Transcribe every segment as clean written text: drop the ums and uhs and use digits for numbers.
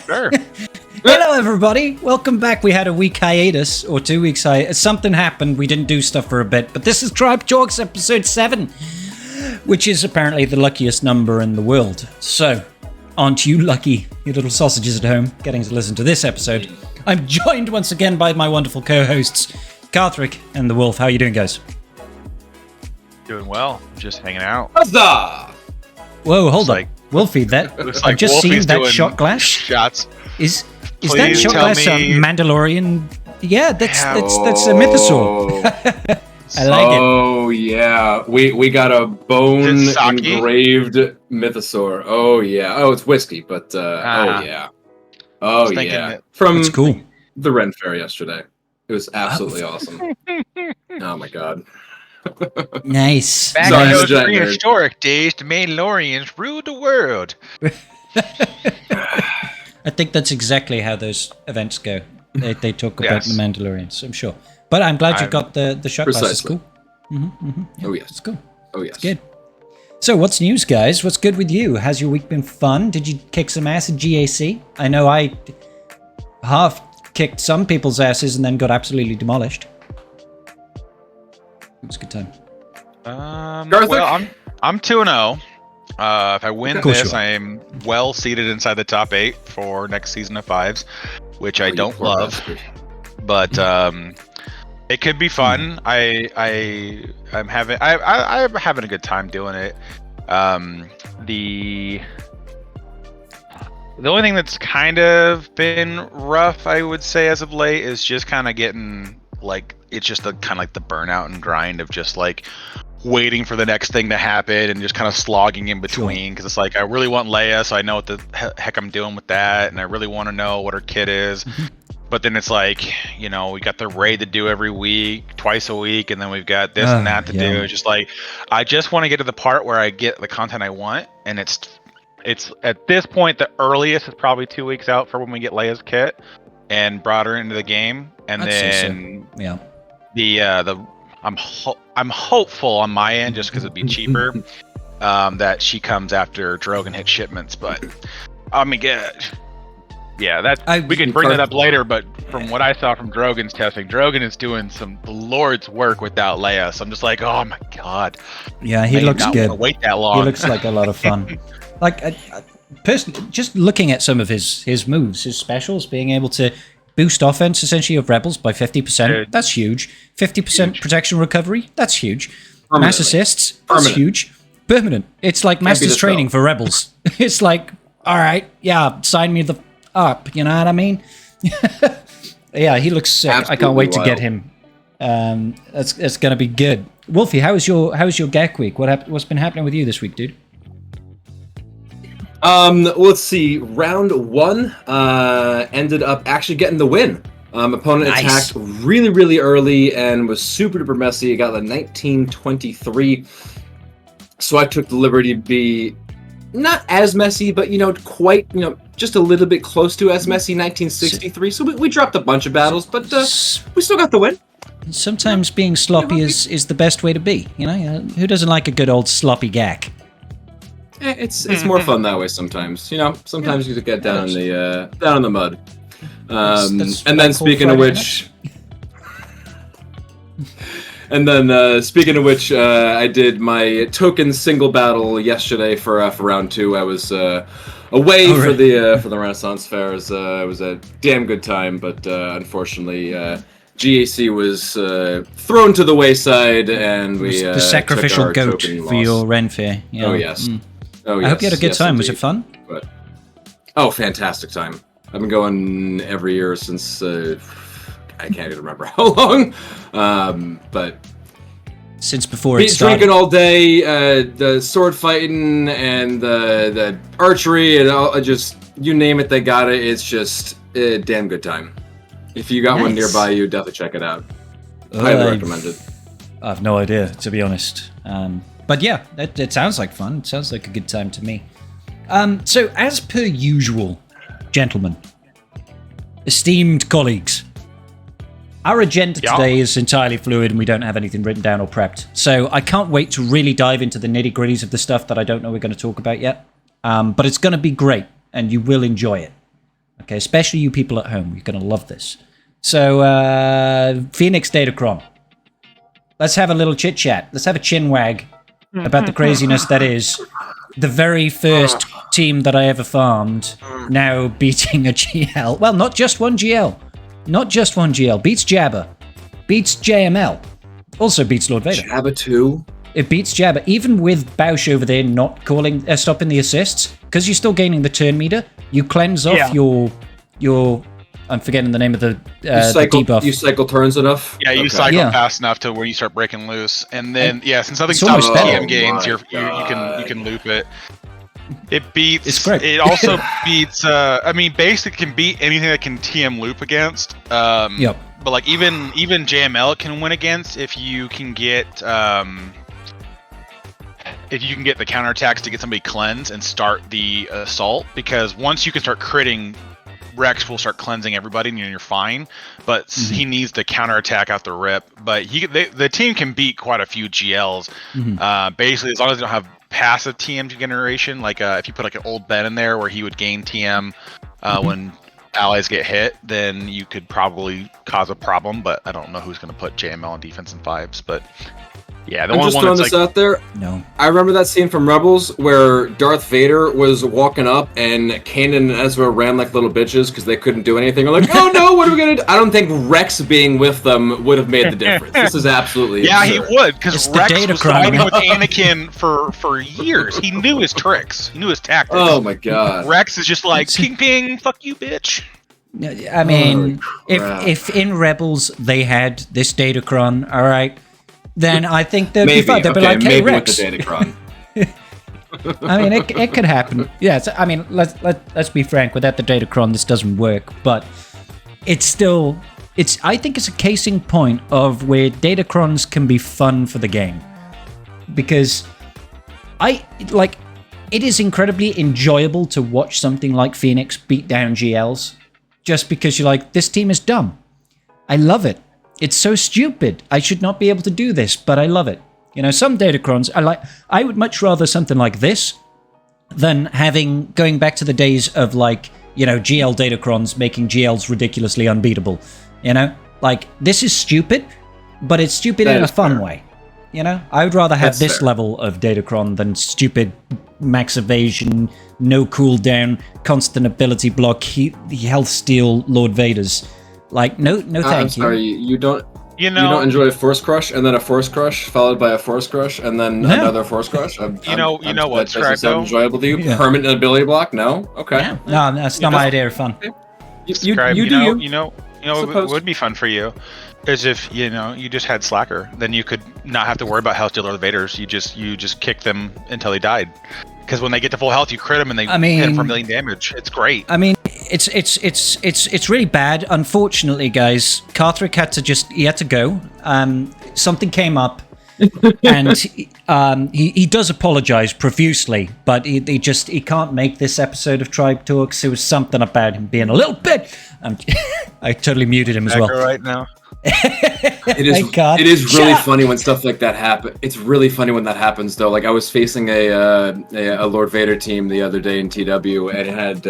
Sure. Hello, everybody. Welcome back. We had a week hiatus, or 2 weeks hiatus. Something happened. We didn't do stuff for a bit, but this is Tribe Talks episode 7, which is apparently the luckiest number in the world. So, aren't you lucky, you little sausages at home, getting to listen to this episode? I'm joined once again by my wonderful co-hosts, Karthrik and the Wolf. How are you doing, guys? Doing well. Just hanging out. Huzzah! Whoa, hold on. Wolfie, I've just seen that shot glass. Shots. Is that shot glass a Mandalorian? Yeah, that's a mythosaur. I like it. Oh yeah, we got a bone engraved mythosaur. Oh yeah. Oh, it's whiskey, but oh yeah. Oh yeah. From that's cool. The Ren Fair yesterday. It was absolutely awesome. Oh my god. Nice. Back in those prehistoric days, the Mandalorians ruled the world. I think that's exactly how those events go. They talk about the Mandalorians, I'm sure. But I'm glad you got the shot glass. It's cool. Yeah, oh yes. It's cool. Oh yes. It's good. So what's news, guys? What's good with you? Has your week been fun? Did you kick some ass at GAC? I know I half kicked some people's asses and then got absolutely demolished. It was a good time. Well, I'm 2-0. If I win this, I am well seated inside the top 8 for next season of Fives, which I don't love, but it could be fun. I'm having a good time doing it. The only thing that's kind of been rough, I would say, as of late, is just kind of getting it's just the kind of like the burnout and grind of just like waiting for the next thing to happen and just kind of slogging in between, because it's like I really want Leia, so I know what the heck I'm doing with that, and I really want to know what her kit is. But then it's like, we got the raid to do every week, twice a week, and then we've got this and that to do. It's just like I just want to get to the part where I get the content I want, and it's at this point the earliest is probably 2 weeks out for when we get Leia's kit and brought her into the game, and I'm hopeful on my end, just because it'd be cheaper, that she comes after Drogon hits shipments. But I mean, we can bring that up later. But from what I saw from Drogon's testing, Drogon is doing some Lord's work without Leia. So I'm just like, oh my god. Yeah, he looks good. Wait that long. He looks like a lot of fun. Personally, just looking at some of his moves, his specials, being able to boost offense essentially of rebels by 50%. That's huge. 50% protection recovery. That's huge. Mass assists. That's huge. Permanent. It's like master's training for rebels. It's like, all right, sign me up. You know what I mean? Yeah, he looks sick. Absolutely. I can't wait to get him. It's gonna be good. Wolfie, how was your GAC week? What's been happening with you this week, dude? Let's see. Round 1 ended up actually getting the win. Opponent attacked really, really early and was super duper messy. It got the 1923. So I took the liberty to be not as messy, but quite, just a little bit close to as messy 1963. So we dropped a bunch of battles, but we still got the win. Sometimes being sloppy is the best way to be. Who doesn't like a good old sloppy GAC? It's more fun that way sometimes. Sometimes you get down in the mud. And then speaking of which, I did my token single battle yesterday for round 2. I was away for the Renaissance Fairs. It was a damn good time, but unfortunately, GAC was thrown to the wayside, and we the sacrificial goat for your Ren Fair. Yeah. Oh yes. Oh, yes. I hope you had a good time. Indeed. Was it fun? Fantastic time. I've been going every year since I can't even remember how long. But since before it started. Drinking all day, the sword fighting and the archery and all, just you name it, they got it. It's just a damn good time. If you got one nearby you, definitely check it out. Highly recommended. I have no idea, to be honest. But yeah, it sounds like fun. It sounds like a good time to me. So as per usual, gentlemen, esteemed colleagues, our agenda today is entirely fluid and we don't have anything written down or prepped. So I can't wait to really dive into the nitty-gritties of the stuff that I don't know we're going to talk about yet. But it's going to be great and you will enjoy it. Okay, especially you people at home. You're going to love this. So, Phoenix Datacron. Let's have a little chit-chat. Let's have a chin-wag about the craziness that is the very first team that I ever farmed now beating a GL. Well, not just one GL. Not just one GL. Beats Jabba. Beats JML. Also beats Lord Vader. Jabba too? It beats Jabba. Even with Bausch over there not stopping the assists, because you're still gaining the turn meter, you cleanse off your I'm forgetting the name of the debuff. You cycle turns enough? Yeah, you cycle fast enough to where you start breaking loose. And then, since nothing stops TM gains, you can loop it. It beats. It's great. It also beats. Basically, it can beat anything that can TM loop against. Yep. But like even JML can win against if you can get the counterattacks to get somebody cleanse and start the assault. Because once you can start critting, Rex will start cleansing everybody and you're fine, but he needs the counterattack out the rip. But the team can beat quite a few GLs. Basically, as long as they don't have passive TM generation, like if you put like an old Ben in there where he would gain TM when allies get hit, then you could probably cause a problem. But I don't know who's going to put JML on defense in 5s, but yeah, I'm just throwing this out there. No, I remember that scene from Rebels where Darth Vader was walking up and Kanan and Ezra ran like little bitches because they couldn't do anything. They're like, oh no, what are we gonna do? I don't think Rex being with them would have made the difference. This is absolutely absurd. He would, because Rex was fighting with Anakin for years. He knew his tricks. He knew his tactics. Oh my god. Rex is just like, ping ping, fuck you, bitch. I mean, if in Rebels they had this Datacron, all right, then I think they'd be fine. They'd be like, "Hey, Rex." With the Datacron. I mean, it could happen. Yeah. I mean, let's be frank. Without the Datacron, this doesn't work. But it's still, I think it's a case in point of where Datacrons can be fun for the game, because it is incredibly enjoyable to watch something like Phoenix beat down GLs, just because you're like, this team is dumb. I love it. It's so stupid. I should not be able to do this, but I love it. You know, some Datacrons, I would much rather something like this than going back to the days of GL Datacrons making GLs ridiculously unbeatable. You know, this is stupid, but it's stupid in a fun way. You know, I would rather have this level of Datacron than stupid max evasion, no cooldown, constant ability block, health steal Lord Vaders. No, thank you. I'm sorry, you don't enjoy a Force Crush and then a Force Crush followed by a Force Crush and then another Force Crush. You know what's enjoyable to you? Yeah. Permanent ability block? No. Okay. Yeah. No, that's not my idea of fun. You know what would be fun for you is if you just had Slacker, then you could not have to worry about health steal or the Vaders. You just kick them until they died. Because when they get to full health, you crit them and they hit them for 1 million damage. It's great. I mean, it's really bad. Unfortunately, guys, Carthrick had to go. Something came up, and he does apologize profusely, but he can't make this episode of Tribe Talks. There was something about him being a little bit. I totally muted him as well. Right now. It is really funny when stuff like that happens. It's really funny when that happens, though. I was facing a Lord Vader team the other day in TW, and it had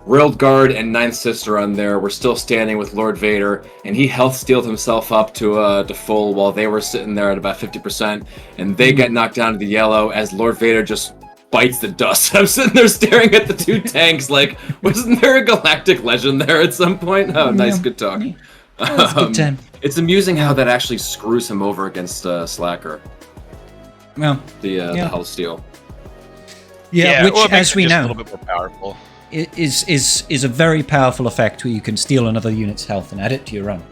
World Guard and Ninth Sister on there. We're still standing with Lord Vader, and he health stealed himself up to full while they were sitting there at about 50%, and they get knocked down to the yellow as Lord Vader just bites the dust. I'm sitting there staring at the two tanks wasn't there a galactic legend there at some point? Oh, nice, good talk. It's amusing how that actually screws him over against Slacker. Well, the health steal. Yeah, which, as we know, a little bit more powerful. Is a very powerful effect where you can steal another unit's health and add it to your own.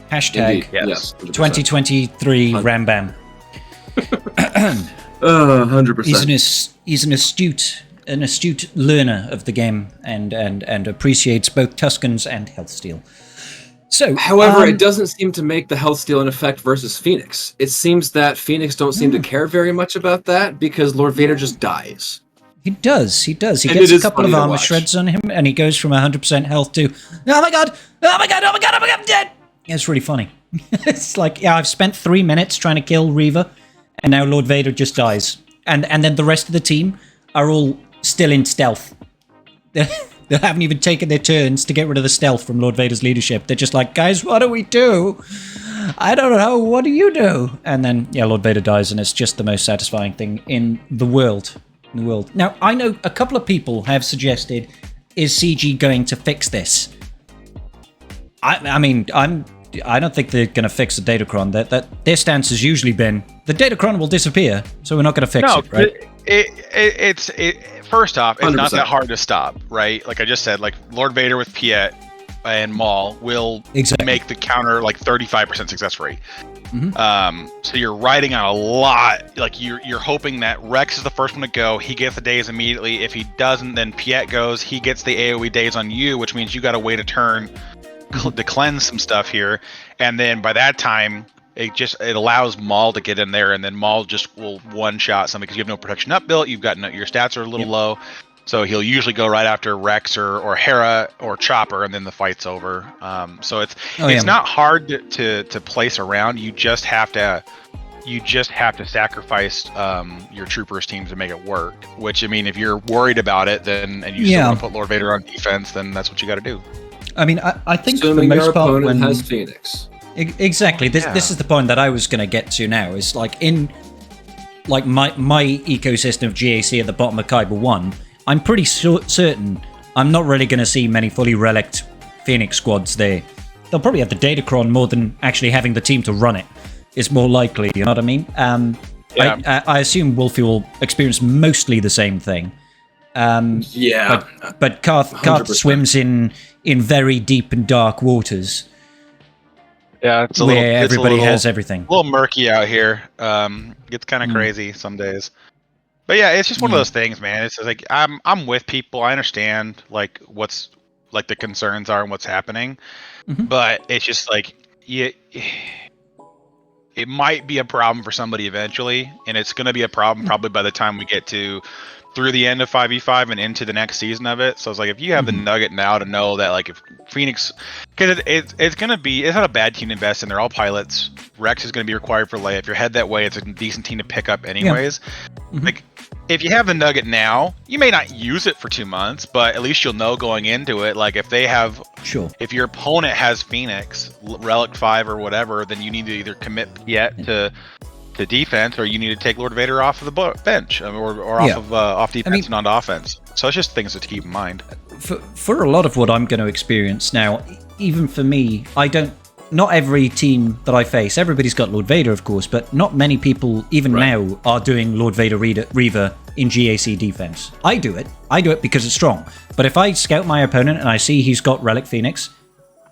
Hashtag yes, 2023 Rambam. 100%. He's an astute learner of the game and appreciates both Tuscans and health steal. So, however, it doesn't seem to make the health steal an effect versus Phoenix. It seems that Phoenix don't seem to care very much about that because Lord Vader just dies. He does. He gets a couple of armor shreds on him, and he goes from 100% health to, oh my god, I'm dead. Yeah, it's really funny. It's I've spent 3 minutes trying to kill Reva, and now Lord Vader just dies. And then the rest of the team are all still in stealth. They haven't even taken their turns to get rid of the stealth from Lord Vader's leadership. They're just like, guys, what do we do? I don't know. What do you do? And then, yeah, Lord Vader dies, and it's just the most satisfying thing in the world. Now, I know a couple of people have suggested, is CG going to fix this? I mean, I don't think they're going to fix the Datacron. That their stance has usually been, the Datacron will disappear, so we're not going to fix it, right? It's first off, it's 100%. not that hard to stop, right? Like I just said, like Lord Vader with Piet and Maul will make the counter like 35% success rate. So you're riding on a lot. Like you're hoping that Rex is the first one to go. He gets the days immediately. If he doesn't, then Piet goes. He gets the AoE days on you, which means you got to wait a turn to cleanse some stuff here. And then by that time, it allows Maul to get in there, and then Maul just will one-shot something because you have no protection up built. You've got your stats are a little low, so he'll usually go right after Rex or Hera or Chopper, and then the fight's over. So it's not hard to place around. You just have to sacrifice your troopers team to make it work. Which, I mean, if you're worried about it, then and you still want to put Lord Vader on defense, then that's what you got to do. I mean, I think assuming for the most part, opponent has Phoenix. Exactly. This is the point that I was going to get to now. Is like in my ecosystem of GAC at the bottom of Kyber 1, I'm pretty certain I'm not really going to see many fully relict Phoenix squads there. They'll probably have the Datacron more than actually having the team to run it. Is more likely, you know what I mean? I assume Wolfie will experience mostly the same thing. But Karth swims in very deep and dark waters. Yeah, it's everybody has everything. A little murky out here. Gets kind of crazy some days. But yeah, it's just one of those things, man. It's just like I'm with people. I understand like what's like the concerns are and what's happening, but it's just like it might be a problem for somebody eventually, and it's going to be a problem probably by the time we get through the end of 5v5 and into the next season of it. So it's like if you have the nugget now to know that like if Phoenix, because it's gonna be, it's not a bad team to invest in. They're all pilots. Rex is gonna be required for Leia. If you're head that way, it's a decent team to pick up anyways. Like if you have the nugget now, you may not use it for 2 months, but at least you'll know going into it. Like if they have, if your opponent has Phoenix, Relic 5 or whatever, then you need to either commit yet to defense, or you need to take Lord Vader off of the bench, or off defense and onto offense. So it's just things to keep in mind. For a lot of what I'm going to experience now, even for me, not every team that I face, everybody's got Lord Vader, of course, but not many people, even now, are doing Lord Vader Reaver in GAC defense. I do it because it's strong. But if I scout my opponent and I see he's got Relic Phoenix,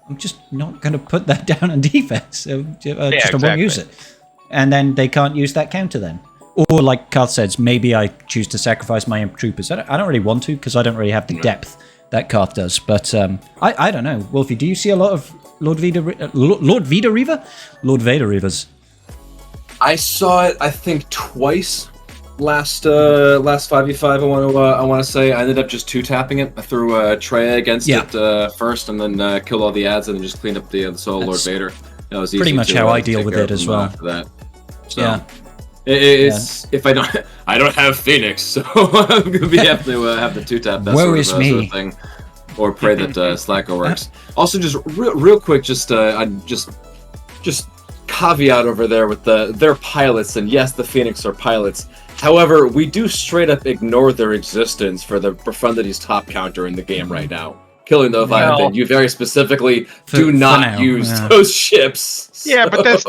I'm just not going to put that down on defense. I won't use it. And then they can't use that counter then. Or like Karth says, maybe I choose to sacrifice my Imp Troopers. I don't really want to, because I don't really have the depth that Karth does. But I don't know. Wolfie, do you see a lot of Lord Vader Reavers? I saw it, I think, twice last 5v5. I want to say I ended up just 2-tapping it. I threw Traya against it first, and then killed all the ads, and then just cleaned up the solo Lord Vader. That was pretty much how I deal with it as well. After that. So, it's if I don't have Phoenix, so I'm gonna have to have the 2-tap. That Woe sort of thing, or pray that Slacko works. Also, just real quick, just caveat over there with their pilots, and yes, the Phoenix are pilots. However, we do straight up ignore their existence for the Profundity's top counter in the game right now. Killing the Leviathan, you very specifically do not use those ships. So. Yeah, but that's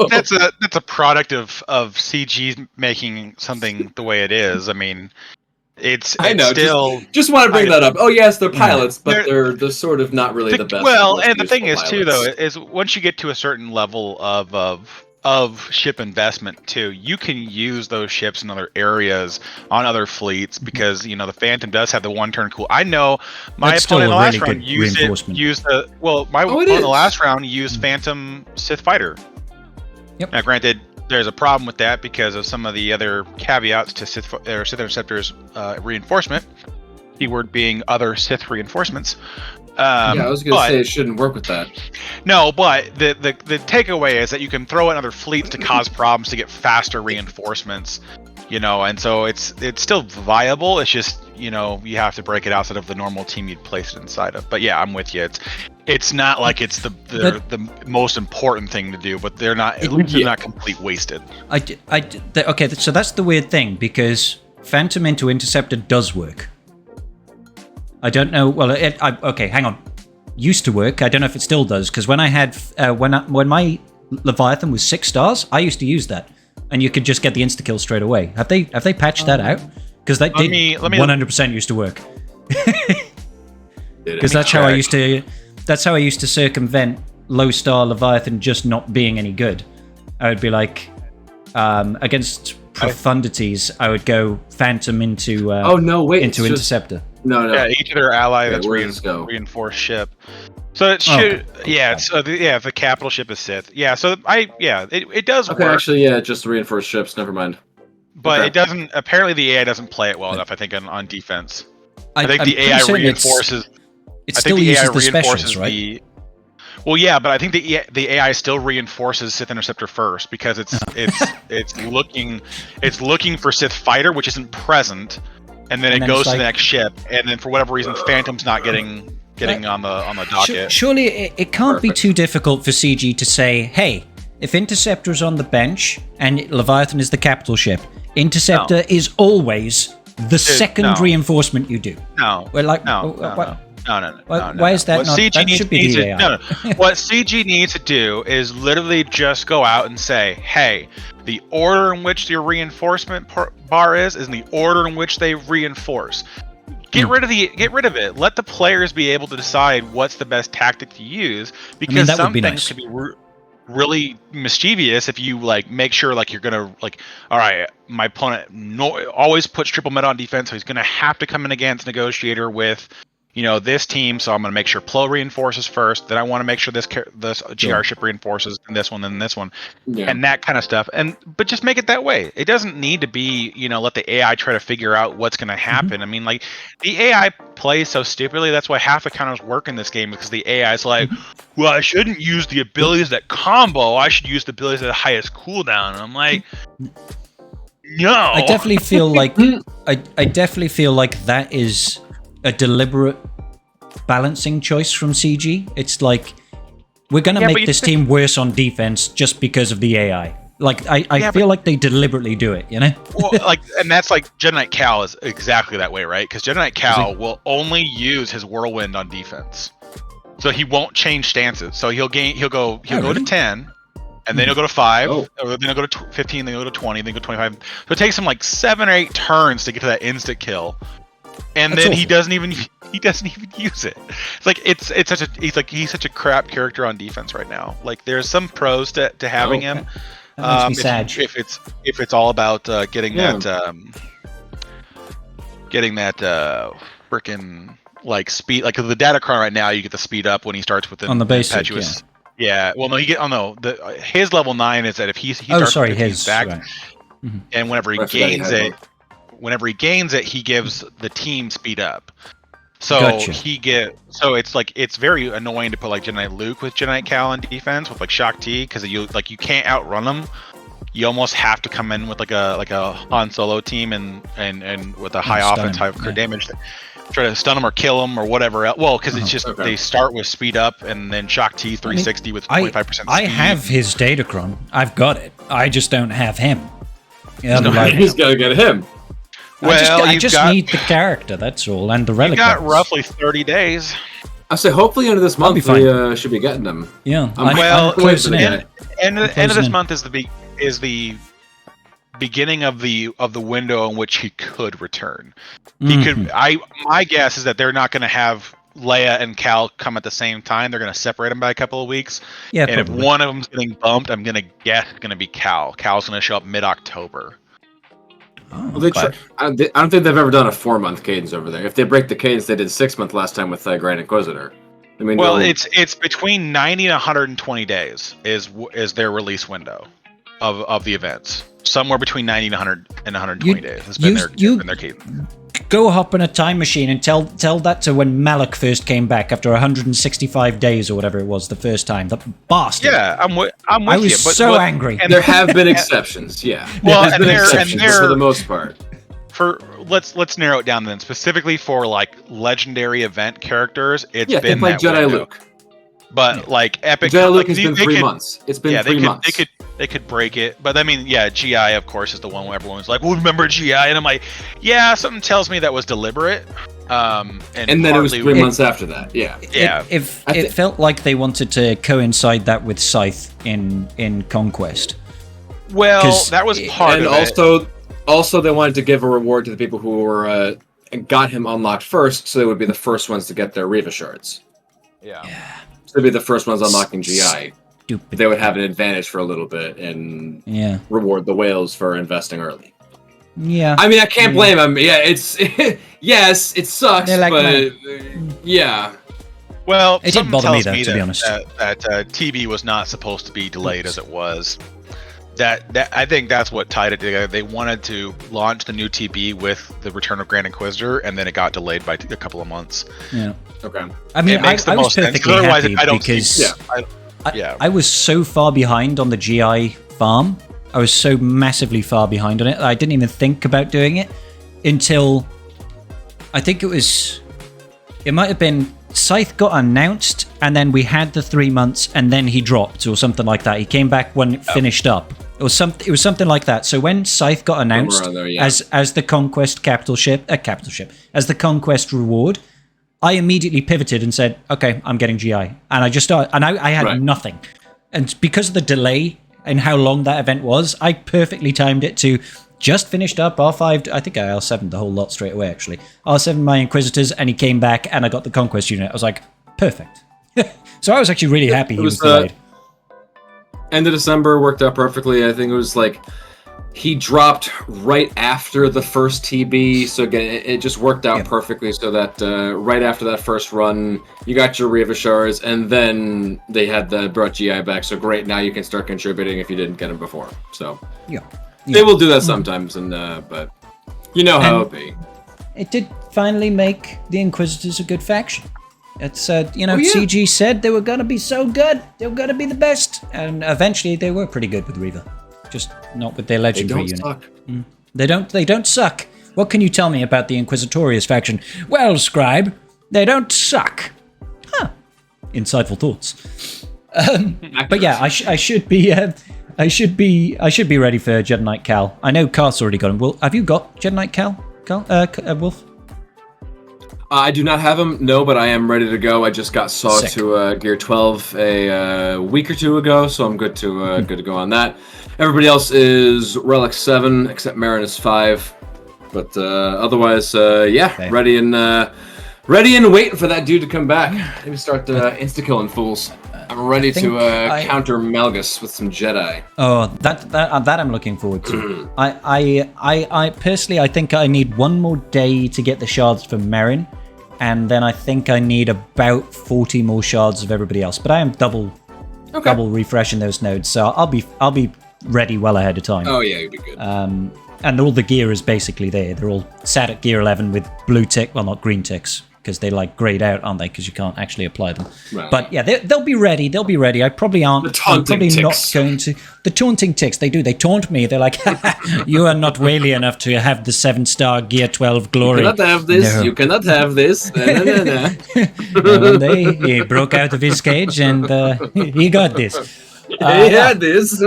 a product of CG making something the way it is. I mean, it's still just want to bring that up. Oh yes, they're pilots, but they're sort of not really the best. Well, and the thing is too, though, is once you get to a certain level of ship investment too, you can use those ships in other areas on other fleets, because the Phantom does have the 1-turn cool. I know my opponent in the last round used the last round used Phantom Sith Fighter. Yep. Now, granted, there's a problem with that because of some of the other caveats to Sith Interceptor's reinforcement. Keyword being other Sith reinforcements. I was going to say it shouldn't work with that. No, but the takeaway is that you can throw in other fleets to cause problems to get faster reinforcements. and so it's still viable. It's just, you have to break it outside of the normal team you'd place it inside of. But yeah, I'm with you. It's not like it's the most important thing to do, but they're not complete wasted. Okay, so that's the weird thing, because Phantom into Interceptor does work. I don't know. Well, okay, hang on. Used to work. I don't know if it still does, because when I had when my Leviathan was 6 stars, I used to use that, and you could just get the insta kill straight away. Have they patched that out? Because that did 100% used to work. Because that's how I used to. That's how I used to circumvent low star Leviathan just not being any good. I would be like, against profundities, I would go Phantom into Interceptor. No. Yeah, each of their ally that's reinforced ship. So it should, the capital ship is Sith. Yeah, so it does work. Okay, actually, just reinforced ships. Never mind. But it doesn't. Apparently, the AI doesn't play it well enough. I think on defense. I think the AI reinforces. It still uses the specials, right? Well, yeah, but I think the AI still reinforces Sith Interceptor first, because it's looking for Sith Fighter, which isn't present, and then it goes to the next ship, and then for whatever reason, Phantom's not getting on the docket. Surely it can't be too difficult for CG to say, hey, if Interceptor is on the bench and Leviathan is the capital ship, Interceptor is always the second reinforcement you do. No. We're like, No. Why is that not? That should be the AI. What CG needs to do is literally just go out and say, hey, the order in which your reinforcement bar is the order in which they reinforce. Get rid of it. Let the players be able to decide what's the best tactic to use, because some things can be really mischievous if you make sure you're gonna all right, my opponent always puts triple meta on defense, so he's gonna have to come in against Negotiator with this team, so I'm going to make sure Plo reinforces first, then I want to make sure this GR ship reinforces, and this one, then this one, and that kind of stuff. But just make it that way. It doesn't need to be, let the AI try to figure out what's going to happen. I mean, the AI plays so stupidly. That's why half the counters work in this game, because the AI is like, well, I shouldn't use the abilities that combo. I should use the abilities at the highest cooldown. And I'm like, no. I definitely feel like I definitely feel like that is a deliberate balancing choice from CG. It's like, we're gonna make this team worse on defense just because of the AI. I feel like they deliberately do it, Well, and that's Jedi Knight Cal is exactly that way, right? Because Jedi Knight Cal will only use his whirlwind on defense, so he won't change stances. So he'll go to 10, and then he'll go to 5, or then he'll go to 15, then he'll go to 20, then he'll go to 25. So it takes him 7 or 8 turns to get to that instant kill. And then he doesn't even use it. It's he's such a crap character on defense right now. There's some pros to having him. That makes me sad. If it's all about getting that freaking speed, the Datacron right now, you get the speed up when he starts with on the basic. Impetuous. Yeah. Well, no, his level 9 is that if he starts with his back, right. And whenever he gains it. Whenever he gains it, he gives the team speed up. So it's very annoying to put Jedi Knight Luke with Jedi Knight Cal on defense with Shock T, because you can't outrun them. You almost have to come in with a Han Solo team and with a high offense, high crit damage, try to stun them or kill them or whatever else. Well, because it's just they start with speed up and then Shock T 360 with 25% speed. I have his Datacron. I've got it. I just don't have him. He's got to get him. Well, I just need the character, that's all, and the relic. You got roughly 30 days. I say, hopefully, end of this month we should be getting them. Yeah. I'm closing in. End of this month is the beginning of the window in which he could return. My guess is that they're not going to have Leia and Cal come at the same time. They're going to separate them by a couple of weeks. Yeah. And if one of them's getting bumped, I'm going to guess it's going to be Cal. Cal's going to show up mid-October. I don't think they've ever done a 4-month cadence over there. If they break the cadence, they did 6-month last time with Grand Inquisitor. I mean, it's between 90 and 120 days is their release window of the events. Somewhere between 90 and 100 and 120 days has been their cadence. Go hop in a time machine and tell that to when Malak first came back after 165 days or whatever it was the first time. The bastard. Yeah, I'm with I was you. so angry. And there have been exceptions, yeah. Well, There's and been there- exceptions, and there- for the most part. Let's narrow it down then. Specifically for like legendary event characters, it's Yeah, been think like that Jedi window. Luke. But like Epic, Jedi Luke like, has been they 3 could- months. It's been Yeah, 3 months. they could break it, but I mean, yeah, GI of course is the one where everyone's like, "Well, remember GI?" And I'm like, "Yeah, something tells me that was deliberate." And then it was partly- 3 months after that, yeah. Yeah, It felt like they wanted to coincide that with Scythe in Conquest. well, 'cause- that was part And of it. also they wanted to give a reward to the people who were got him unlocked first, so they would be the first ones to get their Reva shards. Yeah. So they'd be the first ones unlocking GI. Stupid. They would have an advantage for a little bit and Yeah. reward the whales for investing early. Yeah. I mean, I can't blame them. Yeah, it's yes, it sucks, They're like, but yeah. Well, It didn't something bother me, tells though, to be that- honest. That TB was not supposed to be delayed as it was. That I think that's what tied it together. They wanted to launch the new TB with the Return of Grand Inquisitor, and then it got delayed by a couple of months. Yeah. Okay. I mean, It makes the I was most sense, 'cause perfectly otherwise happy I don't see- because Yeah. I was so far behind on the GI farm. I was so massively far behind on it. I didn't even think about doing it until I think it might have been Scythe got announced and then we had the 3 months and then he dropped or something like that. He came back when it finished up. It was something like that. So when Scythe got announced around there, yeah. as the Conquest capital ship, as the Conquest reward, I immediately pivoted and said, "Okay, I'm getting GI," and I just started. And I had Right. nothing, and because of the delay and how long that event was, I perfectly timed it to just finished up R5. I think I R7 the whole lot straight away. Actually, R7 my Inquisitors, and he came back, and I got the Conquest unit. I was like, perfect. So I was actually really happy he was delayed. End of December worked out perfectly. I think it was like he dropped right after the first TB, so again, it just worked out perfectly. So that right after that first run, you got your Reva shards, and then they had brought GI back. So great, now you can start contributing if you didn't get them before. So Yeah. they will do that sometimes, and but you know how it be. It did finally make the Inquisitors a good faction. It's yeah. CG said they were gonna be so good, they were gonna be the best, and eventually they were pretty good with Reva, just not with their They legendary don't unit. suck. They don't suck. What can you tell me about the Inquisitorious faction? Well, Scribe, they don't suck. Huh. Insightful thoughts. But yeah, I should be ready for Jedi Knight Cal. I know Carth's already got him. Will, have you got Jedi Knight Cal? Wolf? I do not have them, no, but I am ready to go. I just got saw Sick. to Gear 12 a week or two ago, so I'm good to go on that. Everybody else is Relic 7, except Marin is 5. But otherwise, Okay. ready and waiting for that dude to come back. Maybe start insta-killing fools. I'm ready to counter Malgus with some Jedi. Oh, that I'm looking forward to. I personally, I think I need one more day to get the shards from Merrin, and then I think I need about 40 more shards of everybody else. But I am double refreshing those nodes, so I'll be ready well ahead of time. Oh yeah, you'd be good. And all the gear is basically there. They're all sat at gear 11 with blue tick, well, not green ticks, because they like grayed out, aren't they? Because you can't actually apply them. Right. But yeah, they'll be ready. They'll be ready. I probably aren't. The taunting I'm probably ticks. not going to. The taunting ticks. They do. They taunt me. They're like, "You are not whaley enough to have the 7-star gear 12 glory." You cannot have this. No. You cannot have this. One day he broke out of his cage and he got this. He had this.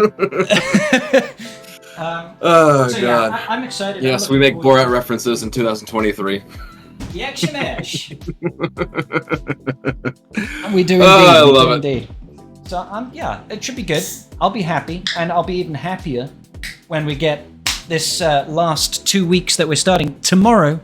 Oh So, god. yeah, I'm excited. Yes, I'm we make looking forward Borat references in 2023. to the action ash. We do indeed. I we love do it. indeed. So it should be good. I'll be happy, and I'll be even happier when we get this last 2 weeks that we're starting. Tomorrow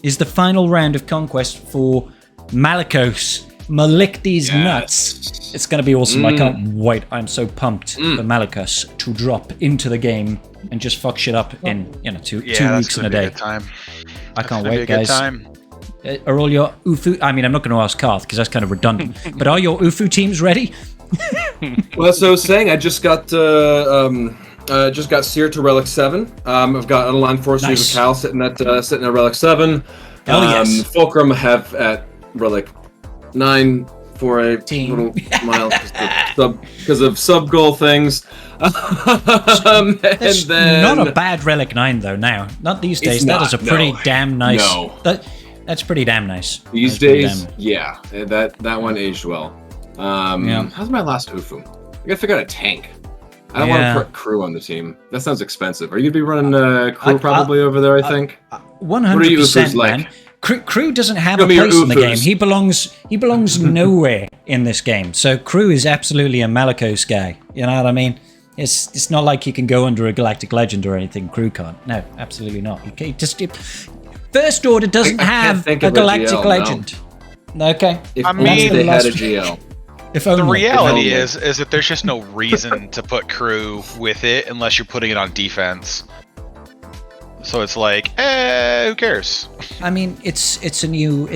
is the final round of Conquest for Malicos. Malik these nuts. It's going to be awesome. I can't wait. I'm so pumped for Malicos to drop into the game and just fuck shit up in 2 weeks in a day. Good time. I can't It's gonna be wait, a good guys. time. Are all your UFU... I mean, I'm not going to ask Karth because that's kind of redundant. But are your UFU teams ready? Well, so I was saying, I just got Just got seared to Relic 7. I've got Unaligned Force User Cal sitting at Relic 7. Oh, yes. Fulcrum I have at Relic 9 for a little mile because of sub-goal things. That's and then, not a bad Relic 9, though, now. Not these days. That is a pretty damn nice... No. That's pretty damn nice. These days, yeah. That one aged well. How's my last Ufu? I gotta figure out a tank. I don't want to put crew on the team. That sounds expensive. Are you gonna be running crew probably over there, I think? 100%, man. Crew doesn't have a place in the game. He belongs nowhere in this game. So Crew is absolutely a Malicos guy. You know what I mean? It's not like he can go under a Galactic Legend or anything. Crew can't. No, absolutely not. First Order doesn't have a Galactic Legend. No. Okay. If only they had a GL. The reality is that there's just no reason to put Crew with it unless you're putting it on defense. So it's like, who cares? I mean, it's a new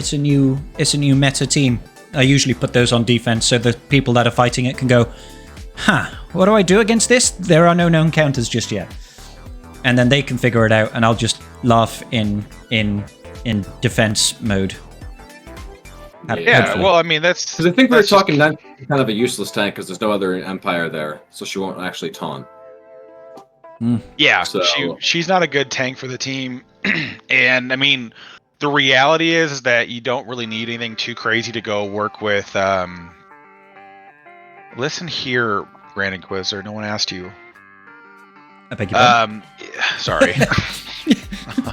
meta team. I usually put those on defense so the people that are fighting it can go, what do I do against this? There are no known counters just yet. And then they can figure it out, and I'll just laugh in defense mode. Yeah, well, I mean, that's... Because I think we're talking that kind of a useless tank because there's no other Empire there, so she won't actually taunt. Yeah, so. she's not a good tank for the team. And, I mean, the reality is that you don't really need anything too crazy to go work with... Listen here, Grand Inquisitor, no one asked you. I beg your pardon? Sorry.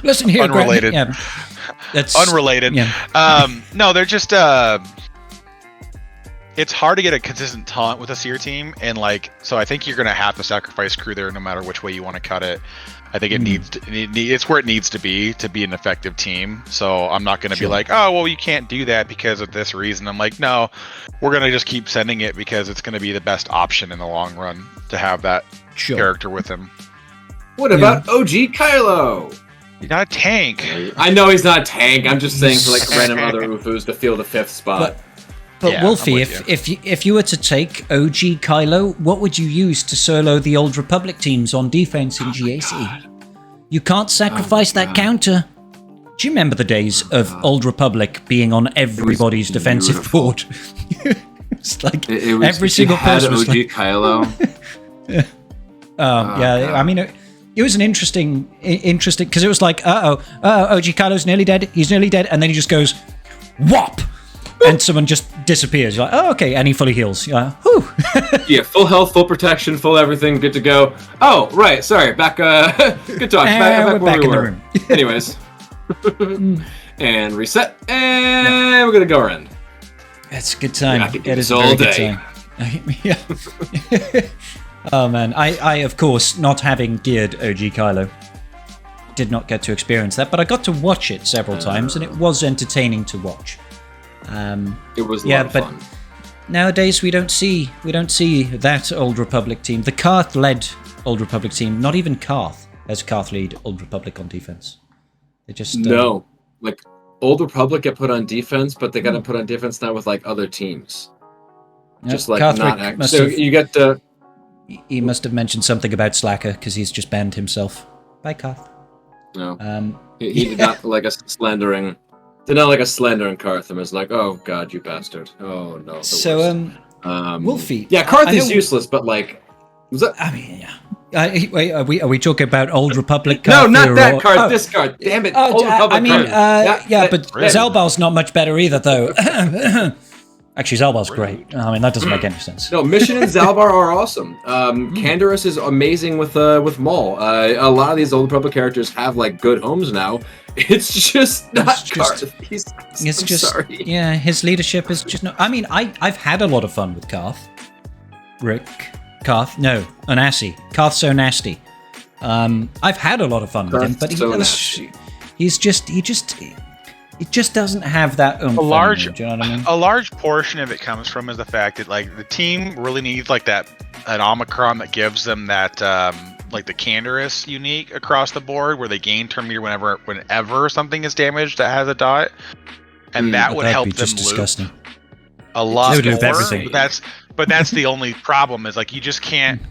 Listen here, unrelated. Yeah. That's unrelated. Yeah. No, they're just it's hard to get a consistent taunt with a seer team, and so I think you're gonna have to sacrifice Crew there no matter which way you want to cut it. I think it's where it needs to be an effective team. So I'm not gonna be like, oh well, you can't do that because of this reason. I'm like, no, we're gonna just keep sending it because it's gonna be the best option in the long run to have that character with him. What about OG Kylo? He's not a tank. I know he's not a tank. I'm just saying for random other Ufus to fill the 5th spot. But Wolfie, if you were to take OG Kylo, what would you use to solo the Old Republic teams on defense in GAC? God. You can't sacrifice that counter. Do you remember the days of Old Republic being on everybody's defensive board? It's like every single person was OG Kylo. I mean, it was an interesting because it was like, OG Kylo's nearly dead. He's nearly dead, and then he just goes, whop, and someone just disappears. You're like, oh, okay, and he fully heals. You're like, whew. Yeah, full health, full protection, full everything, good to go. Oh, right, sorry, back. Good talk. Back where we were. Anyways, and reset, and we're gonna go around. It's a good time. Yeah, it is a very good time. Yeah. Oh man, I of course, not having geared OG Kylo, did not get to experience that, but I got to watch it several times, and it was entertaining to watch. It was a lot of fun. Nowadays we don't see that Old Republic team. The Karth-led Old Republic team, not even Karth as Karth lead Old Republic on defense. They just no, Old Republic get put on defense, but they got to put on defense now with other teams. Just Karthric not. So you get the. He must have mentioned something about Slacker because he's just banned himself. Bye, Karth. No. He did not like a slandering. Did not like a slandering Karth and was like, oh god, you bastard. Oh no. So Wolfie. Yeah, Karth is useless, but was that? I mean, yeah. Wait, are we talking about Old Republic Karth? No, not that card. This card. Damn it. Old Republic card. But Zelbal's not much better either, though. Actually, Zalbar's great. I mean, that doesn't make any sense. No, Mission and Zalbar are awesome. Canderous is amazing with Maul. A lot of these Old Republic characters have good homes now. It's just not Karth. Sorry. Yeah, his leadership is just not. I mean, I've had a lot of fun with Karth. Onasi. Karth's so nasty. I've had a lot of fun with him, but he just doesn't have that oomph. Do you know what I mean? A large portion of it comes from is the fact that the team really needs an Omicron that gives them that the Canderous unique across the board where they gain turn meter whenever something is damaged that has a dot, and that would help them disgusting. A lot more. Everything. But that's the only problem is you just can't.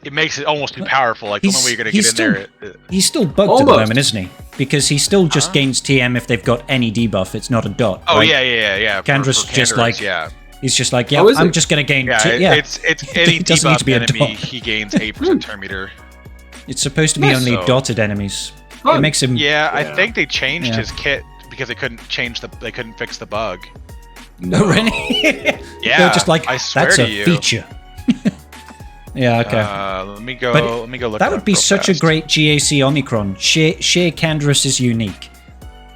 it makes it almost too powerful. Like the only way you're gonna get in there. He's still bugged at the moment, isn't he? Because he still just gains TM if they've got any debuff. It's not a dot. Oh right? yeah. Candra's just like he's just like I'm just gonna gain. It's any it doesn't need to debuff be a enemy. dot. He gains 8% turn meter. It's supposed to be only dotted enemies. It makes him. Yeah, I think they changed his kit because they couldn't fix the bug. No, really? Yeah, they're just like I swear that's to a you. feature. Yeah, okay. Let me go look. That would be such a great GAC Omicron. Shea Candra's is unique.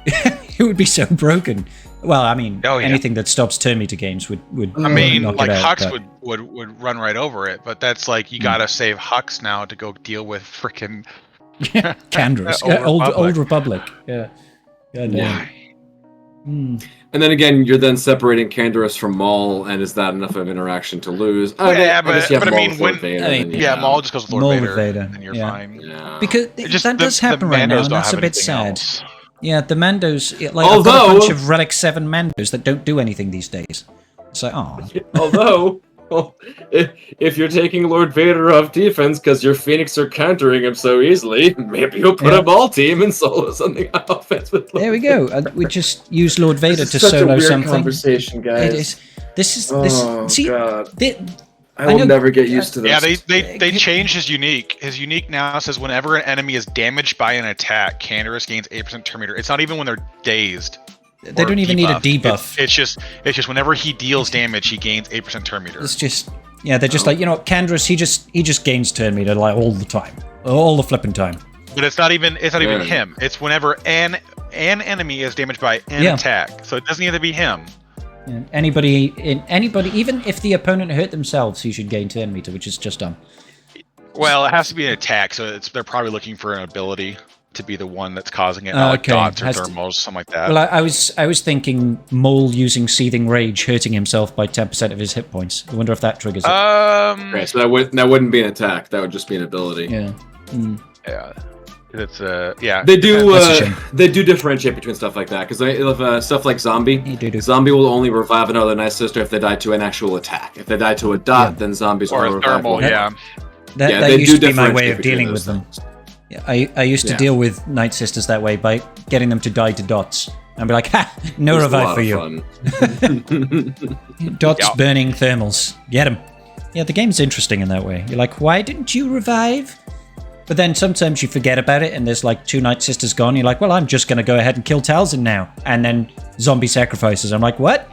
It would be so broken. Well, I mean, anything that stops turn meter games would. I mean, knock like it out, Hux would run right over it, but that's like you gotta save Hux now to go deal with frickin' Candra's, old Republic. Yeah. Why? And then again, you're then separating Canderous from Maul, and is that enough of interaction to lose? But I mean, Maul just goes with Lord Vader, and you're fine. Yeah. Because that does happen right now, and that's a bit sad. Else. Yeah, the Mandos, like I've got a bunch of Relic 7 Mandos that don't do anything these days. It's like, Although, if you're taking Lord Vader off defense because your Phoenix are countering him so easily, maybe you'll put a Maul team and solo something on offense with Lord There we go. We just use Lord Vader to such solo a weird something. Conversation, guys. God. I will never get used to this. Yeah, they changed his unique. His unique now says whenever an enemy is damaged by an attack, Canderous gains 8% turn meter. It's not even when they're dazed. They don't even need a debuff. It's just whenever he deals damage, he gains 8% turn meter. It's just they're just like, Canderous, he just gains turn meter like all the time. All the flipping time. But it's not even him. It's whenever an enemy is damaged by an attack. So it doesn't need to be him. And anybody, even if the opponent hurt themselves, he should gain turn meter, which is just dumb. Well, it has to be an attack, so they're probably looking for an ability to be the one that's causing it, like dots or thermals, something like that. Well, I was thinking Mole using Seething Rage hurting himself by 10% of his hit points. I wonder if that triggers it. Okay, so that wouldn't be an attack. That would just be an ability. Yeah. Yeah. It's They do differentiate between stuff like that because stuff like Zombie. Zombie will only revive another Night Sister if they die to an actual attack. If they die to a dot, then zombies or will a thermal. revive. That used to be my way of dealing with them. Yeah, I used to deal with Night Sisters that way by getting them to die to dots. And be like, ha! No revive for you. Dots burning thermals. Get them. Yeah, the game's interesting in that way. You're like, why didn't you revive? But then sometimes you forget about it and there's like 2 Night Sisters gone. You're like, well, I'm just going to go ahead and kill Talzin now. And then zombie sacrifices. I'm like, what?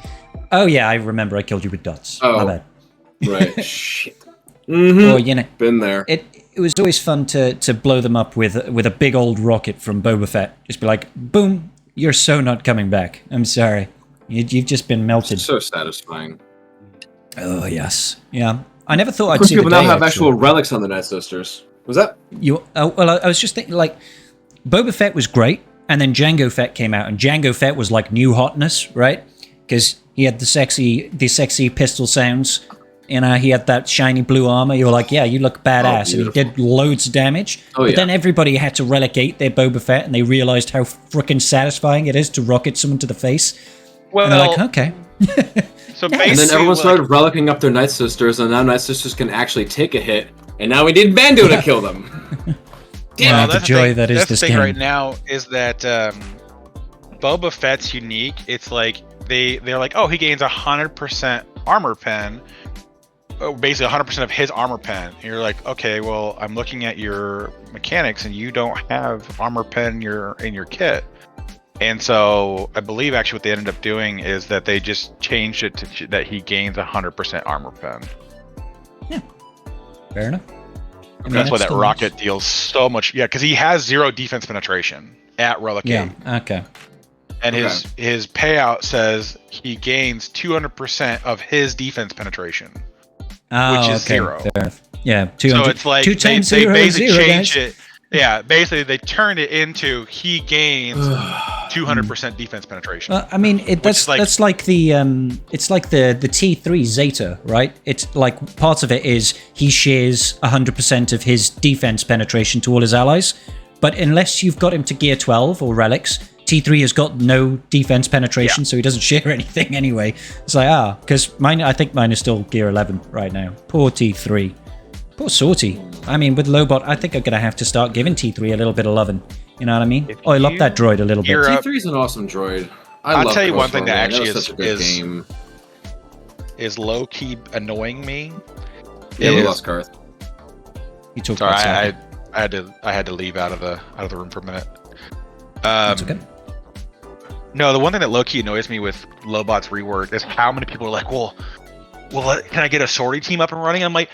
Oh, yeah, I remember I killed you with dots. My bad. Right. Shit. Mm-hmm. Or, been there. It was always fun to blow them up with a big old rocket from Boba Fett. Just be like, boom, you're so not coming back. I'm sorry. You've just been melted. So satisfying. Oh, yes. Yeah. I never thought I'd see people the day, now have actually. actual relics on the Night Sisters. Was that? I was just thinking, like, Boba Fett was great, and then Jango Fett came out, and Jango Fett was like new hotness, right? Because he had the sexy pistol sounds, and he had that shiny blue armor. You were like, yeah, you look badass, and he did loads of damage. But then everybody had to relegate their Boba Fett, and they realized how freaking satisfying it is to rocket someone to the face. Well, and they're like, okay. So and then everyone started relicking up their Night Sisters, and now Night Sisters can actually take a hit. And now we need Bando to kill them. Damn, the joy that is this game. The thing right now is that Boba Fett's unique. It's like they're like, oh, he gains 100% armor pen, basically 100% of his armor pen. And you're like, okay, well, I'm looking at your mechanics, and you don't have armor pen in your kit. And so I believe actually what they ended up doing is that they just changed it to that he gains 100% armor pen. Yeah. Fair enough. That's why that rocket deals so much. Yeah, because he has 0 defense penetration at Relic 8. Yeah, okay. And his payout says he gains 200% of his defense penetration, which is 0. Fair enough. Yeah, 200. So it's like 2 times they 0 basically is 0, changed guys. it. Yeah, basically they turned it into he gains 200% defense penetration. I mean, that's like the it's like the T3 Zeta, right? It's like part of it is he shares 100% of his defense penetration to all his allies, but unless you've got him to gear 12 or relics, T3 has got no defense penetration, so he doesn't share anything anyway. It's like because I think mine is still gear 11 right now. Poor T3, poor Sortie. I mean, with Lobot, I think I'm going to have to start giving T3 a little bit of loving. You know what I mean? Oh, I love that droid a little bit. T3 is an awesome droid. I'll tell you one thing that actually is low-key annoying me. Yeah, we lost Karth. You talked Sorry, about I had to leave out of the room for a minute. That's okay. No, the one thing that low-key annoys me with Lobot's rework is how many people are like, well, can I get a sortie team up and running? I'm like,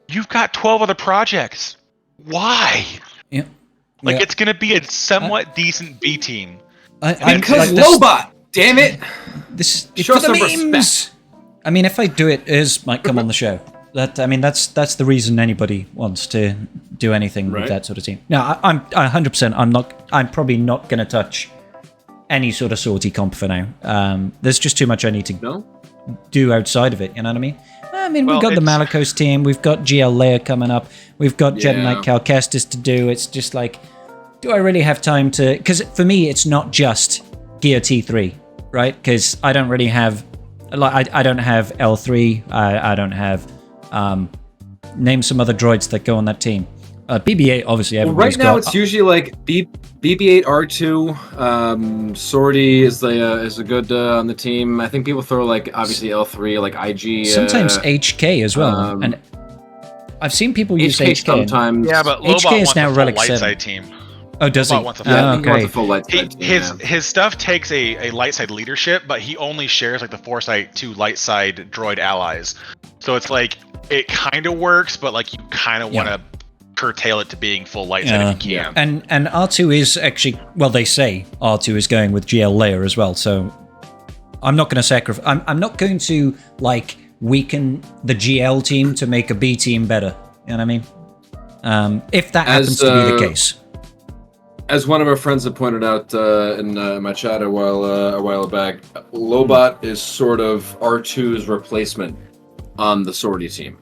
you've got 12 other projects. Why? Yeah. Like, it's going to be a somewhat decent B team. Because Lobot, damn it! This show some memes. Respect. I mean, if I do it, Iz might come on the show. That's the reason anybody wants to do anything with that sort of team. No, I'm 100%. I'm probably not going to touch any sort of sortie comp for now. There's just too much I need to do outside of it. You know what I mean? We've got the Malicos team. We've got GL Leia coming up. We've got Jedi Knight Cal Kestis to do. It's just like, do I really have time to... Because for me, it's not just Gear T3, right? Because I don't really have... I don't have L3. I don't have... name some other droids that go on that team. BB-8, obviously, everybody's right now it's usually like BB-8, R2, Sortie is a good on the team. I think people throw like obviously L3, like IG. Sometimes HK as well, and I've seen people use HK sometimes. Yeah, but HK is now Relic light 7 side team. Oh, does he? Wants a full light side team, his stuff takes a light side leadership, but he only shares like the Foresight to light side droid allies. So it's like it kind of works, but like you kind of want to curtail it to being full light side if you can. And R2 is actually, well, they say R2 is going with GL Leia as well. So I'm not going to sacrifice. I'm not going to like weaken the GL team to make a B team better. You know what I mean? If that happens to be the case. As one of our friends had pointed out in my chat a while back, Lobot is sort of R2's replacement on the sortie team.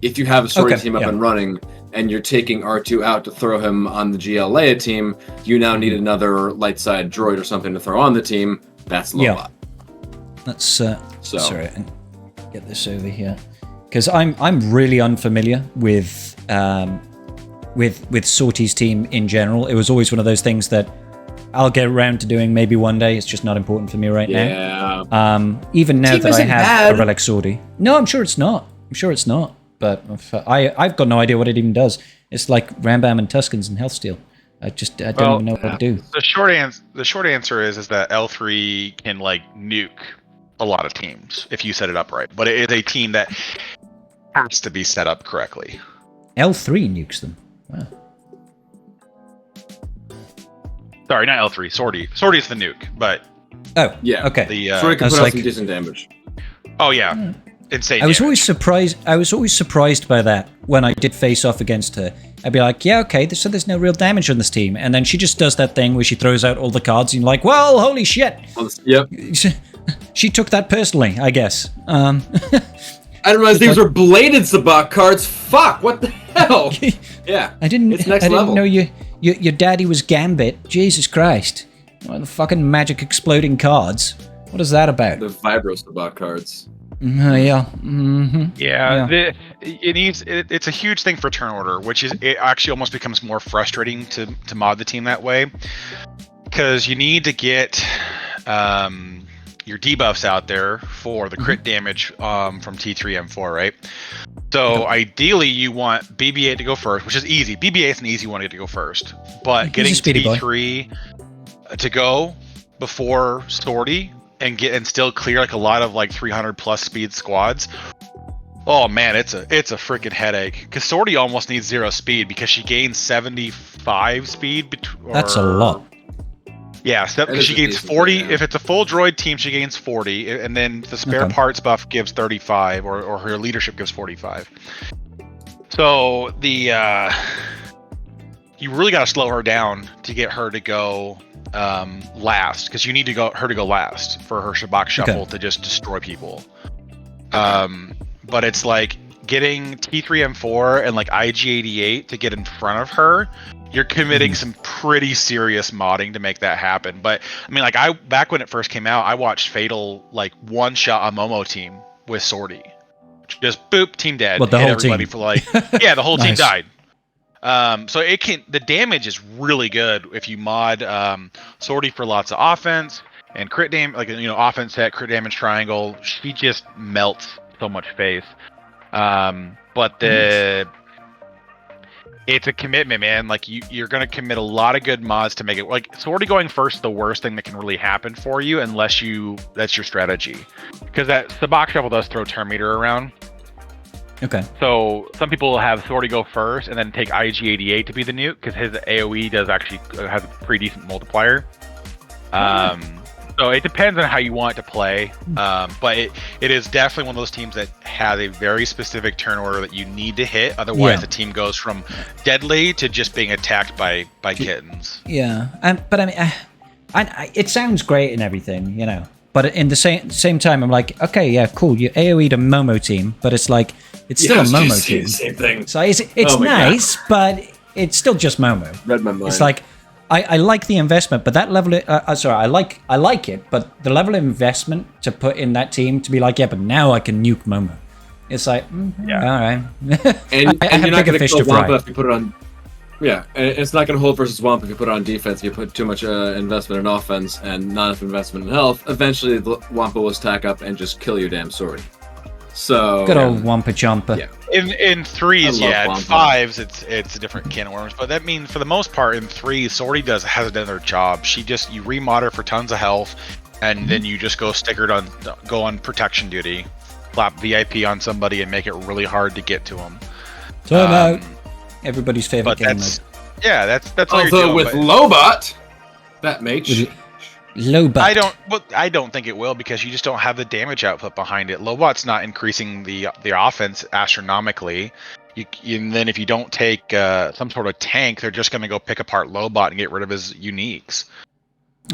If you have a sortie team up and running, and you're taking R2 out to throw him on the GL Leia team, you now need another light side droid or something to throw on the team. That's Lobot. Yeah. That's sorry, get this over here because I'm really unfamiliar with Sortie's team in general. It was always one of those things that I'll get around to doing maybe one day. It's just not important for me right now. Even now that I have a Relic Sortie. No, I'm sure it's not. But I've got no idea what it even does. It's like Rambam and Tuskens and Healthsteel. I don't even know what to do. The short answer is that L3 can like nuke a lot of teams if you set it up right. But it is a team that has to be set up correctly. L3 nukes them. Wow. Sorry, not L3. Sortie. Sortie is the nuke, but okay. The Sortie can put out some decent damage. Oh yeah. Insane. I was always surprised by that when I did face off against her. I'd be like, yeah, okay, so there's no real damage on this team, and then she just does that thing where she throws out all the cards, and you're like, well, holy shit. Yep. She took that personally, I guess. I didn't realize these were bladed Sabak cards. Fuck, what the hell? Yeah. I didn't know your daddy was Gambit. Jesus Christ. What the fucking magic exploding cards? What is that about? The Vibro Sabak cards. Yeah. Mm-hmm. Yeah. It's a huge thing for turn order, which is it actually almost becomes more frustrating to mod the team that way, because you need to get your debuffs out there for the crit damage from T3 M4, right? So ideally you want BB-8 to go first, which is easy. BB-8 is an easy one to get to go first, but getting T3 to go before Sortie and still clear like a lot of like 300 plus speed squads. Oh man, it's a freaking headache, because Sortie almost needs 0 speed because she gains 75 speed. That's a lot. Yeah, because she gains 40. If it's a full droid team, she gains 40, and then the spare parts buff gives 35, or her leadership gives 45. So you really got to slow her down to get her to go last, because you need her to go last for her Shabak shuffle to just destroy people. But it's like getting T3M4 and like IG88 to get in front of her. You're committing some pretty serious modding to make that happen. But I mean, like back when it first came out, I watched Fatal like one shot a Momo team with Sortie. Just boop, team dead. What, the whole team? For like, yeah, the whole team died. So the damage is really good if you mod Sortie for lots of offense and crit damage, like offense hit, crit damage triangle. She just melts so much face. But it's a commitment, man. Like you're gonna commit a lot of good mods to make it. Like Sortie going first, the worst thing that can really happen for you, unless that's your strategy, because that Sabak Shuffle does throw turn meter around. Okay. So some people will have Sortie go first and then take IG-88 to be the nuke, because his AoE does actually has a pretty decent multiplier. So it depends on how you want it to play, but it is definitely one of those teams that has a very specific turn order that you need to hit. Otherwise, the team goes from deadly to just being attacked by kittens. Yeah, but I mean, it sounds great and everything, But in the same time, I'm like, okay, yeah, cool. You AoE'd a Momo team, but it's like it's still a Momo team. Same thing. So it's nice, but it's still just Momo. Read my mind. It's like. I like the investment, but that level. I like it, but the level of investment to put in that team to be like, yeah, but now I can nuke Momo. It's like, all right. And you're not going to kill Wampa fry. if you put it on. Yeah, and it's not going to hold versus Wampa if you put it on defense. If you put too much investment in offense and not enough investment in health, eventually the Wampa will stack up and just kill your damn sword. So good old Wampa Chompa. Yeah. In threes, Wampa. In fives, it's a different can of worms. But that means for the most part, in threes, Sortie has done their job. You remod her for tons of health, and then you just go on protection duty, slap VIP on somebody, and make it really hard to get to them. So everybody's favorite game mode. Yeah, that's all you're although doing. with Lobot, that may change. Lobot. I don't think it will, because you just don't have the damage output behind it. Lobot's not increasing the offense astronomically. And then if you don't take some sort of tank, they're just going to go pick apart Lobot and get rid of his uniques.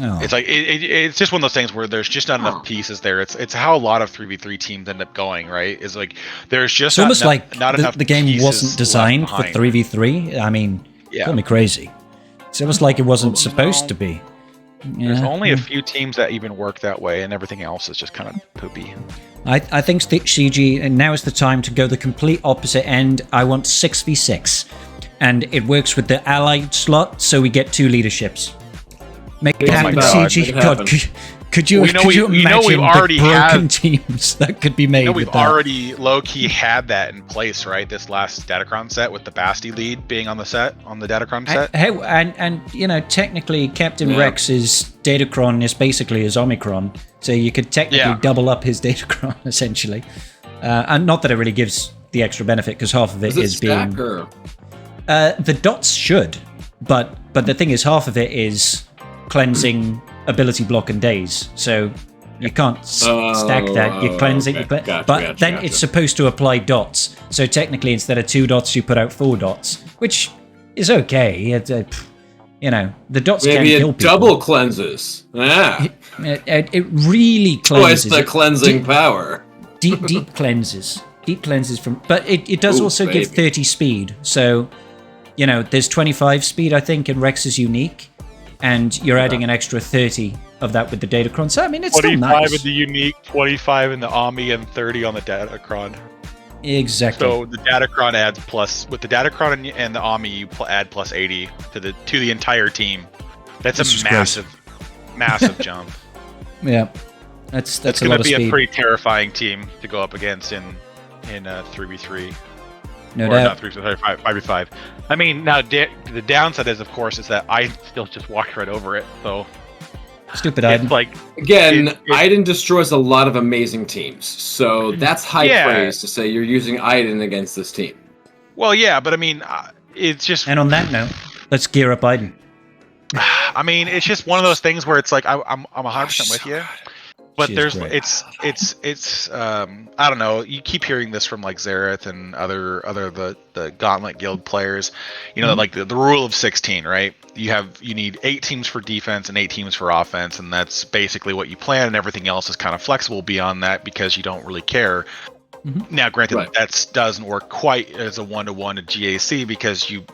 Oh. It's like it's just one of those things where there's just not enough pieces there. It's how a lot of 3v3 teams end up going, right? Is like there's just it's almost like not enough. The game wasn't designed for 3v3. I mean, call me crazy. It's almost like it wasn't supposed to be. Yeah. There's only a few teams that even work that way, and everything else is just kind of poopy. I think CG, and now is the time to go the complete opposite end. I want 6v6, and it works with the allied slot, so we get 2 leaderships. Make it happen, CG. God, could you imagine the broken teams that could be made? We've already low-key had that in place, right? This last Datacron set with the Basti lead being on the Datacron set. Hey, and technically Captain Rex's Datacron is basically his Omicron, so you could technically double up his Datacron essentially. And not that it really gives the extra benefit, because half of it is being. The dots should, but the thing is, half of it is cleansing, ability block, and days. So you can't stack that. You're cleansing, but then it's supposed to apply dots. So technically, instead of 2 dots, you put out 4 dots, which is okay. The dots can kill people. Double cleanses. It really cleanses. Twice the cleansing power. Deep cleanses. Deep cleanses from, but it does also give 30 speed. So, there's 25 speed, I think, in Rex's unique. And you're adding an extra 30 of that with the Datacron. So, I mean, it's still nice. 25 in the unique, 25 in the Omni, and 30 on the Datacron. Exactly. So the Datacron adds plus, with the Datacron and the Omni, you add plus 80 to the entire team. That's a massive jump. Yeah. That's going to be a pretty terrifying team to go up against in 3v3. No doubt. Not 5v5. I mean, now the downside is, of course, is that I still just walked right over it. So stupid Iden. Iden destroys a lot of amazing teams. So that's high praise to say you're using Iden against this team. Well, yeah, but I mean, it's just. And on that note, let's gear up Iden. I mean, it's just one of those things where it's like I'm 100% with you. But it's I don't know. You keep hearing this from like Xaereth and other the Gauntlet Guild players. Like the rule of 16, right? You need 8 teams for defense and 8 teams for offense, and that's basically what you plan, and everything else is kind of flexible beyond that because you don't really care. Mm-hmm. Now, granted, that doesn't work quite as a 1-to-1 to GAC because you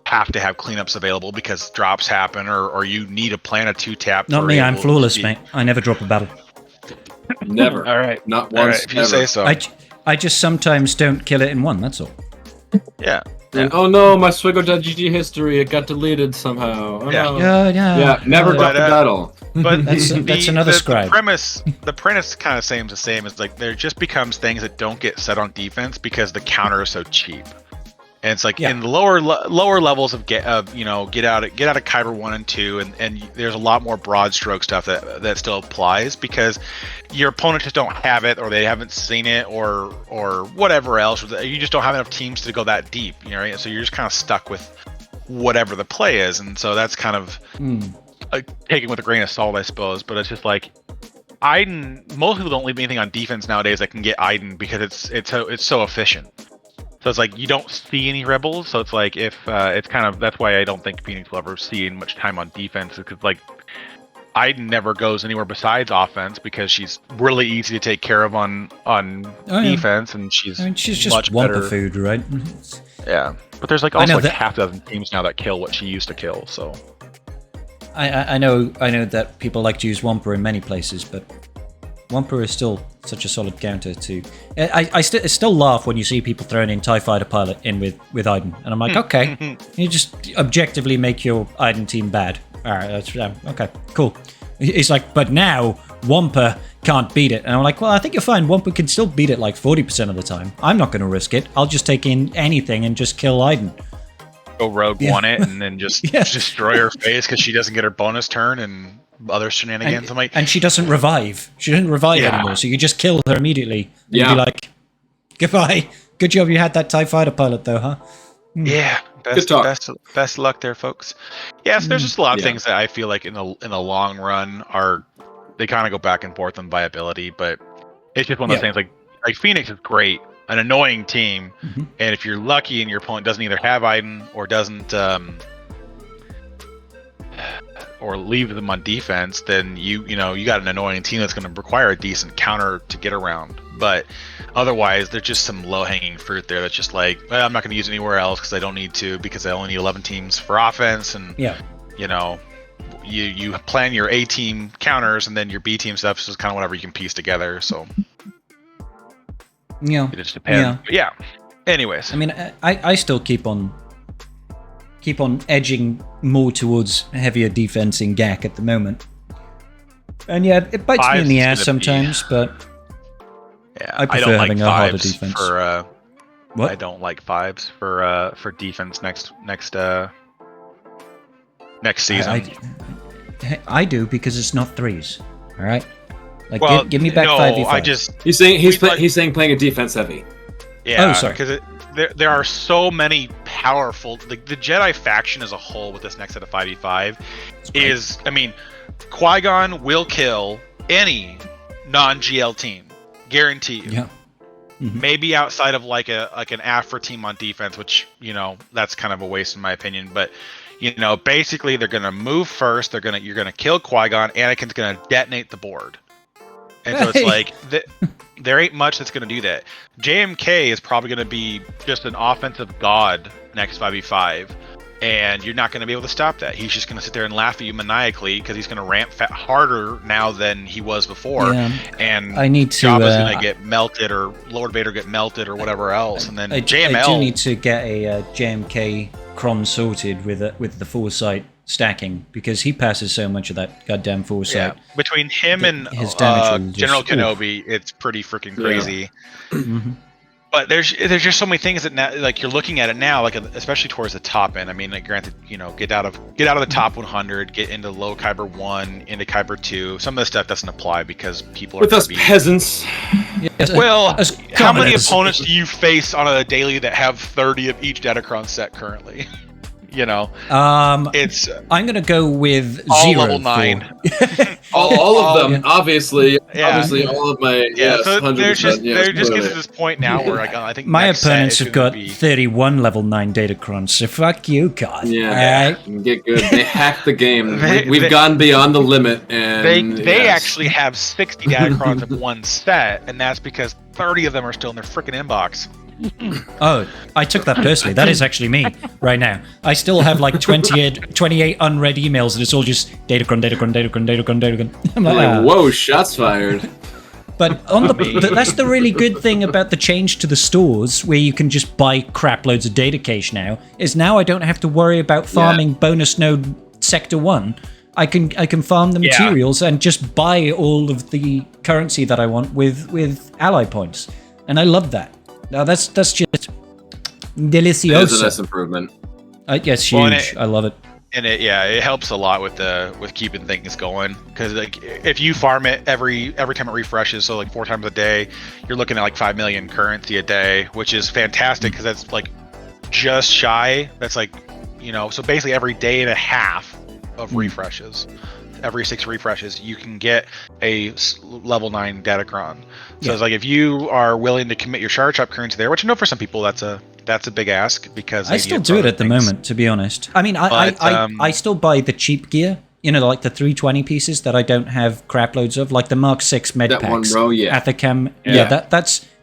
have to have cleanups available because drops happen, or you need to plan a 2-tap. Not me. I'm flawless, mate. I never drop a battle. Never. All right. Not once. If you say so. I just sometimes don't kill it in one. That's all. Yeah. And, oh no, my SWGoH history, it got deleted somehow. Oh, Yeah. no. Yeah. Never got the battle. But That's another scribe. The premise kind of seems the same. It's like there just becomes things that don't get set on defense because the counter is so cheap. And it's like in the lower levels of get out of Kyber 1 and 2, and there's a lot more broad stroke stuff that still applies because your opponents just don't have it, or they haven't seen it, or whatever else. You just don't have enough teams to go that deep, right? So you're just kind of stuck with whatever the play is, and so that's kind of taken with a grain of salt, I suppose. But it's just like most people don't leave anything on defense nowadays that can get Iden because it's so efficient. So it's like you don't see any rebels. So it's like if it's kind of that's why I don't think Phoenix will ever see much time on defense, because like Iden never goes anywhere besides offense because she's really easy to take care of on defense, and she's just much Wampa better food, right? Yeah, but there's like also like half a dozen teams now that kill what she used to kill. So I know that people like to use Wampa in many places, but Wampa is still such a solid counter to. I still laugh when you see people throwing in TIE Fighter Pilot in with Iden, and I'm like, okay, you just objectively make your Iden team bad. All right, that's okay, cool. He's like, but now Wampa can't beat it, and I'm like, well, I think you'll find Wampa can still beat it like 40% of the time. I'm not going to risk it. I'll just take in anything and just kill Iden. Go Rogue One it and then just destroy her face because she doesn't get her bonus turn and other shenanigans. And she doesn't revive. She doesn't revive anymore, so you just kill her immediately. And be like, goodbye. Good job you had that TIE Fighter Pilot, though, huh? Yeah. Best luck there, folks. Yes, there's just a lot of things that I feel like in the long run they kind of go back and forth on viability, but it's just one of those things like Phoenix is great. An annoying team, and if you're lucky and your opponent doesn't either have Iden or doesn't or leave them on defense, then you got an annoying team that's going to require a decent counter to get around. But otherwise, there's just some low-hanging fruit there that's just like, well, I'm not going to use it anywhere else because I don't need to, because I only need 11 teams for offense, and you plan your A team counters, and then your B team stuff is just kind of whatever you can piece together. So. It just depends. Yeah. Anyways, I mean, I still keep on edging more towards heavier defense in GAC at the moment, and it bites me in the ass sometimes. But I prefer having a harder defense. What? I don't like 5s for defense next season. I do, because it's not 3s. All right. Like, give me back 5v5. He's saying playing a defense heavy. Yeah, because there are so many powerful. The Jedi faction as a whole with this next set of 5v5 is, I mean, Qui-Gon will kill any non-GL team, guaranteed. Yeah. Mm-hmm. Maybe outside of like an Afra team on defense, which that's kind of a waste in my opinion, but. Basically they're gonna move first. You're gonna kill Qui-Gon. Anakin's gonna detonate the board. And so it's like, there ain't much that's going to do that. JMK is probably going to be just an offensive god next 5v5, and you're not going to be able to stop that. He's just going to sit there and laugh at you maniacally because he's going to ramp harder now than he was before. Yeah. And Jabba's going to get melted, or Lord Vader get melted, or whatever else. And then JML... I do need to get a JMK Cron sorted with the foresight stacking, because he passes so much of that goddamn foresight. Yeah, between him and General Kenobi, it's pretty freaking crazy. Mm-hmm. But there's just so many things that now, like, you're looking at it now, like, especially towards the top end. I mean, like, granted, get out of the top 100, get into low Kyber 1, into Kyber 2. Some of the stuff doesn't apply because people are with us peasants. Yes, well, how many opponents do you face on a daily that have 30 of each Datacron set currently? It's I'm gonna go with all 0 level 9. all of them, obviously. Obviously, all of my so 100%. they're just getting to this point now where I think my opponents have got 31 level 9 Datacrons, so fuck you, God. Yeah, right? Get good. They hacked the game. We've gone beyond the limit, and they actually have 60 Datacrons in one set, and that's because 30 of them are still in their freaking inbox. Oh, I took that personally. That is actually me right now. I still have like 28 unread emails, and it's all just Datacron. I'm like, whoa, shots fired. But that's the really good thing about the change to the stores, where you can just buy crap loads of data cache now, is now I don't have to worry about farming bonus node sector 1. I can farm the materials and just buy all of the currency that I want with ally points. And I love that. Now that's just delicioso. It's a nice improvement. Yes, huge. I love it. And it helps a lot with keeping things going, because like if you farm it every time it refreshes, so like 4 times a day, you're looking at like 5 million currency a day, which is fantastic because that's like just shy. That's like, so basically every day and a half of refreshes, every 6 refreshes, you can get a level 9 Datacron. So it's like if you are willing to commit your charge up currency there, which I know for some people that's a big ask, because I still do it at the moment, to be honest. I mean, I still buy the cheap gear, like the 320 pieces that I don't have crap loads of, like the Mark 6 med that packs. One row, Athacam,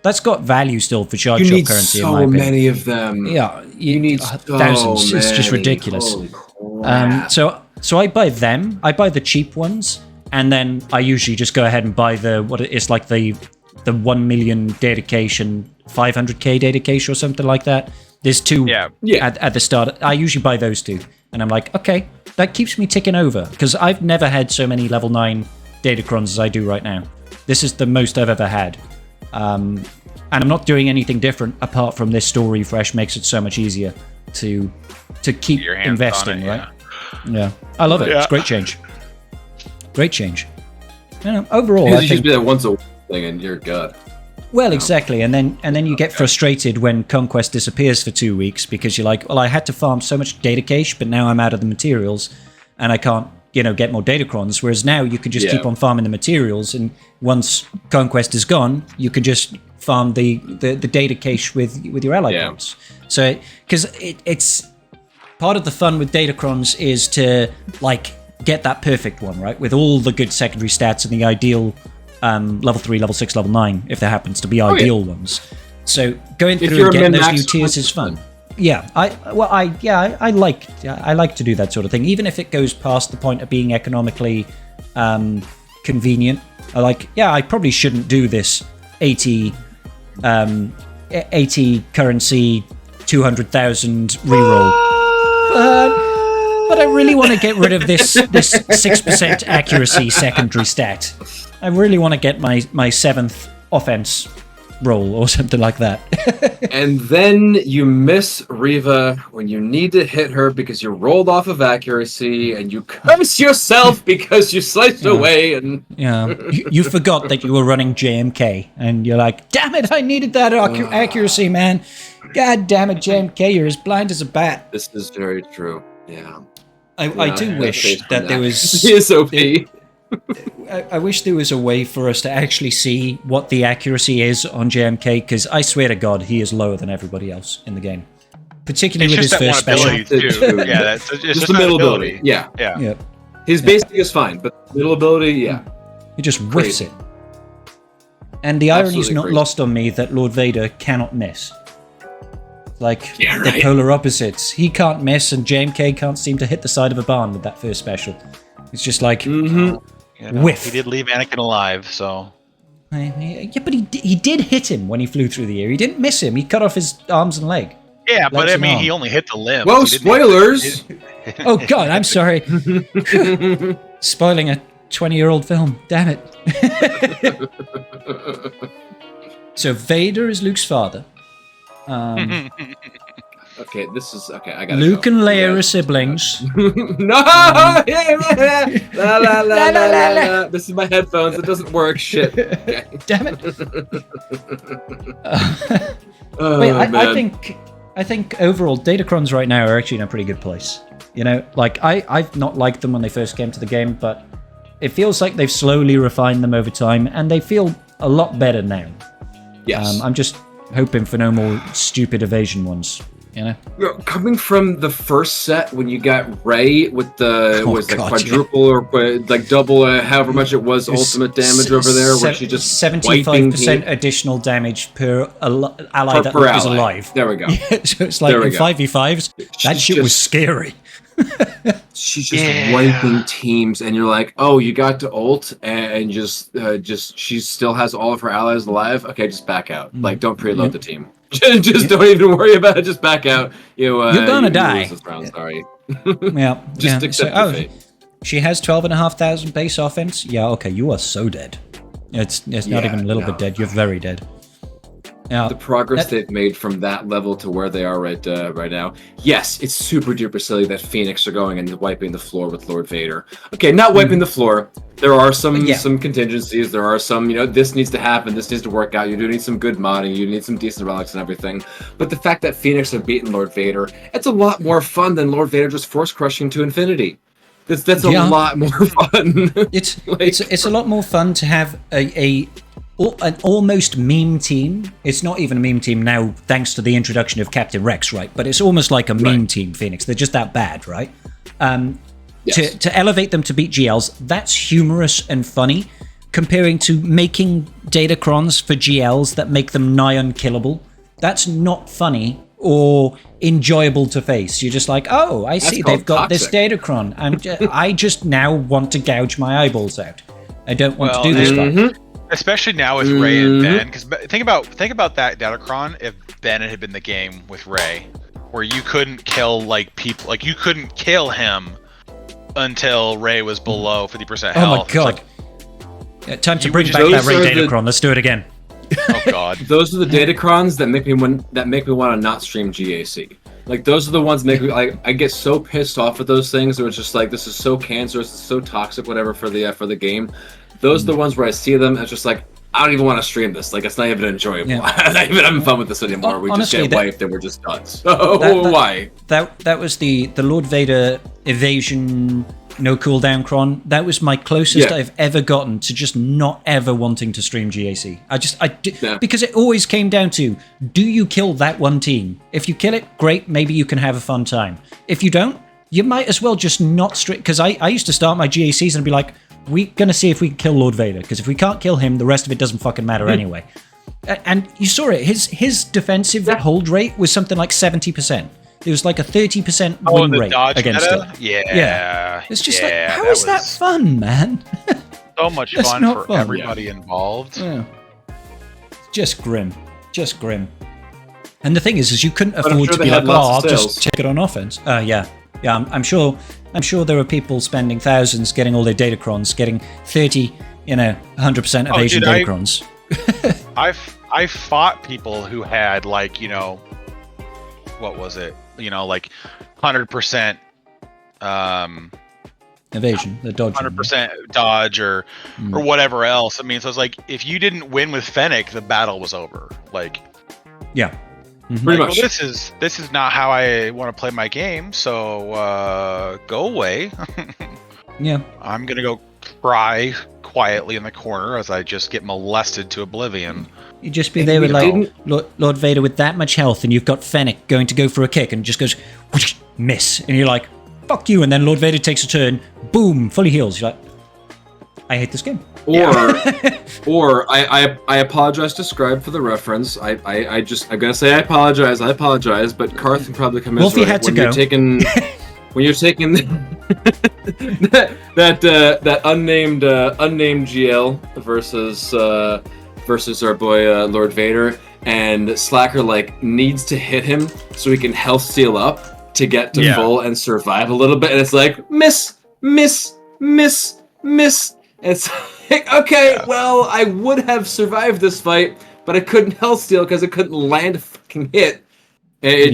that's got value still for charge up currency. You in my need so opinion. many of them. Yeah, you need thousands. Many. It's just ridiculous. Holy crap. So I buy them. I buy the cheap ones, and then I usually just go ahead and buy the 1 million dedication, 500k dedication or something like that. There's 2 at the start. I usually buy those 2, and I'm like, okay, that keeps me ticking over, because I've never had so many level 9 Datacrons as I do right now. This is the most I've ever had. And I'm not doing anything different apart from this store refresh makes it so much easier to keep investing, right? Yeah, I love it. It's a great change. Great change. Overall, I think just be that once a week thing, and you're good. Well, exactly, and then you get frustrated when Conquest disappears for 2 weeks, because you're like, well, I had to farm so much data cache, but now I'm out of the materials, and I can't, get more Datacrons. Whereas now you can just keep on farming the materials, and once Conquest is gone, you can just farm the data cache with your ally points. So, because it's part of the fun with Datacrons is to get that perfect one, right, with all the good secondary stats and the ideal level 3, level 6, level 9, if there happens to be ideal ones. So going through and getting those new tiers is fun. Yeah, I like to do that sort of thing, even if it goes past the point of being economically convenient. I probably shouldn't do this 80 currency 200,000 reroll. But I really want to get rid of this 6% accuracy secondary stat. I really want to get my 7th offense roll or something like that. And then you miss Riva when you need to hit her because you rolled off of accuracy, and you curse yourself because you sliced away. And you forgot that you were running JMK, and you're like, damn it, I needed that accuracy, man. God damn it, JMK, you're as blind as a bat. This is very true. Yeah. I do wish that there was... He is OP. I wish there was a way for us to actually see what the accuracy is on JMK, because I swear to God, he is lower than everybody else in the game. Particularly with his first special. It's just the middle ability. Yeah. His basic is fine, but middle ability, He just whiffs it. And the irony is not lost on me that Lord Vader cannot miss. The polar opposites. He can't miss, and JMK can't seem to hit the side of a barn with that first special. It's just like, whiff. He did leave Anakin alive, so... Yeah, but he did hit him when he flew through the air. He didn't miss him. He cut off his arms and leg. Yeah, but I mean, he only hit the limb. Whoa, spoilers! Oh, God, I'm sorry. Spoiling a 20-year-old film. Damn it. So Vader is Luke's father. Okay, this is okay. I got Luke and Leia are siblings. No! La, la, la, la, la, la. This is my headphones. It doesn't work. Shit. Okay. Damn it. I think overall Datacrons right now are actually in a pretty good place. I've not liked them when they first came to the game, but it feels like they've slowly refined them over time, and they feel a lot better now. Yes. I'm just hoping for no more stupid evasion ones. Coming from the first set when you got Rey with the quadruple or double, however much it was, ultimate damage over there, where she just 75% additional damage per ally that is alive. There we go. So it's like in 5v5s, that shit was scary. She's just wiping teams, and you're like, oh, you got to ult, and just she still has all of her allies alive. Okay, just back out. Like, don't preload the team. Just don't even worry about it. Just back out. You're gonna die. Lose this round, sorry. Just accept your fate. She has 12,500 base offense. Yeah, okay, you are so dead. It's not even a little bit dead. You're very dead. Now, the progress they've made from that level to where they are right now. Yes, it's super duper silly that Phoenix are going and wiping the floor with Lord Vader. Okay, not wiping the floor. There are some contingencies. There are some, this needs to happen. This needs to work out. You do need some good modding. You need some decent relics and everything. But the fact that Phoenix have beaten Lord Vader, it's a lot more fun than Lord Vader just force crushing to infinity. That's a lot more fun. It's a lot more fun to have an almost meme team. It's not even a meme team now, thanks to the introduction of Captain Rex, right? But it's almost like a meme team, Phoenix. They're just that bad, right? Yes. To elevate them to beat GLs, that's humorous and funny, comparing to making datacrons for GLs that make them nigh unkillable. That's not funny or enjoyable to face. You're just like, oh, I see, they've got this datacron, and I just now want to gouge my eyeballs out. I don't want to do this fight. Especially now with Ray and Ben, because think about that datacron if Ben had been the game with Ray, where you couldn't kill people, you couldn't kill him until Ray was below 50% health. Oh my god! Time to bring back that Ray datacron. Let's do it again. Oh god! Those are the datacrons that make me want to not stream GAC. Like, those are the ones that make me I get so pissed off at those things. Where it's just like, this is so cancerous, it's so toxic, whatever for the game. Those are the ones where I see them, and it's just like, I don't even want to stream this. Like, it's not even enjoyable. Yeah. I'm not even having fun with this anymore. We honestly, just get wiped and we're just done. So why? That was the Lord Vader evasion no cooldown cron. That was my closest I've ever gotten to just not ever wanting to stream GAC. Because it always came down to, do you kill that one team? If you kill it, great, maybe you can have a fun time. If you don't, you might as well just not stream. Because I used to start my GACs and be like, we're going to see if we can kill Lord Vader, because if we can't kill him, the rest of it doesn't fucking matter anyway. And you saw it. His defensive hold rate was something like 70%. It was like a 30% win rate against it. Yeah. It's just like, how is that fun, man? So much fun for everybody involved. Yeah. Just grim. Just grim. And the thing is you couldn't afford to be like, I'll just take it on offense. Yeah, I'm sure there are people spending thousands getting all their datacrons, getting 30, 100% evasion datacrons. I fought people who had what was it? 100% evasion, the dodge. 100% dodge or whatever else. I mean, so it's like, if you didn't win with Fennec, the battle was over. Yeah. Pretty much. Well, this is not how I want to play my game, so go away. Yeah. I'm gonna go cry quietly in the corner as I just get molested to oblivion. You just be there with Lord Vader with that much health, and you've got Fennec going to go for a kick and just goes whoosh, miss, and you're like, fuck you, and then Lord Vader takes a turn, boom, fully heals. You're like, I hate this game. Or I apologize to Scribe for the reference. I'm gonna say I apologize, but Karth can probably come in. Wolfie had to go. When you're taking that unnamed GL versus our boy Lord Vader, and Slacker needs to hit him so he can health steal up to get to full and survive a little bit, and it's like miss. It's like, okay, well, I would have survived this fight, but I couldn't health steal because I couldn't land a fucking hit. Yeah,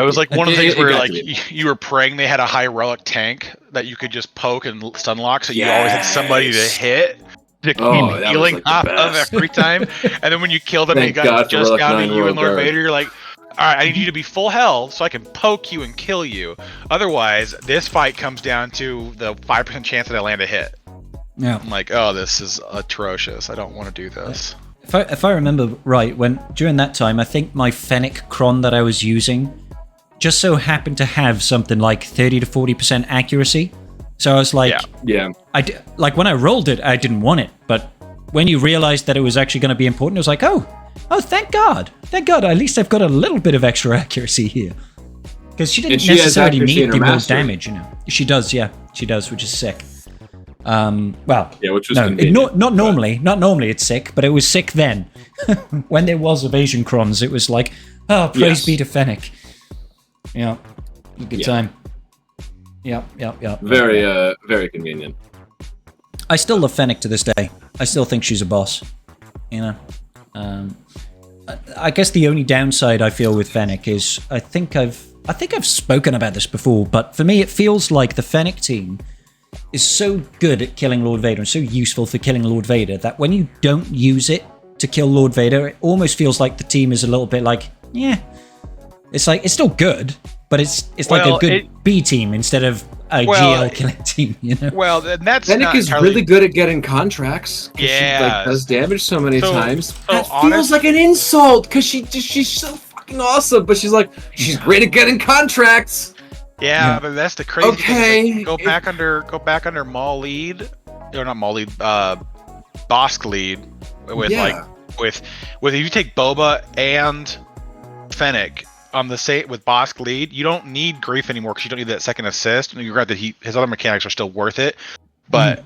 it was like one of the things where you were praying they had a heroic tank that you could just poke and stun lock, so you always had somebody to hit to keep healing off of every time. And then when you killed them, and you got just down to you and Lord Vader, you're like, all right, I need you to be full health so I can poke you and kill you. Otherwise, this fight comes down to the 5% chance that I land a hit. Yeah. I'm like, oh, this is atrocious. I don't want to do this. If I remember right, during that time, I think my Fennec cron that I was using just so happened to have something like 30 to 40% accuracy. So I was like, when I rolled it, I didn't want it. But when you realized that it was actually going to be important, it was like, oh, thank God. At least I've got a little bit of extra accuracy here. Because she didn't And she has necessarily accuracy need in her the more mastery. damage, you know. She does, yeah. She does, which is sick. Well, Yeah, which was no, convenient, not normally. Not normally it's sick, but it was sick then. When there was evasion crons, it was like, oh, praise be to Fennec. Yeah, good time. Yep. Very convenient. I still love Fennec to this day. I still think she's a boss. You know, I guess the only downside I feel with Fennec is I think I've spoken about this before, but for me it feels like the Fennec team is so good at killing Lord Vader and so useful for killing Lord Vader that when you don't use it to kill Lord Vader, it almost feels like the team is a little bit like, yeah. It's like, it's still good, but it's like a good B team instead of a GL killing team, you know? Well, and that's Fennec not is entirely... really good at getting contracts. Yeah. She like, does damage so many times. So That feels like an insult, because she's so fucking awesome, but she's great at getting contracts. Yeah, but that's the crazy thing. Okay. Go back under Maul lead, or not Maul lead, Bosk lead with if you take Boba and Fennec on the with Bosk lead, you don't need grief anymore because you don't need that second assist. And you're right that his other mechanics are still worth it. But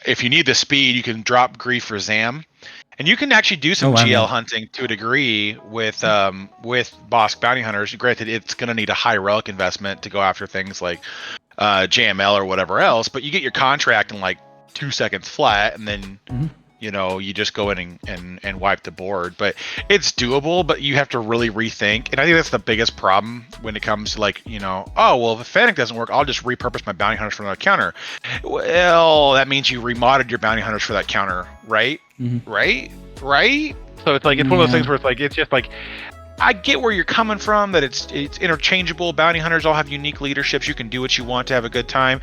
if you need the speed, you can drop grief for Zam. And you can actually do some GL hunting to a degree with Bosk bounty hunters. Granted, it's going to need a high relic investment to go after things like JML or whatever else, but you get your contract in like 2 seconds flat, and then you just go in and wipe the board. But it's doable, but you have to really rethink. And I think that's the biggest problem when it comes to like, oh, well, if Fennec doesn't work, I'll just repurpose my bounty hunters for another counter. Well, that means you remodded your bounty hunters for that counter, right? Right? So it's like, it's one of those things where it's like, it's just like, I get where you're coming from, that it's interchangeable. Bounty hunters all have unique leaderships. You can do what you want to have a good time,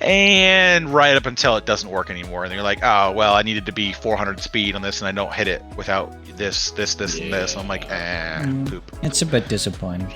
and right up until it doesn't work anymore, and you're like, oh well, I needed to be 400 speed on this, and I don't hit it without this, and this. And I'm like, poop. It's a bit disappointing.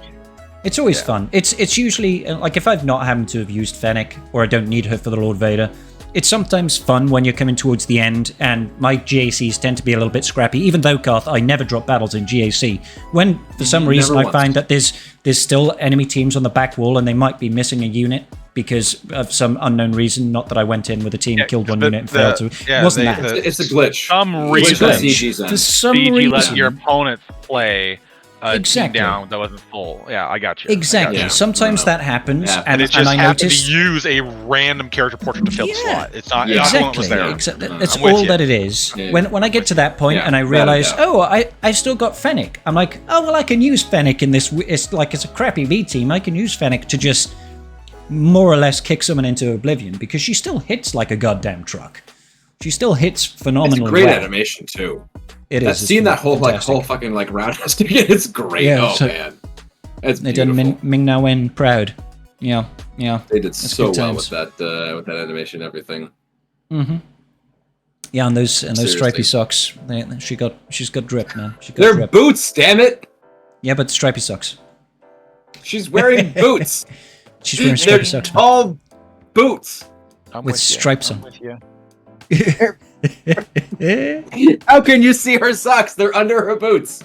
It's always fun. It's usually like if I've not happened to have used Fennec, or I don't need her for the Lord Vader. It's sometimes fun when you're coming towards the end, and my GACs tend to be a little bit scrappy, even though, Garth, I never drop battles in GAC. When, for some reason, I find that there's still enemy teams on the back wall, and they might be missing a unit because of some unknown reason, not that I went in with a team, killed one unit, and failed to... It wasn't that. It's a glitch. Some reason, for some reason. Let your opponents play exactly. team down that wasn't full. Yeah, I got you. Exactly. Got you. Sometimes that happens, and it just happened to use a random character portrait to fill the slot. It's not what was there. Exactly. That's all that it is. Yeah. When I get to that point and I realize, I still got Fennec. I'm like, oh well, I can use Fennec in this. It's a crappy B team. I can use Fennec to just more or less kick someone into oblivion because she still hits like a goddamn truck. She still hits phenomenally. It's great well. animation too. It is. Seeing that whole fucking roundhouse again, it's great. Yeah, man, it's they beautiful. done Ming Na Wen proud. Yeah. They did so well with that animation and everything. Yeah, and those stripy socks. She's got drip, man. They're drip. boots, damn it! Yeah, but stripy socks. She's wearing boots. She's wearing stripy socks. They're all boots with stripes on. How can you see her socks? They're under her boots.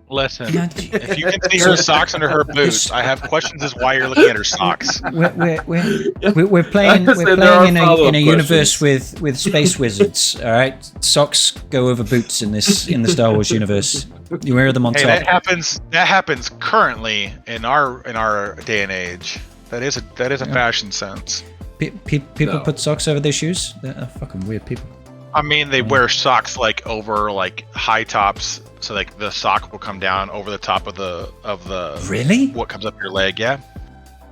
Listen, if you can see her socks under her boots, I have questions as why you're looking at her socks. We're playing in a universe with space wizards. All right, socks go over boots in the Star Wars universe. You wear them on top. That happens currently in our day and age. That is a fashion sense. People put socks over their shoes. They're fucking weird people. I mean, they wear socks like over like high tops, so like the sock will come down over the top of the really what comes up your leg. Yeah,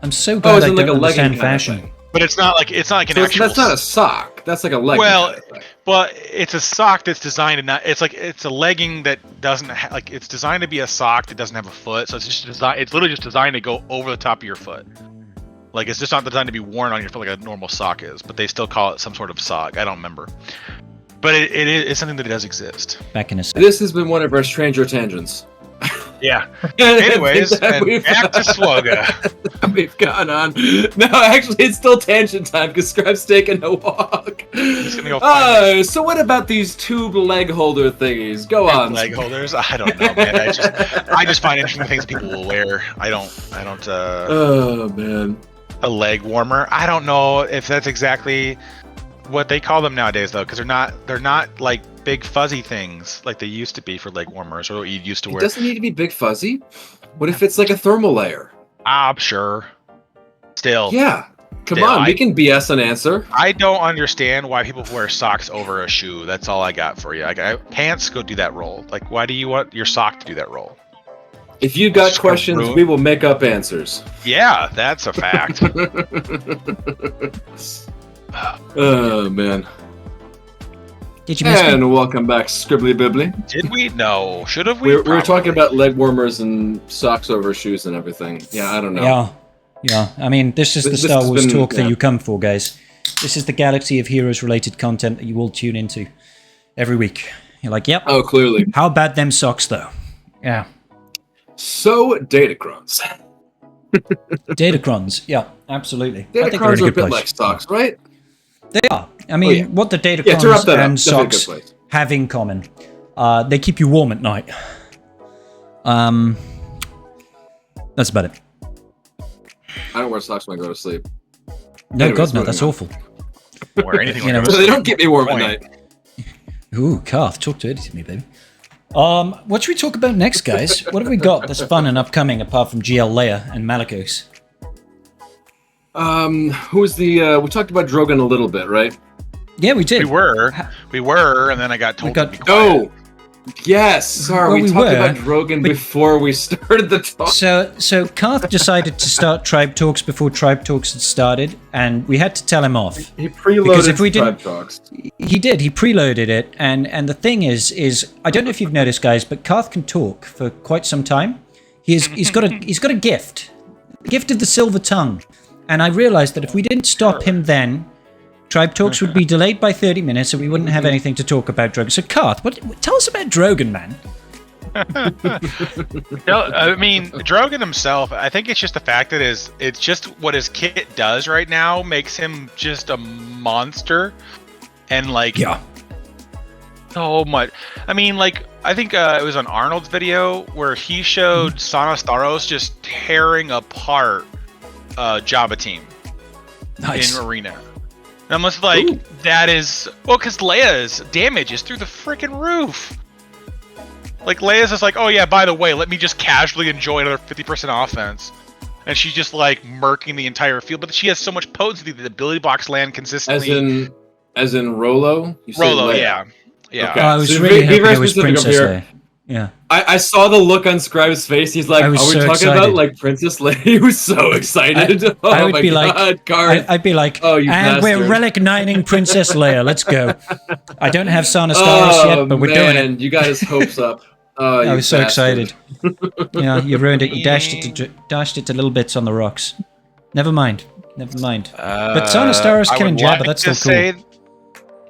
I'm so glad I don't understand fashion. Kind of but it's not like an actual. That's not a sock. That's like a legging. Well, but it's a sock that's designed to not. It's a legging that doesn't it's designed to be a sock that doesn't have a foot. So it's just designed. It's literally just designed to go over the top of your foot. Like it's just not designed to be worn on your foot like a normal sock is. But they still call it some sort of sock. I don't remember. But it's something that does exist. Back in a second. This has been one of our stranger tangents. Yeah. And I Anyways, think that and we've- back to SWGoH. We've gone on. No, actually, it's still tangent time because Scribe's taking a walk. He's gonna go find So what about these tube leg holder thingies? Go on. leg holders. I don't know, man. I just find interesting things people will wear. I don't. Oh man. A leg warmer. I don't know if that's exactly what they call them nowadays, though, because they're not like big fuzzy things like they used to be for leg warmers, or what you used to It wear. doesn't need to be big fuzzy. What if it's like a thermal layer? I'm sure. Still. Yeah. Come Still, on, we can BS an answer. I don't understand why people wear socks over a shoe. That's all I got for you. Pants go do that role. Like, why do you want your sock to do that role? If you got Just questions, ruin- we will make up answers. Yeah, that's a fact. Oh man. Did you miss me? And welcome back, Scribbly Bibbly. Did we? No. Should have we? We were talking Probably. about leg warmers and socks over shoes and everything. Yeah, I don't know. Yeah. I mean, this is the This Star has Wars been- talk that yeah. you come for, guys. This is the Galaxy of Heroes related content that you all tune into every week. You're like, yep. Oh, clearly. How about them socks, though? Yeah. So, Datacrons. Datacrons. Yeah, absolutely. I think they're Datacrons in are a a good bit place. like stocks, right? They are. I mean, Oh, yeah. what the Yeah, to wrap Datacrons that up, and definitely a good socks place. have in common, they keep you warm at night. That's about it. I don't wear socks when I go to sleep. No, Anyways, God, no, moving that's on. awful. Or anything You like know, that. They don't get me warm at Point. night. Ooh, Karth, talk dirty to me, baby. What should we talk about next, guys? What have we got that's fun and upcoming apart from GL Leia and Malicos? Who's the? We talked about Drogon a little bit, right? Yeah, we did. We were, and then I got told got- to be quiet. Oh, yes. Sorry, Well, we we talked were. about Drogon before we started the talk. So Karth decided to start Tribe Talks before Tribe Talks had started, and we had to tell him off. He preloaded Because if we didn't- Tribe Talks. He did. He preloaded it, and the thing is I don't know if you've noticed, guys, but Karth can talk for quite some time. He's got a gift, the gift of the silver tongue, and I realized that if we didn't stop him then, Tribe Talks would be delayed by 30 minutes, and we wouldn't have anything to talk about Drogon. So Karth, tell us about Drogon, man. No, I mean, Drogon himself, I think it's just the fact that it's just what his kit does right now makes him just a monster. And like, Yeah. so much. I mean, like, I think it was on Arnold's video where he showed Sana Staros just tearing apart Jabba team Nice. in Arena. And I'm just like, Ooh. that is, well, because Leia's damage is through the freaking roof. Like, Leia's just like, oh yeah, by the way, let me just casually enjoy another 50% offense. And she's just like murking the entire field, but she has so much potency that the ability blocks land consistently. As in Rolo? You say Rolo, Leia. yeah. Yeah. Okay. I was So really be hoping very it was specific up Princess here. Leia. Yeah. I saw the look on Scribe's face. He's like, I "Are we was talking so about excited. like Princess Leia?" He was so excited. Oh I would my be like- God, Garth. I'd be like, Oh, you and we're bastard." relic 9ing Princess Leia. Let's go. I don't have Sana Staros yet, but we're doing it. You got his hopes up. Oh, I you was so bastard. excited. Yeah, you ruined it. You dashed it to little bits on the rocks. Never mind. But Sana Staros I killing would Jabba, like that's to still cool. say-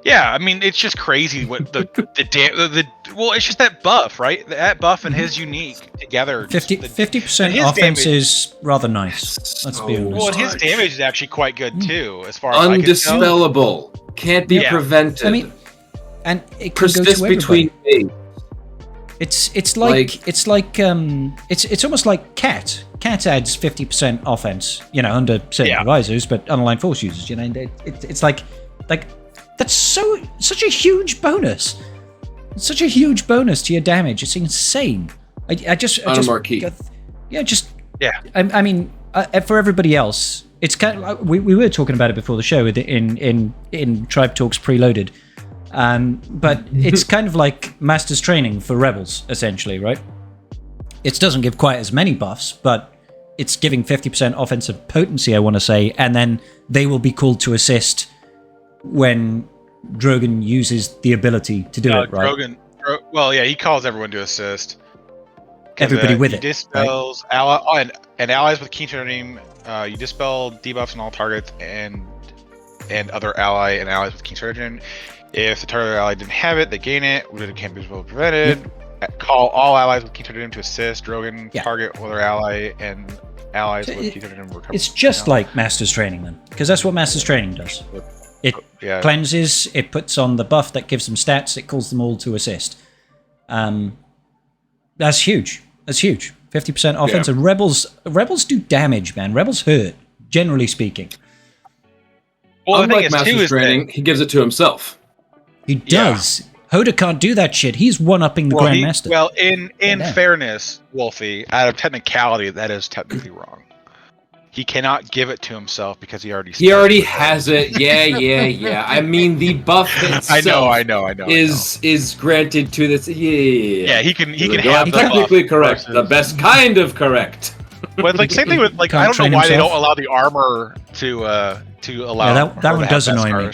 Yeah, I mean, it's just crazy what well, it's just that buff, right? That buff and his unique together. just 50% and his offense damage- is rather nice. Let's be So honest. Well, and his much. damage is actually quite good too, as far as I can tell. Undispellable. Can't be Yeah. prevented. I mean, and it can go to persist everybody. between days. It's almost like Cat. Cat adds 50% offense, under certain Yeah. provisos, but unaligned force users, it's like that's such a huge bonus. It's such a huge bonus to your damage. It's insane. I just On a marquee. Yeah. I mean, for everybody else, it's kind of like, we were talking about it before the show in Tribe Talks Preloaded. But it's kind of like Master's Training for Rebels, essentially, right? It doesn't give quite as many buffs, but it's giving 50% offensive potency, I want to say, and then they will be called to assist when Drogon uses the ability to do it, right? Well, yeah, he calls everyone to assist. 'Cause, Everybody with he it, dispels and allies with key turning. You dispel debuffs on all targets and other ally and allies with key turning. If the target ally didn't have it, they gain it. Wounded can't be well prevented. Call all allies with key targeted to assist. Drogon Yeah. target other ally and allies with key targeted recover. It's just like Master's Training then, because that's what Master's Training does. It cleanses, it puts on the buff that gives them stats, it calls them all to assist. That's huge. That's huge. 50% offense, and Rebels do damage, man. Rebels hurt, generally speaking. Well, unlike Master's Training, he gives it to himself. He does. Hoda can't do that shit. He's one-upping the Grandmaster. Well, in fairness, Wolfie, out of technicality, that is technically wrong. He cannot give it to himself because he already has it. Yeah. I mean, the buff itself I know. is granted to this. Yeah, he can have the technically buff correct. versus... The best kind of correct. But like same thing with like I don't know why they don't allow the armor to allow. Yeah, that one does annoy me.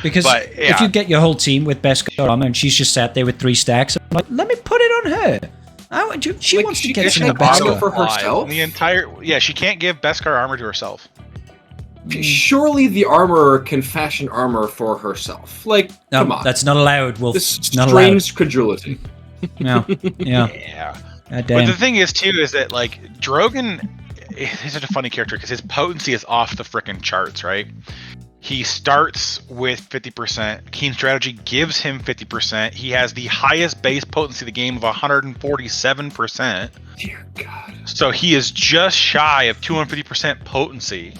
Because if you get your whole team with Beskar armor and she's just sat there with 3 stacks, I'm like, let me put it on her. She wants to get some of the Beskar for herself. She can't give Beskar armor to herself. Surely the armorer can fashion armor for herself. Like, come on, that's not allowed. Wolf. This it's not strange credulity. Yeah. But the thing is too is that like Drogon, he's such a funny character because his potency is off the frickin' charts, right? He starts with 50%. Keen Strategy gives him 50%. He has the highest base potency of the game of 147%. Dear God. So he is just shy of 250% potency.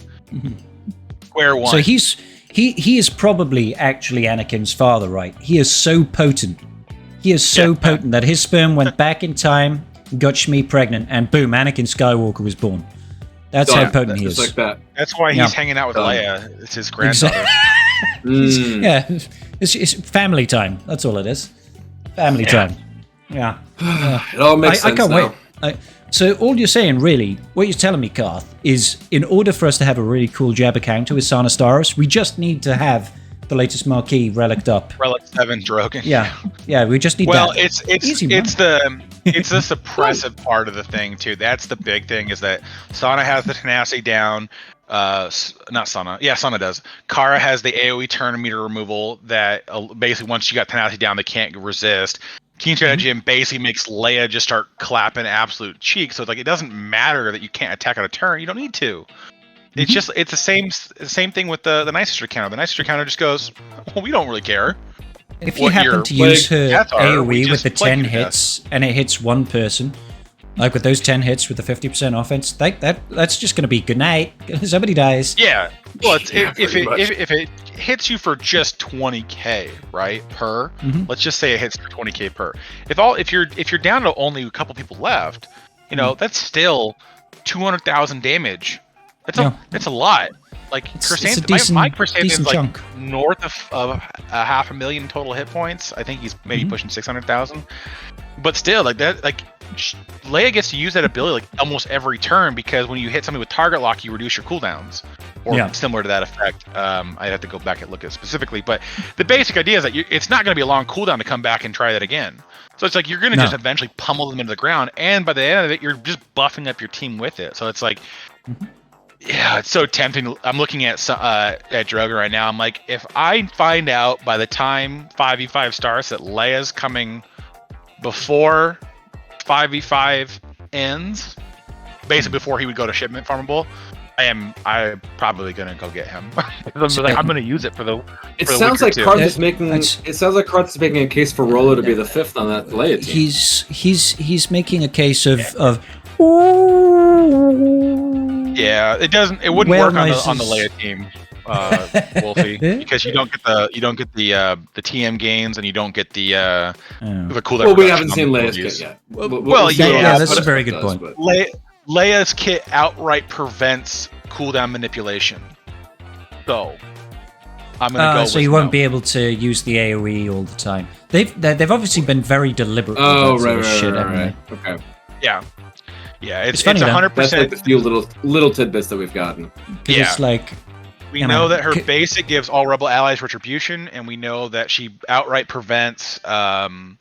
Square one. So he is probably actually Anakin's father, right? He is so potent. He is so potent that his sperm went back in time, got Shmi pregnant, and boom, Anakin Skywalker was born. That's how potent he is. Like that. That's why he's hanging out with Leia. It's his granddaughter. Yeah, it's family time. That's all it is. Family time. Yeah. It all makes sense. I can't now. wait. So all you're saying, really, what you're telling me, Karth, is in order for us to have a really cool jab encounter with Sana Starros, we just need to have the latest marquee relic up. Relic 7 Drogon. Yeah, we just need that. Well, it's the suppressive part of the thing too. That's the big thing is that Sana has the tenacity down. Not Sana. Yeah, Sana does. Kara has the AoE turn meter removal that basically once you got tenacity down, they can't resist. Keen Strategy and basically makes Leia just start clapping absolute cheeks. So it's like it doesn't matter that you can't attack on a turn. You don't need to. It's just it's the same thing with the Night Sister counter. The Night Sister counter just goes, well, we don't really care. If you happen to use her AoE with the 10 hits and it hits one person, like with those 10 hits with the 50% offense, that's just going to be good night. Somebody dies. Yeah. Well, if it hits you for just 20k, right, per, let's just say it hits for 20k per. If you're down to only a couple people left, you know, that's still 200,000 damage. That's a lot. Like my Chrysanthemum is like north of 500,000 total hit points. I think he's maybe pushing 600,000. But still, like that, like Leia gets to use that ability like almost every turn because when you hit something with target lock, you reduce your cooldowns, or similar to that effect. I'd have to go back and look at it specifically, but the basic idea is that it's not going to be a long cooldown to come back and try that again. So it's like you're going to just eventually pummel them into the ground, and by the end of it, you're just buffing up your team with it. So it's like. Yeah, it's so tempting. I'm looking at Drogon right now. I'm like, if I find out by the time 5v5 starts that Leia's coming before 5v5 ends, basically before he would go to shipment farmable, I'm probably gonna go get him. I'm gonna use it for the. It sounds like Karth is making. It sounds like Karth is making a case for Rolo to be the 5th on that Leia team. He's making a case of. Yeah, it wouldn't work on the Leia team, Wolfie, because you don't get the TM gains and you don't get the cooldown. Well, we haven't seen Leia's kit yet. Yeah, that's a very good point. Leia's kit outright prevents cooldown manipulation, so I'm gonna go. So you won't be able to use the AOE all the time. They've obviously been very deliberate. Right. Okay. Yeah, it's funny, 100%. That's like the few little tidbits that we've gotten. Yeah, it's like we know that her basic gives all rebel allies retribution, and we know that she outright prevents cooldown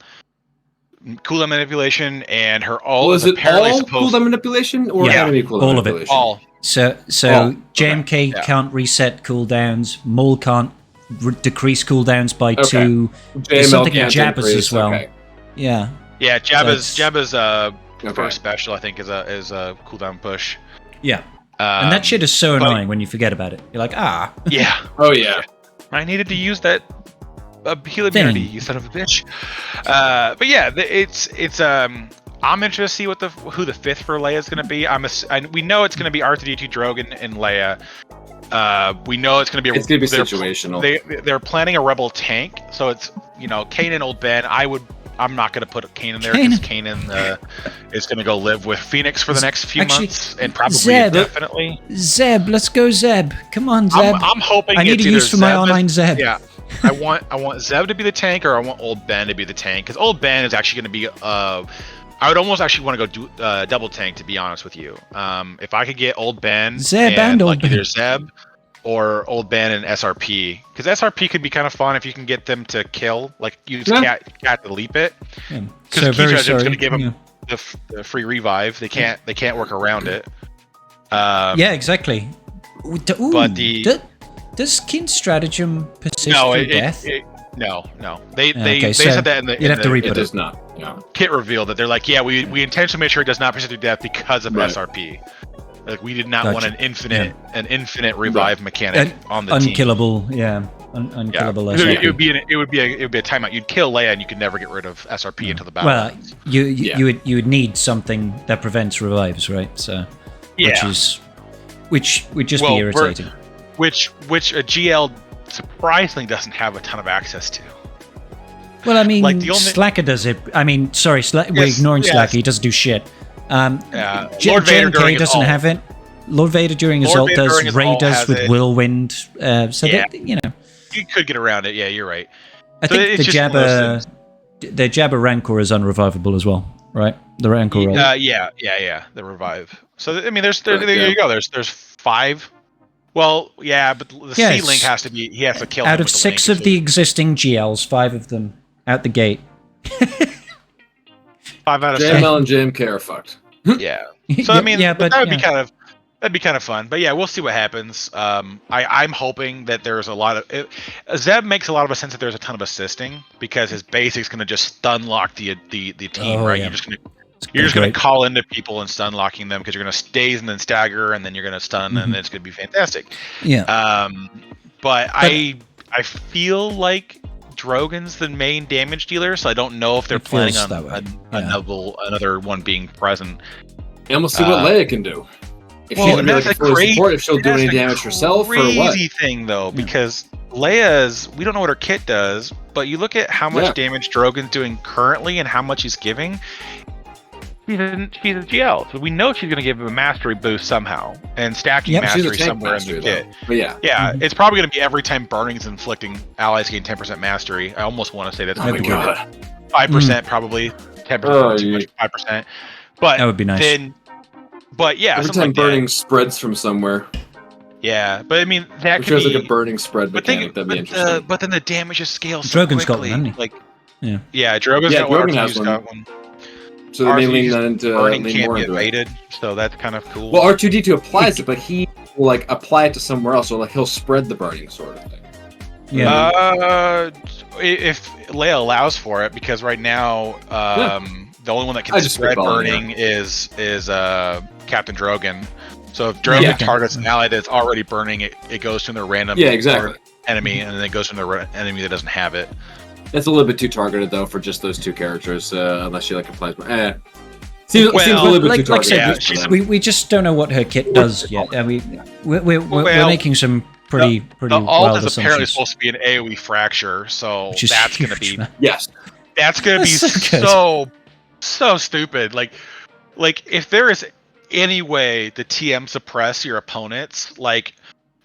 manipulation, and her ult is apparently all cooldown manipulation or enemy cooldown all of it. manipulation? All. So JMK can't reset cooldowns. Maul can't decrease cooldowns by 2. There's something in Jabba's as well. Okay. Yeah. Yeah, Jabba's Okay. first special, I think, is a cooldown push. Yeah. And that shit is so annoying when you forget about it. You're like, Yeah. Oh yeah. I needed to use that heal immunity, you son of a bitch. But yeah, I'm interested to see who the fifth for Leia is going to be. We know it's going to be R2D2 Drogon and Leia. We know it's going to be. It's going to be situational. They're planning a rebel tank, so it's Kanan, Old Ben. I'm not going to put Kanan there because Kanan is going to go live with Phoenix for the next few months, and probably definitely. Zeb, let's go Zeb. Come on, Zeb. I'm hoping I need a use for my online Zeb. Yeah, I want Zeb to be the tank, or I want Old Ben to be the tank, because Old Ben is actually going to be. I would almost actually want to go do double tank, to be honest with you. If I could get Old Ben, Zeb and Old Ben. Either Zeb or Old Ben and SRP, because SRP could be kind of fun if you can get them to kill, like use cat to leap it. Because Key's going to give them the free revive. They can't work around it. Yeah, exactly. But does Keen's stratagem persist through death? No. They said that in the. You'd have to read it. Does not. Yeah. Kit revealed that they're like, yeah, we intentionally made sure it does not persist through death because of SRP. Like we did not want an infinite revive mechanic on the unkillable, team. Unkillable SRP. It would be a timeout. You'd kill Leia and you could never get rid of SRP until the battle. Well, you would need something that prevents revives, right? So which would just be irritating. Which a GL surprisingly doesn't have a ton of access to. Well, I mean, Slacker does it. I mean, sorry, we're ignoring Slacker. He doesn't do shit. Lord Vader JMK doesn't have it. Lord Vader during his ult does. Rey does with Whirlwind. You could get around it. Yeah, you're right. I think the Jabba Rancor is unrevivable as well, right? The Rancor ult. Yeah. The revive. So I mean, there you go. There's 5. Well, yeah, but the C-Link has to be. He has to kill. Out of 6 of the existing GLs, 5 of them out the gate. 5 out of 6. JML and JMK are fucked. Yeah. So I mean, but that'd be kind of fun. But yeah, we'll see what happens. I'm hoping that there's a lot of Zeb makes a lot of sense that there's a ton of assisting because his basic's going to just stun lock the team, right? Yeah. You're just going to call into people and stun locking them because you're going to staze and then stagger and then you're going to stun and it's going to be fantastic. Yeah. But I feel like Drogon's the main damage dealer, so I don't know if they're planning on another one being present. And we'll see what Leia can do. If she's going to be like a fully support, if she'll do any damage herself or what. Crazy thing though, because Leia's, we don't know what her kit does, but you look at how much damage Drogon's doing currently and how much he's giving. She's a GL, so we know she's going to give him a mastery boost somehow, and stacking mastery somewhere in the kit. But it's probably going to be every time burning's inflicting, allies gain 10% mastery. I almost want to say that's maybe 5% probably, 10%, 5%. But that would be nice. Every time burning spreads from somewhere. Yeah, but I mean that could be like a burning spread mechanic. That'd be interesting. But then the damage just scales. Drogon's so quickly. got one, hasn't he? Drogon's got one. So they may lean that into burning lean can't more be into evaded, so that's kind of cool. Well, R2D2 applies it, but he will like apply it to somewhere else, or like he'll spread the burning sort of thing. Yeah. If Leia allows for it, because right now, the only one that can spread burning is Captain Drogon. So if Drogon targets an ally that's already burning, it goes to their random enemy, and then it goes to their enemy that doesn't have it. It's a little bit too targeted though for just those 2 characters, unless she like applies. Seems a little bit too targeted. We just don't know what her kit does yet. We're making some pretty the ult is assumptions. Apparently supposed to be an AoE fracture, so that's going to be that's going to be so stupid. Like if there is any way to TM suppress your opponents, like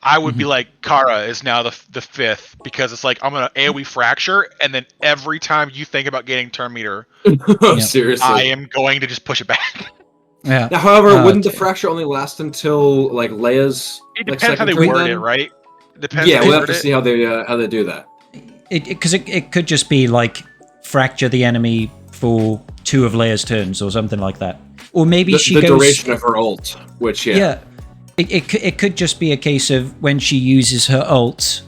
I would be like, Kara is now the 5th, because it's like I'm gonna AoE fracture, and then every time you think about getting turn meter, seriously, I am going to just push it back. Yeah. Now, however, wouldn't the fracture only last until like Leia's? It depends how they word it, right? Depends. Yeah, we'll have to see how they do that. Because it could just be like fracture the enemy for 2 of Leia's turns or something like that, or maybe the duration of her ult, which It could just be a case of when she uses her ult,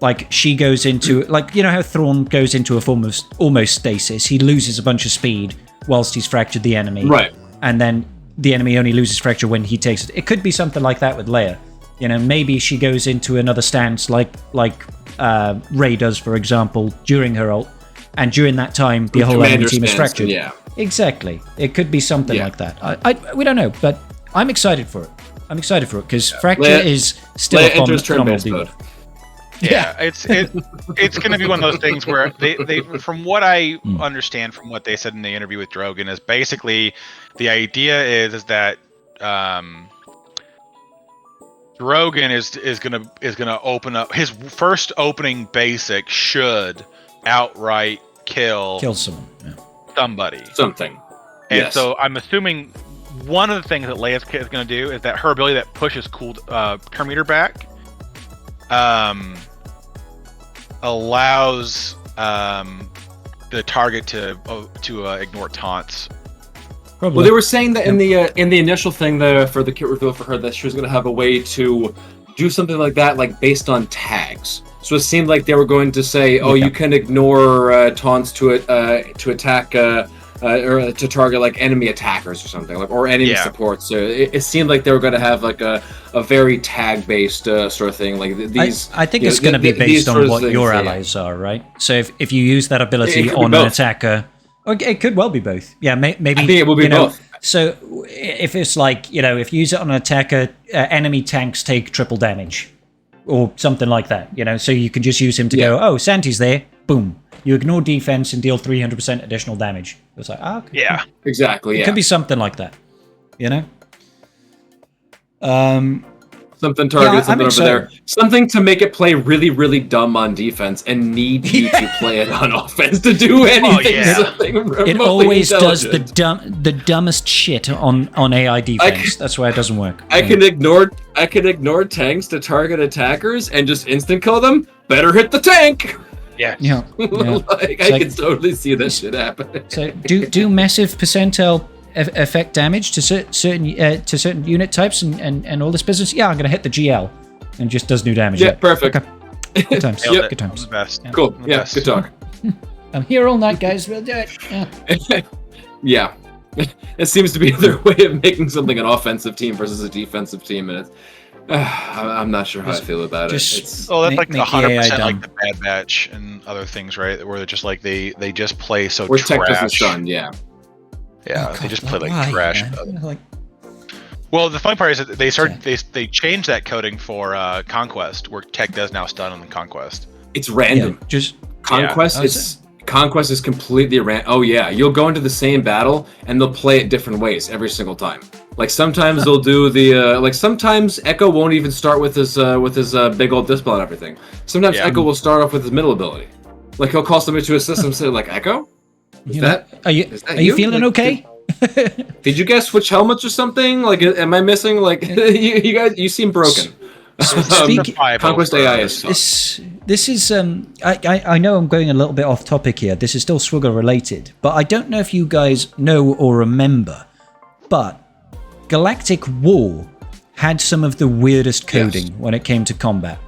like she goes into, like, you know how Thrawn goes into a form of almost stasis. He loses a bunch of speed whilst he's fractured the enemy. Right. And then the enemy only loses fracture when he takes it. It could be something like that with Leia. You know, maybe she goes into another stance like Rey does, for example, during her ult. And during that time, the whole enemy team is fractured. Yeah. Exactly. It could be something like that. We don't know, but I'm excited for it. I'm excited for it because Fracture is still Leia a enters turn-based phenomenal mode. Yeah, it's going to be one of those things where they from what I understand from what they said in the interview with Drogon is basically the idea is that Drogon is gonna open up his first opening basic should outright kill someone. Yeah. somebody. Something. And so I'm assuming one of the things that Leia's is going to do is that her ability that pushes turn meter back allows the target to ignore taunts. Probably. Well, they were saying that in the initial thing for the kit reveal for her that she was going to have a way to do something like that, like based on tags. So it seemed like they were going to say, "Oh, you can ignore taunts to attack or to target like enemy attackers or something, like or enemy support." So it seemed like they were going to have like a very tag based sort of thing. Like these, I think it's going to be based on what your allies are, right? So if you use that ability on an attacker, or it could well be both. Yeah, maybe. I think it will be both. So if it's like, you know, if you use it on an attacker, enemy tanks take triple damage. Or something like that, you know, so you can just use him to go, oh, Santi's there, boom. You ignore defense and deal 300% additional damage. It's like, okay. Yeah, exactly. It could be something like that, you know? Something targeted, something over there. Something to make it play really, really dumb on defense and need you to play it on offense to do anything. It always does the dumbest shit on AI defense. That's why it doesn't work. I can ignore tanks to target attackers and just instant kill them. Better hit the tank. Yeah. Like, I can totally see that shit happening. So do massive percentile affect damage to certain unit types and all this business? Yeah, I'm gonna hit the GL and just does new damage. Yeah, perfect. Okay. Good times. Good times. Best. Yeah. Cool. Yeah, good talk. I'm here all night, guys. We'll do it. Yeah. It seems to be their way of making something an offensive team versus a defensive team, and it's, I'm not sure how I feel about it. That's like 100% like the Bad Batch and other things, right? Where they're just like they just play so or trash. Tech doesn't stun, yeah. Yeah, God, they just play like trash. Like, well, the funny part is that they changed that coding for Conquest, where Tech does now stun on the Conquest. It's random. Just Conquest. Conquest is completely random. Oh yeah, you'll go into the same battle and they'll play it different ways every single time. Like sometimes they'll do the sometimes Echo won't even start with his big old dispel and everything. Sometimes Echo will start off with his middle ability. Like he'll call somebody to a system and say like, Echo? Are you feeling okay? Did you guys switch helmets or something? Like, am I missing? Like, you guys, you seem broken. Conquest AI is this is I know I'm going a little bit off topic here. This is still SWGoH related, but I don't know if you guys know or remember, but Galactic War had some of the weirdest coding when it came to combat,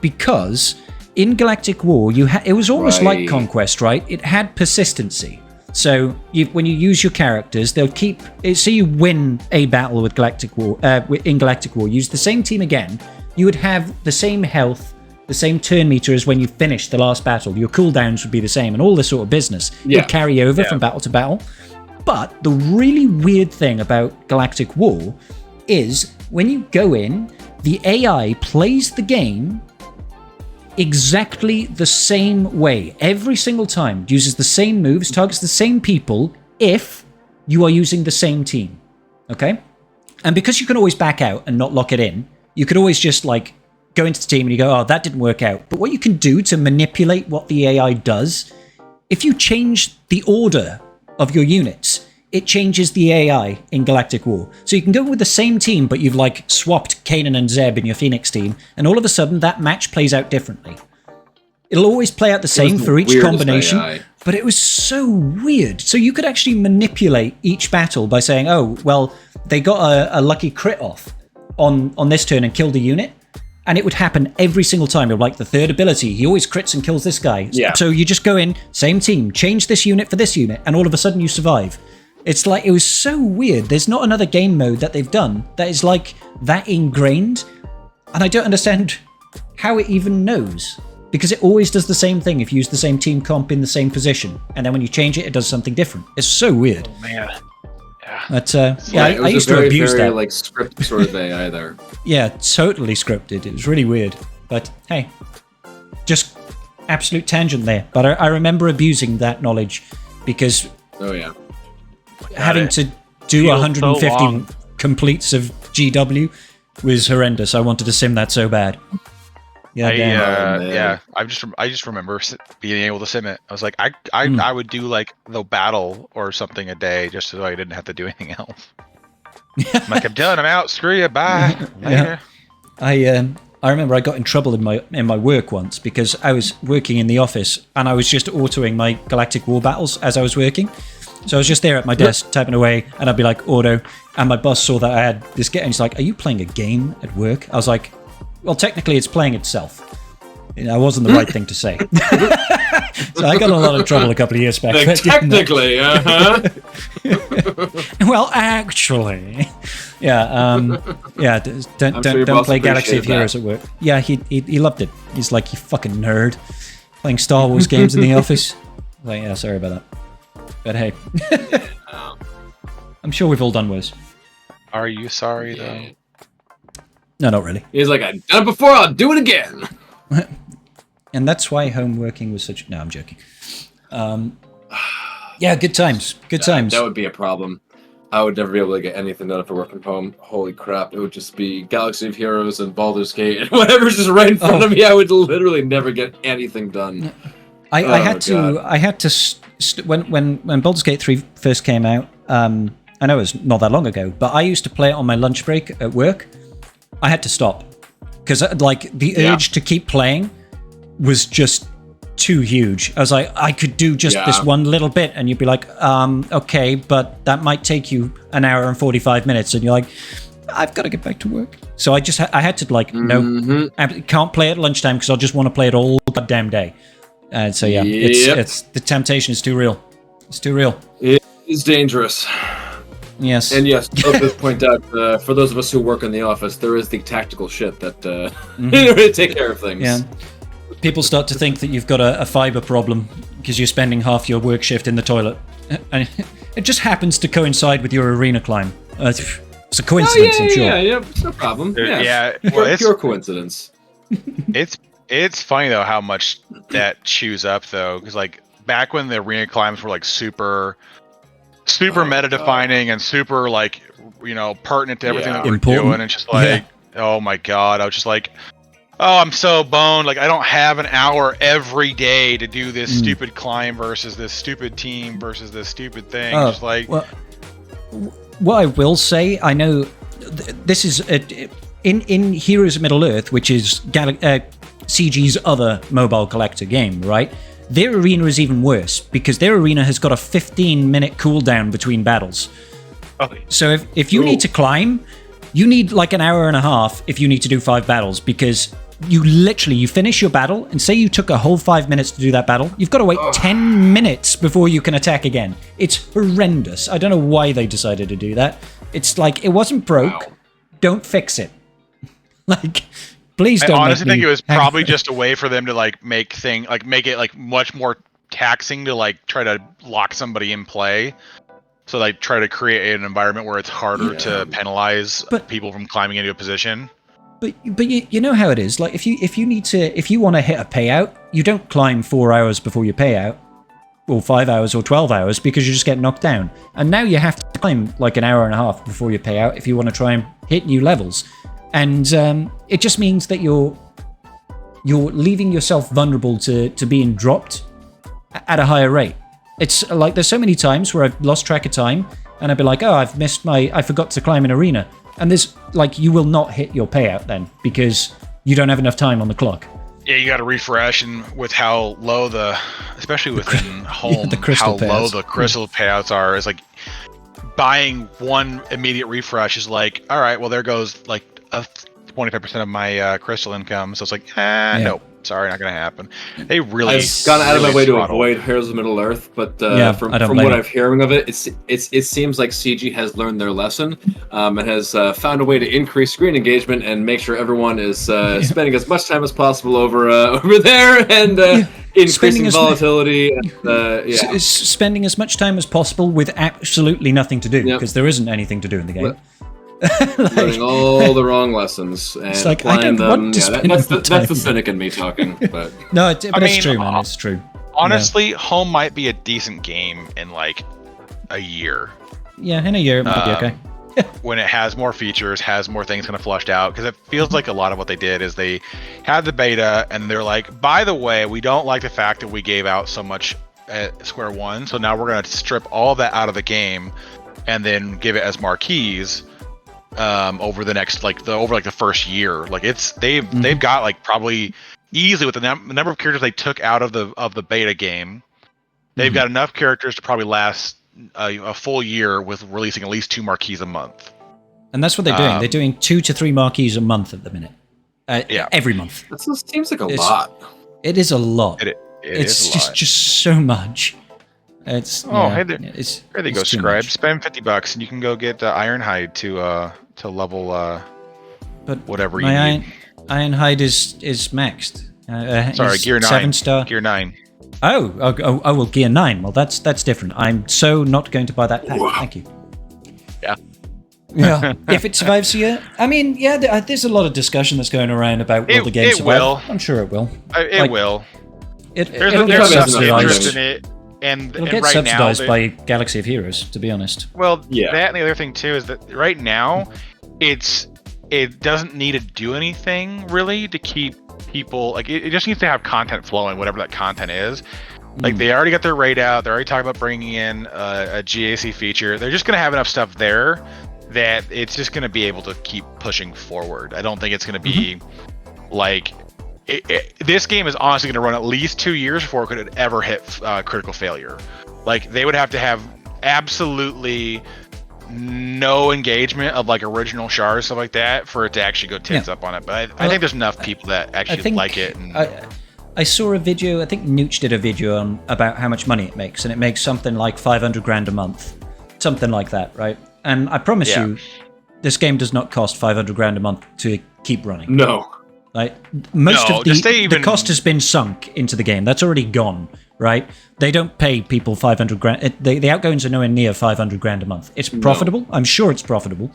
because in Galactic War it was almost like Conquest, right? It had persistency. So when you use your characters, they'll keep. So you win a battle with Galactic War. In Galactic War, use the same team again. You would have the same health, the same turn meter as when you finished the last battle. Your cooldowns would be the same, and all this sort of business would carry over from battle to battle. But the really weird thing about Galactic War is when you go in, the AI plays the game exactly the same way every single time. Uses the same moves, targets the same people if you are using the same team. Okay? And because you can always back out and not lock it in, you could always just like go into the team and you go, oh, that didn't work out. But what you can do to manipulate what the AI does, if you change the order of your units, it changes the AI in Galactic War. So you can go with the same team, but you've like swapped Kanan and Zeb in your Phoenix team, and all of a sudden that match plays out differently. It'll always play out the same for each combination, but it was so weird. So you could actually manipulate each battle by saying, oh, well, they got a lucky crit off on this turn and killed a unit. And it would happen every single time. It would like the third ability. He always crits and kills this guy. Yeah. So you just go in, same team, change this unit for this unit, and all of a sudden you survive. It's like, it was so weird. There's not another game mode that they've done that is like that ingrained. And I don't understand how it even knows. Because it always does the same thing if you use the same team comp in the same position. And then when you change it, it does something different. It's so weird. Oh, man. Yeah. But, I used to to abuse very, that. like script sort of AI there. Yeah, totally scripted. It was really weird. But hey, just absolute tangent there. But I remember abusing that knowledge because Oh yeah. having to do Feels 150 so long. completes of GW was horrendous. I wanted to sim that so bad. Yeah, damn. Yeah, I just remember being able to sim it. I was like, I would do like the battle or something a day just so I didn't have to do anything else. I'm like, I'm done. I'm out. Screw you. Bye. Later. I remember I got in trouble in my work once because I was working in the office and I was just autoing my Galactic War battles as I was working. So I was just there at my desk typing away, and I'd be like, auto. And my boss saw that I had this game, and he's like, "Are you playing a game at work?" I was like, "Well, technically, it's playing itself." You know, that wasn't the right thing to say. So I got in a lot of trouble a couple of years back. Like, technically, Well, actually, yeah, Don't sure your don't boss play Galaxy of appreciated Heroes at work. Yeah, he loved it. He's like, "You fucking nerd, playing Star Wars games in the office." Like, yeah, sorry about that. But hey, I'm sure we've all done worse. Are you sorry though? No, not really. He's like, I've done it before, I'll do it again. And that's why home working was such. No, I'm joking. Yeah, good times. Good times. That would be a problem. I would never be able to get anything done if I work from home. Holy crap! It would just be Galaxy of Heroes and Baldur's Gate and whatever's just right in front of me. I would literally never get anything done. I had to when Baldur's Gate 3 first came out. I know it was not that long ago, but I used to play it on my lunch break at work. I had to stop because like the urge to keep playing was just too huge. I was like, I could do just this one little bit, and you'd be like, okay, but that might take you an hour and 45 minutes, and you're like, I've got to get back to work. So I had to like, no, can't play at lunchtime because I'll just want to play it all goddamn day. And so yeah, it's the temptation is too real. It's too real. It is dangerous. Yes. And yes, I'll just point out, for those of us who work in the office, there is the tactical shit that to take care of things. Yeah. People start to think that you've got a fiber problem because you're spending half your work shift in the toilet. And it just happens to coincide with your arena climb. It's a coincidence, I'm sure. Yeah, it's no problem. Yeah, well, pure coincidence. It's funny though how much that chews up though, because like back when the arena climbs were like super meta defining and super like pertinent to everything that we're doing, and just like oh my god, I was just like, oh, I'm so boned. Like I don't have an hour every day to do this stupid climb versus this stupid team versus this stupid thing. Just like what I will say, I know this is in Heroes of Middle-earth, which is CG's other mobile collector game, right? Their arena is even worse because their arena has got a 15-minute cooldown between battles. Okay. So if you need to climb, you need like an hour and a half if you need to do 5 battles, because you finish your battle, and say you took a whole 5 minutes to do that battle, you've got to wait 10 minutes before you can attack again. It's horrendous. I don't know why they decided to do that. It's like, it wasn't broke. Don't fix it. Like, please don't. I honestly think it was probably just a way for them to like make it like much more taxing to like try to lock somebody in play. So they try to create an environment where it's harder to penalize people from climbing into a position. But you know how it is. Like if you want to hit a payout, you don't climb 4 hours before your payout, or 5 hours or 12 hours, because you just get knocked down. And now you have to climb like an hour and a half before your payout if you want to try and hit new levels. And it just means that you're leaving yourself vulnerable to being dropped at a higher rate. It's like there's so many times where I've lost track of time, and I'd be like, oh, I forgot to climb an arena. And there's like, you will not hit your payout then because you don't have enough time on the clock. Yeah, you got to refresh, and with how low especially within home, how low the crystal payouts are, is like buying one immediate refresh is like, all right, well there goes like 25% of my crystal income. So it's like, nope, sorry, not gonna happen. They really I've gone out of my way to throttled. avoid Heroes of Middle Earth, but from I don't what blame I'm hearing of it, it seems like CG has learned their lesson and has found a way to increase screen engagement and make sure everyone is spending as much time as possible over there and increasing volatility. Spending as much time as possible with absolutely nothing to do, because there isn't anything to do in the game. Learning all the wrong lessons and like, applying them. That's the the cynic in me talking. But no, it's true, man. It's true. Honestly, Home might be a decent game in like a year. Yeah, in a year it might be okay. When it has more features, has more things kind of flushed out, because it feels like a lot of what they did is they had the beta and they're like, by the way, we don't like the fact that we gave out so much at Square One, so now we're going to strip all that out of the game and then give it as marquees over the next the first year. Like they've got like probably easily with the number of characters they took out of the beta game, they've got enough characters to probably last a full year with releasing at least 2 marquees a month. And that's what they're doing. They're doing 2 to 3 marquees a month at the minute. Every month. That seems like a lot. It is a lot. It's just so much. It's here they go, Scribe. Spend $50 and you can go get Ironhide to level but whatever you need. Ironhide is maxed. Sorry, Gear 9. 7-star. Gear 9. Oh, well, Gear 9. Well, that's different. I'm so not going to buy that pack. Thank you. Yeah. If it survives a year, I mean, there's a lot of discussion that's going around about will the game survive. Will. I'm sure it will. It will. It'll get subsidized. In it, and it'll get right subsidized now, by Galaxy of Heroes, to be honest. Well, that and the other thing too is that right now, it doesn't need to do anything really to keep people like it just needs to have content flowing, whatever that content is. Like they already got their raid out, they're already talking about bringing in a GAC feature. They're just gonna have enough stuff there that it's just gonna be able to keep pushing forward. I don't think it's gonna be like this game is honestly gonna run at least 2 years before it could ever hit critical failure. Like they would have to have absolutely no engagement of like original shards, stuff like that, for it to actually go tits up on it. But I think there's enough people that actually like it. And I saw a video, I think Nooch did a video on about how much money it makes, and it makes something like 500 grand a month. Something like that, right? And I promise you, this game does not cost 500 grand a month to keep running. No. Like most of the cost has been sunk into the game. That's already gone, right? They don't pay people 500 grand. The outgoings are nowhere near 500 grand a month. It's profitable. No. I'm sure it's profitable,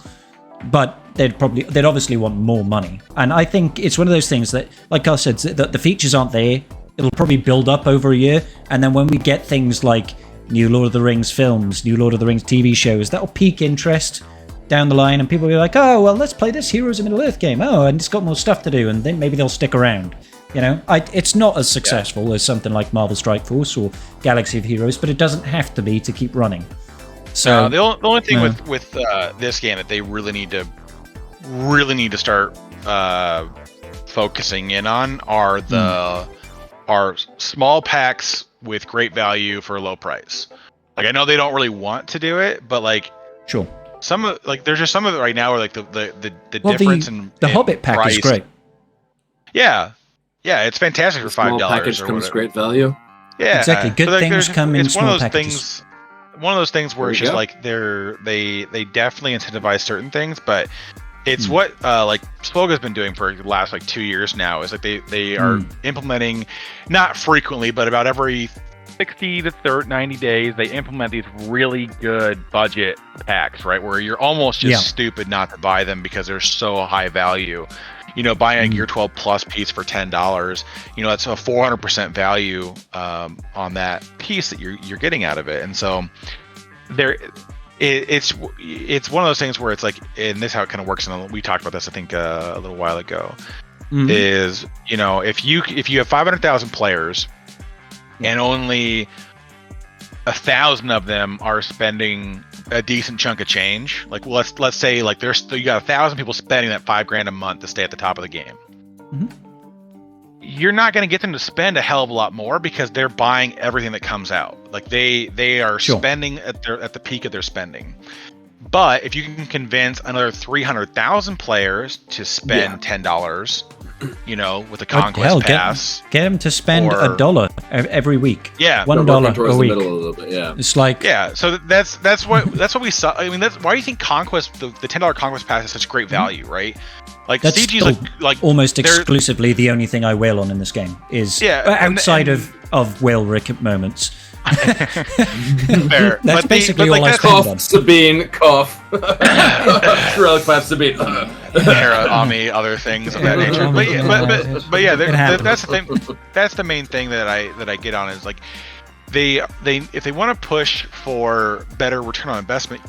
but they'd obviously want more money. And I think it's one of those things that, like I said, the features aren't there. It'll probably build up over a year, and then when we get things like new Lord of the Rings films, new Lord of the Rings TV shows, that'll pique interest down the line, and people will be like, oh, well, let's play this Heroes of Middle-earth game. Oh, and it's got more stuff to do, and then maybe they'll stick around. You know, it's not as successful as something like Marvel Strike Force or Galaxy of Heroes, but it doesn't have to be to keep running. So the only thing with this game that they really need to start focusing in on are small packs with great value for a low price. Like I know they don't really want to do it, but like sure. Some of there's just some of it right now where like the difference in the Hobbit pack price. Is great. Yeah, it's fantastic for $5. Small package comes great value. Yeah, exactly. Good things come in small packages. One of those things where it's just like they definitely incentivize certain things, but it's what like SWGoH's been doing for the last like 2 years now. Is like they are implementing, not frequently, but about every 60 to 90 days, they implement these really good budget packs, right? Where you're almost just stupid not to buy them because they're so high value. You know, buying a Gear 12 Plus piece for $10, you know, that's a 400% value on that piece that you're getting out of it. And so it's one of those things where it's like, and this is how it kind of works. And we talked about this, I think, a little while ago. Is, you know, if you have 500,000 players. And only 1,000 of them are spending a decent chunk of change. Like, well, let's say like you got 1,000 people spending that $5,000 a month to stay at the top of the game. You're not going to get them to spend a hell of a lot more because they're buying everything that comes out. Like they are spending at the peak of their spending. But if you can convince another 300,000 players to spend $10, with a Conquest Pass. Get them to spend $1 every week. Yeah. $1 a week. A little bit, yeah. It's like So that's what we saw. I mean, that's why do you think Conquest the $10 Conquest Pass is such great value, right? Like that's CG's like almost exclusively the only thing I wail on in this game is outside of whale Rick moments. Fair. That's basically all I spend cough, on. Sabine, cough. Relic clap, Sabine. Hera, Ami, other things of that nature. But yeah, that's the thing. That's the main thing that I get on is like they if they want to push for better return on investment,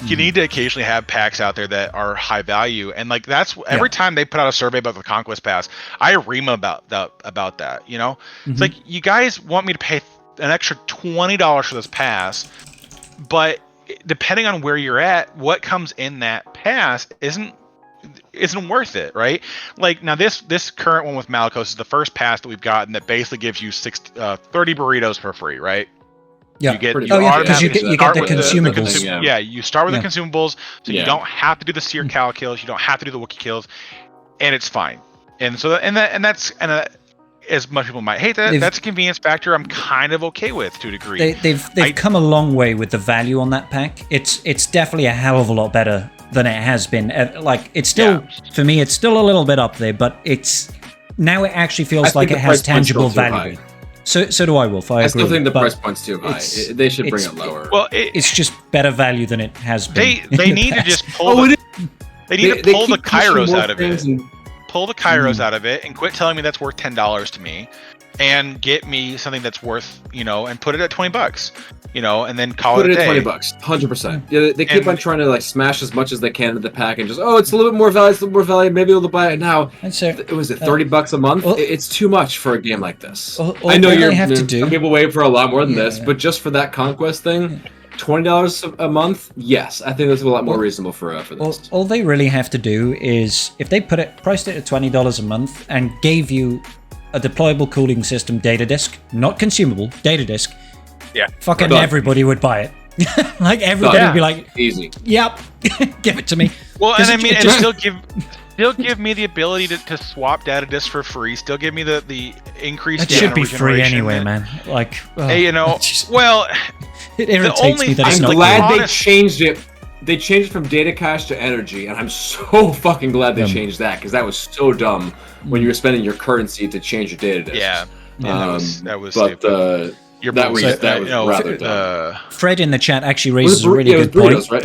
you need to occasionally have packs out there that are high value, and like that's every time they put out a survey about the Conquest Pass, I ream about that. It's like, you guys want me to pay an extra $20 for this pass, but depending on where you're at, what comes in that pass isn't worth it, right? Like now this current one with Malicos is the first pass that we've gotten that basically gives you 30 burritos for free, right? Yeah, you get because you get the consumables. You start with the consumables, so you don't have to do the Seer Cal kills, you don't have to do the Wookiee kills, and it's fine. And so that's as much people might hate that, that's a convenience factor I'm kind of okay with to a degree. They've come a long way with the value on that pack. It's definitely a hell of a lot better than it has been. Like it's still for me, it's still a little bit up there, but it's now it actually feels like it has tangible value. So do I, Wolf. I agree. Still think the price point's too high. They should bring it lower. Well, it's just better value than it has been. They need to just pull. They need to pull the Kairos out of it. Pull the Kairos out of it and quit telling me that's worth $10 to me, and get me something that's worth and put it at $20. And then call it a day. Put it at $20, 100%. Yeah, they keep on trying to like smash as much as they can into the pack and just it's a little bit more value, it's a little more value. Maybe they'll buy it now. It was $30 a month. It's too much for a game like this. I know some people wait for a lot more than this, but just for that Conquest thing, $20 a month. Yes, I think that's a lot more reasonable for this. All they really have to do is if they priced it at $20 a month and gave you a deployable cooling system data disk, not consumable data disk. Yeah, fucking everybody would buy it. Like everybody would be like, easy. Yep, give it to me. Well, and I mean, and still give me the ability to swap data disks for free. Still give me the increased. It should be free anyway, man. Like, hey, well, it irritates me that it's not. I'm glad they changed it. They changed it from data cache to energy, and I'm so fucking glad they changed that, because that was so dumb when you were spending your currency to change your data disk. Yeah, that was. But stupid. that was rather dumb. Fred in the chat actually raises a really good point. Right?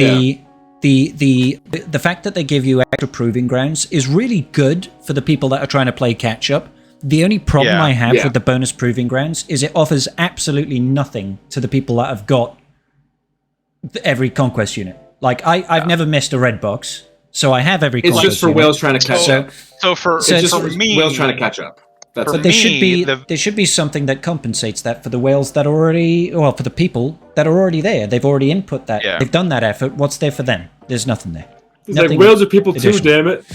The fact that they give you extra proving grounds is really good for the people that are trying to play catch up. The only problem I have with the bonus proving grounds is it offers absolutely nothing to the people that have got every conquest unit. Like I've never missed a red box, so I have every. It's just for whales trying to catch up. So for me, whales trying to catch up. But there should be something that compensates that for the whales that are already, for the people that are already there. They've already input that. Yeah. They've done that effort. What's there for them? There's nothing there. It's like whales are people too, damn it.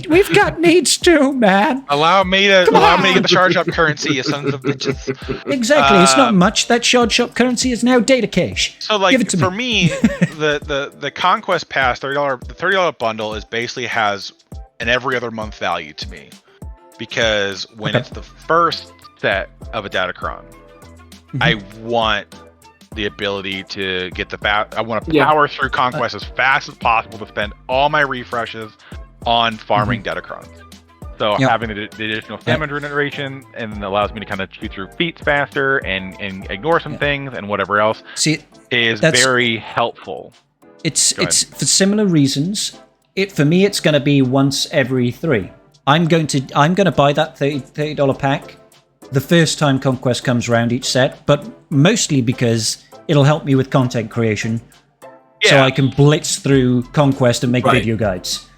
We've got needs too, man. Allow me to get the charge up currency, you sons of bitches. Exactly. It's not much. That charge up currency is now data cache. So like for me, the Conquest Pass the $30 bundle is basically has an every other month value to me. Because when it's the first set of a Datacron, I want the ability to get I want to power through Conquest as fast as possible to spend all my refreshes on farming Datacrons. So having the additional stamina generation and allows me to kind of chew through feats faster and ignore some things and whatever else is very helpful. It's for similar reasons. For me, it's going to be once every 3. I'm going to buy that $30 pack the first time Conquest comes around each set, but mostly because it'll help me with content creation, so I can blitz through Conquest and make video guides.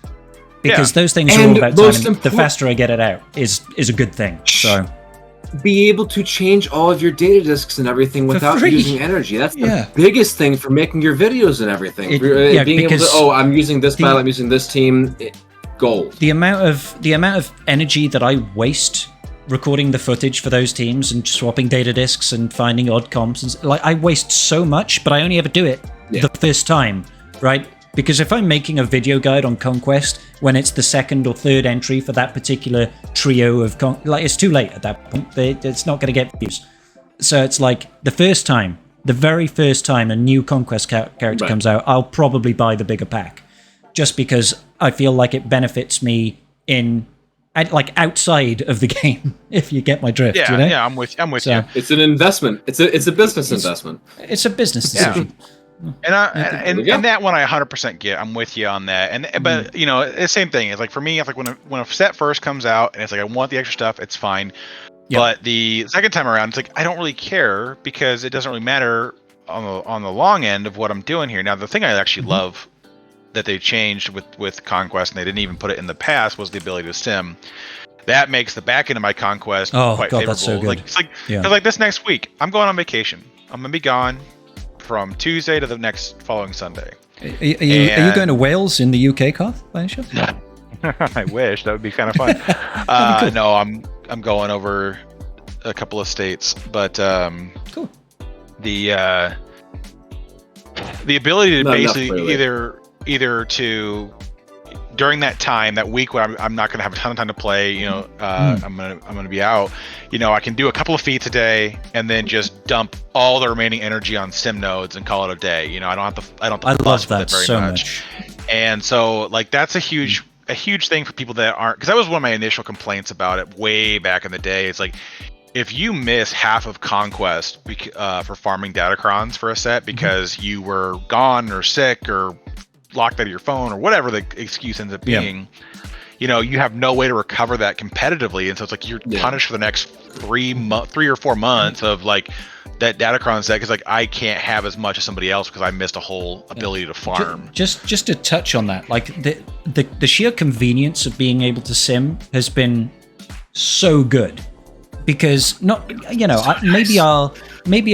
Because those things are all about time. The faster I get it out is a good thing. So be able to change all of your data disks and everything without using energy. That's the biggest thing for making your videos and everything. Being able to, I'm using this file, I'm using this team. Gold. The amount of energy that I waste recording the footage for those teams and swapping data disks and finding odd comps, I waste so much, but I only ever do it the first time, right? Because if I'm making a video guide on Conquest when it's the second or third entry for that particular trio of it's too late at that point. It's not going to get views. So it's like the very first time a new Conquest character comes out, I'll probably buy the bigger pack, just because I feel like it benefits me outside of the game. If you get my drift, Yeah, you know? yeah, I'm with you. It's an investment. It's a business investment. It's a business decision. And that one I 100% get. I'm with you on that. But you know, the same thing is like for me. It's like when a set first comes out and it's like I want the extra stuff, it's fine. Yep. But the second time around, it's like I don't really care because it doesn't really matter on the long end of what I'm doing here. Now, the thing I actually love that they changed with Conquest, and they didn't even put it in the past, was the ability to sim. That makes the back end of my Conquest quite favorable. That's so good. Like, it's like this next week, I'm going on vacation. I'm gonna be gone from Tuesday to the next following Sunday. Are you going to Wales in the UK, Carth, by any chance? I wish. That would be kind of fun. Cool. No, I'm going over a couple of states, but cool. The ability to basically either to during that time, that week when I'm not going to have a ton of time to play, you know, I'm gonna be out. You know, I can do a couple of feats a day and then just dump all the remaining energy on sim nodes and call it a day. You know, I don't have to fuss with it very much. And so, like, that's a huge thing for people that aren't, because that was one of my initial complaints about it way back in the day. It's like, if you miss half of Conquest for farming datacrons for a set because you were gone or sick or locked out of your phone or whatever the excuse ends up being, you know, you have no way to recover that competitively, and so it's like you're punished for the next 3 or 4 months of like that datacron set, because like I can't have as much as somebody else because I missed a whole ability to farm. Just to touch on that, like the sheer convenience of being able to sim has been so good, because maybe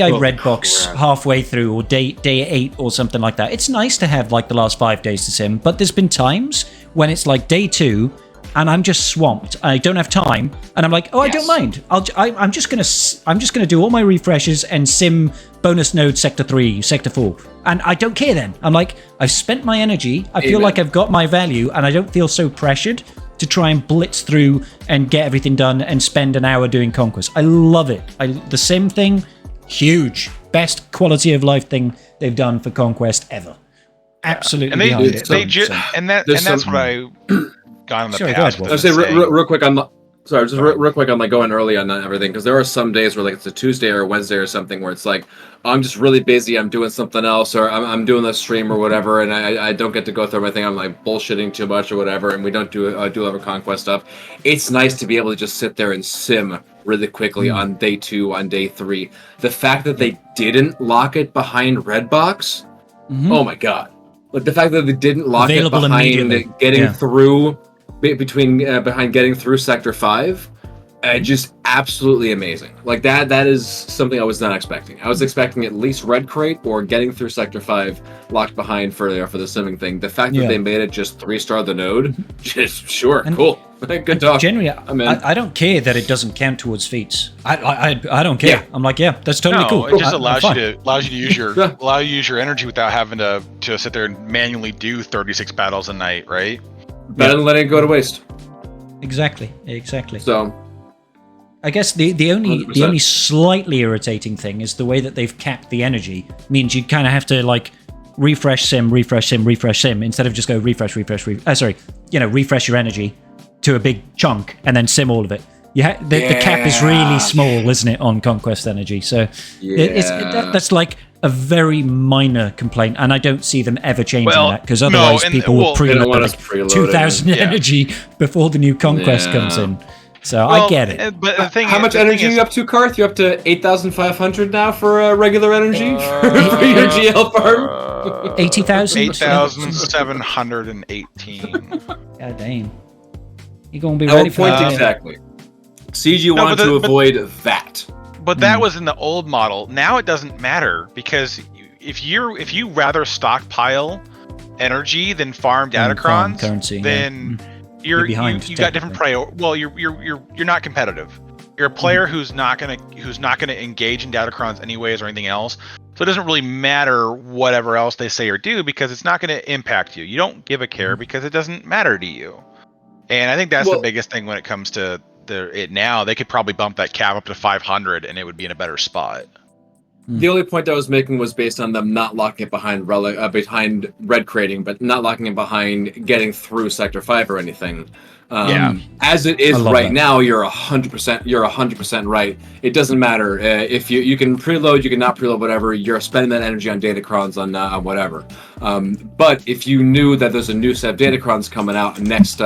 I red box halfway through, or day 8 or something like that. It's nice to have like the last 5 days to sim, but there's been times when it's like day 2 and I'm just swamped. I don't have time, and I'm like, I don't mind. I'm just gonna do all my refreshes and sim bonus node sector 3, sector 4, and I don't care then. I'm like, I've spent my energy. I feel like I've got my value, and I don't feel so pressured to try and blitz through and get everything done and spend an hour doing Conquest. I love it. The sim thing, huge, best quality of life thing they've done for Conquest ever. Absolutely, and that's what I got in the past. I'll say real quick on real quick on like going early on everything, because there are some days where like it's a Tuesday or a Wednesday or something where it's like I'm just really busy, I'm doing something else, or I'm doing a stream or whatever, and I don't get to go through everything. I'm like bullshitting too much or whatever, and we don't do other Conquest stuff. It's nice to be able to just sit there and sim really quickly on day 2, on day 3. The fact that they didn't lock it behind Redbox, oh my god! Like the fact that they didn't lock it behind getting through behind getting through Sector 5, just absolutely amazing. Like that is something I was not expecting. I was expecting at least Red Crate or getting through Sector 5 locked behind for the simming thing. The fact that they made it just 3-star the node, just cool. Good talk. Generally, I don't care that it doesn't count towards feats. I don't care. Yeah. I'm like, that's totally cool. It just allows you to use your energy without having to sit there and manually do 36 battles a night, right? Better than letting it go to waste. Exactly. So, I guess the only slightly irritating thing is the way that they've capped the energy. Means you kind of have to like refresh sim instead of just go refresh your energy to a big chunk and then sim all of it. The cap is really small, isn't it, on Conquest energy? So that's like a very minor complaint, and I don't see them ever changing that, because otherwise people will preload like 2,000 energy before the new Conquest comes in. So I get it. But the thing how much energy are you up to, Karth? You're up to 8,500 now for regular energy for your GL farm? 80,000? 8,718. God damn. You're going to be ready for that. Exactly. CG wanted to avoid that. But that was in the old model. Now it doesn't matter, because if you rather stockpile energy than farm datacrons, currency, then you're behind. You got different Well, you're not competitive. You're a player who's not gonna engage in datacrons anyways or anything else. So it doesn't really matter whatever else they say or do because it's not going to impact you. You don't give a care because it doesn't matter to you. And I think that's the biggest thing when it comes to it now. They could probably bump that cap up to 500 and it would be in a better spot. The only point I was making was based on them not locking it behind behind red crating, but not locking it behind getting through Sector 5 or anything. As it is right now, you're 100% right. It doesn't matter if you can preload, you can not preload, whatever. You're spending that energy on datacrons on whatever. But if you knew that there's a new set of datacrons coming out next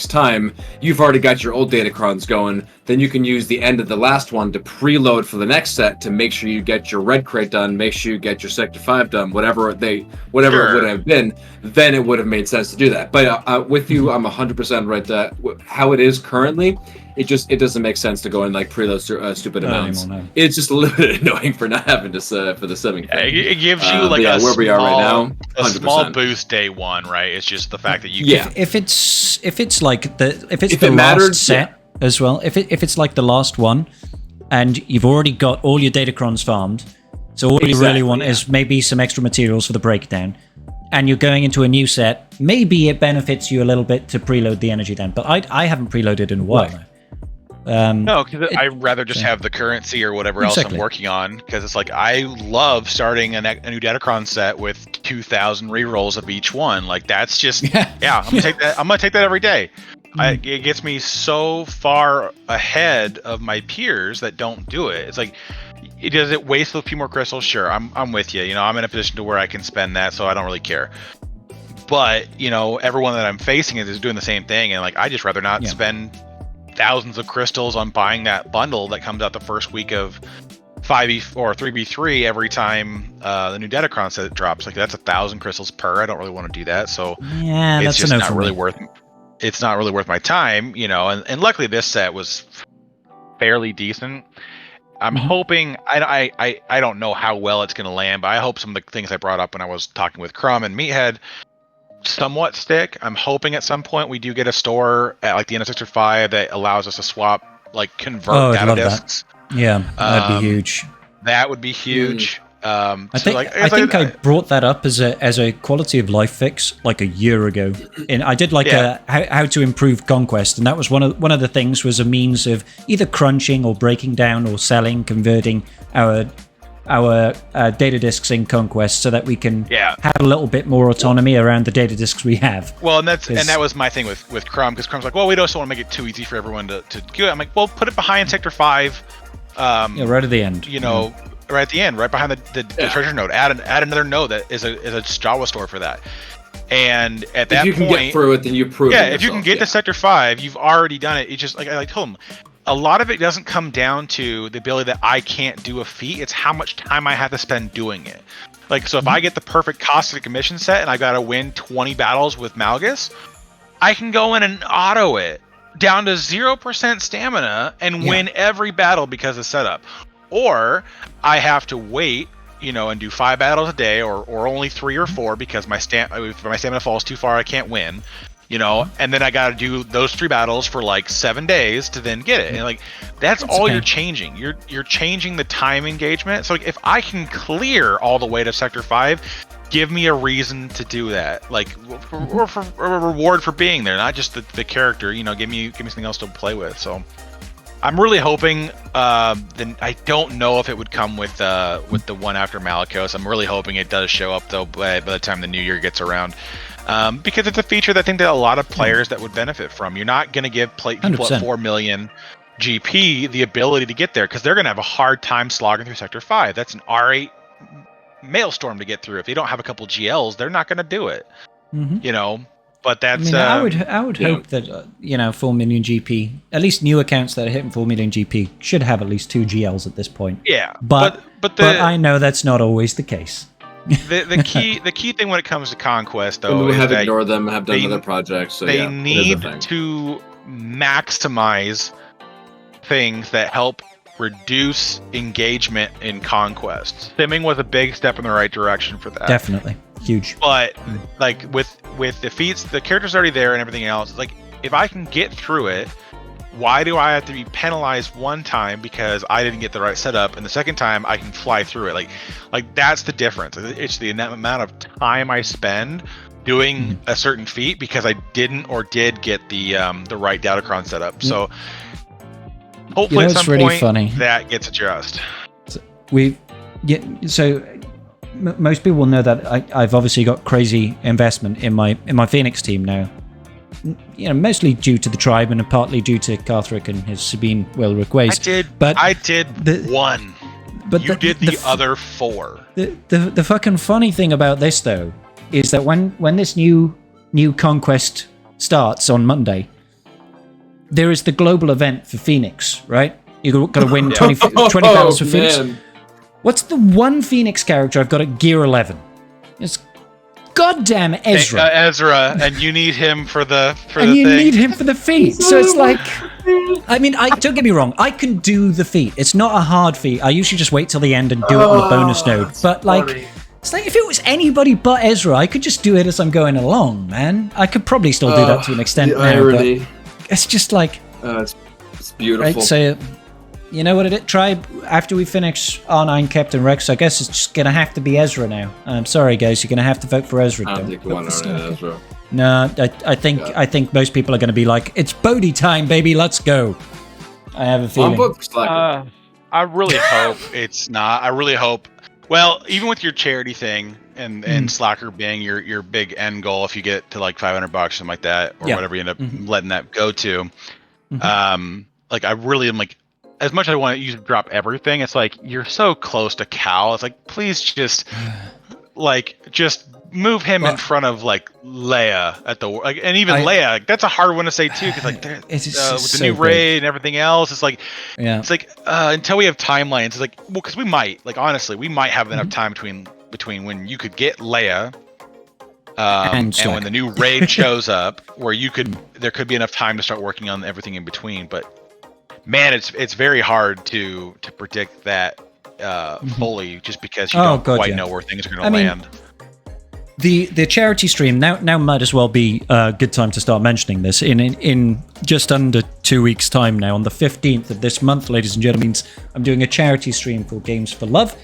time, you've already got your old datacrons going. Then you can use the end of the last one to preload for the next set to make sure you get your red crate done, make sure you get your Sector 5 done, whatever it would have been. Then it would have made sense to do that. But with you, I'm 100% right that how it is currently, it doesn't make sense to go and like preload stupid amounts. It's just a little bit annoying for not having to for the simming thing. It gives you like where we are right now, 100%. A small boost day one, right? It's just the fact that you if it's like the last set as well. If it's like the last one, and you've already got all your datacrons farmed, so all you really want is maybe some extra materials for the breakdown, and you're going into a new set, maybe it benefits you a little bit to preload the energy then. But I haven't preloaded in a while now. No, because I'd rather just have the currency or whatever else I'm working on. Because it's like I love starting a new Datacron set with 2,000 rerolls of each one. Like that's just I'm gonna take that. I'm gonna take that every day. It gets me so far ahead of my peers that don't do it. It's like, does it waste a few more crystals? Sure, I'm with you. You know, I'm in a position to where I can spend that, so I don't really care. But you know, everyone that I'm facing is doing the same thing, and like I just rather not spend thousands of crystals on buying that bundle that comes out the first week of 5e or 3b3 every time the new Datacron set drops. Like that's 1,000 crystals per. I don't really want to do that, so it's just not really worth. It's not really worth my time, you know. And luckily this set was fairly decent. I'm hoping I don't know how well it's going to land, but I hope some of the things I brought up when I was talking with Crumb and Meathead somewhat stick. I'm hoping at some point we do get a store at like the end of Sector 5 that allows us to swap, like convert data disks. That. Yeah, that'd be huge. That would be huge. I think I brought that up as a quality of life fix like a year ago. And I did like how to improve conquest, and that was one of the things was a means of either crunching or breaking down or selling, converting our data disks in conquest so that we can have a little bit more autonomy around the data disks we have. Well, and that was my thing with Crumb, because Crumb's like, well, we don't want to make it too easy for everyone to do it. I'm like, well, put it behind Sector 5. Right at the end. You know. Right at the end, right behind the treasure node. Add another node that is a Java store for that. And at that point, if you can get through it, then you prove it. Yeah, if you can get to Sector 5, you've already done it. It's just like I told him, a lot of it doesn't come down to the ability that I can't do a feat. It's how much time I have to spend doing it. Like, so if I get the perfect caustic emission set and I got to win 20 battles with Malgus, I can go in and auto it down to 0% stamina and win every battle because of setup. Or I have to wait, you know, and do 5 battles a day, or only 3 or 4 because if my stamina falls too far, I can't win, you know. And then I got to do those 3 battles for like 7 days to then get it. And like that's all you're changing. You're changing the time engagement. So like if I can clear all the way to Sector 5, give me a reason to do that. Like for a reward for being there, not just the character. You know, give me something else to play with. So. I'm really hoping. Then I don't know if it would come with the one after Malicos. I'm really hoping it does show up though by the time the new year gets around, because it's a feature that I think that a lot of players that would benefit from. You're not going to give people at 4 million GP the ability to get there because they're going to have a hard time slogging through Sector 5. That's an R8 maelstrom to get through. If they don't have a couple GLs, they're not going to do it. You know. But that's. I would hope that 4 million GP, at least new accounts that are hitting 4 million GP should have at least 2 GLs at this point. Yeah, but I know that's not always the case. the key thing when it comes to conquest though is have ignored them, have done other projects. So they need to maximize things that help reduce engagement in conquest. Simming was a big step in the right direction for that. Definitely. Huge. But like with the feats, the character's already there and everything else. Like if I can get through it why do I have to be penalized one time because I didn't get the right setup, and the second time I can fly through it? Like that's the difference. It's the amount of time I spend doing a certain feat because I didn't or did get the right Datacron setup. So hopefully at some really point that gets addressed. Most people will know that I've obviously got crazy investment in my Phoenix team now. You know, mostly due to the tribe and partly due to Carthrick and his Sabine Wilrick ways. I did one. But you did the other 4. The fucking funny thing about this though is that when this new conquest starts on Monday, there is the global event for Phoenix, right? You've got to win 20 battles for Phoenix. Man. What's the one Phoenix character I've got at gear 11? It's goddamn Ezra. Ezra, and you need him for the thing. Need him for the feat. So it's like, I mean, don't get me wrong. I can do the feat. It's not a hard feat. I usually just wait till the end and do it on a bonus node. But like, it's like if it was anybody but Ezra, I could just do it as I'm going along, man. I could probably still do that to an extent now. But it's just like, it's beautiful. Right, so you know what it is, Tribe? After we finish R9 Captain Rex, I guess it's just going to have to be Ezra now. I'm sorry, guys. You're going to have to vote for Ezra. I don't think we want Ezra. No, I think most people are going to be like, it's Bodhi time, baby. Let's go. I have a feeling. I really hope it's not. I really hope. Well, even with your charity thing and Slacker being your big end goal, if you get to like $500, something like that, or whatever you end up letting that go to, like I really am like, as much as I want you to drop everything, it's like you're so close to Cal. It's like please just move him in front of like Leia at the and even Leia. Like, that's a hard one to say too because like with the new raid and everything else, it's like it's like until we have timelines, it's like because we might honestly we might have enough time between when you could get Leia and when the new raid shows up where there could be enough time to start working on everything in between, but. Man, it's very hard to predict that fully, just because you don't quite know where things are going to land. The charity stream now might as well be a good time to start mentioning this. In just under 2 weeks' time now, on the 15th of this month, ladies and gentlemen, I'm doing a charity stream called Games for Love.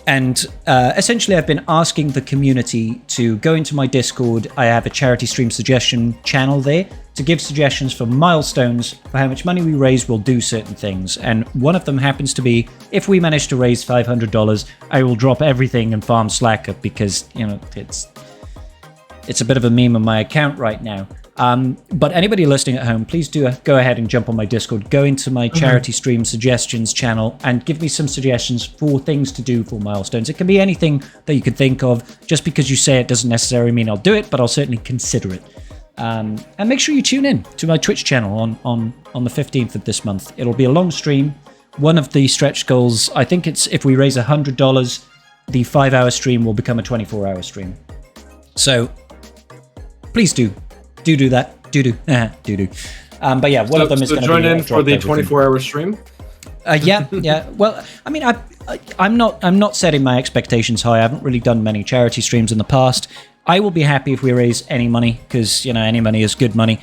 And essentially, I've been asking the community to go into my Discord. I have a charity stream suggestion channel there to give suggestions for milestones for how much money we raise. We'll do certain things. And one of them happens to be, if we manage to raise $500, I will drop everything and farm Slacker because, you know, it's a bit of a meme on my account right now. But anybody listening at home, please do go ahead and jump on my Discord, go into my charity stream suggestions channel and give me some suggestions for things to do for milestones. It can be anything that you can think of. Just because you say it doesn't necessarily mean I'll do it, but I'll certainly consider it. And make sure you tune in to my Twitch channel on the 15th of this month. It'll be a long stream. One of the stretch goals, I think it's if we raise $100, the 5-hour stream will become a 24-hour stream. So please do that. Do. But yeah, one of them is going to join in for the 24-hour stream. Yeah. Well, I mean, I'm not setting my expectations high. I haven't really done many charity streams in the past. I will be happy if we raise any money because you know any money is good money,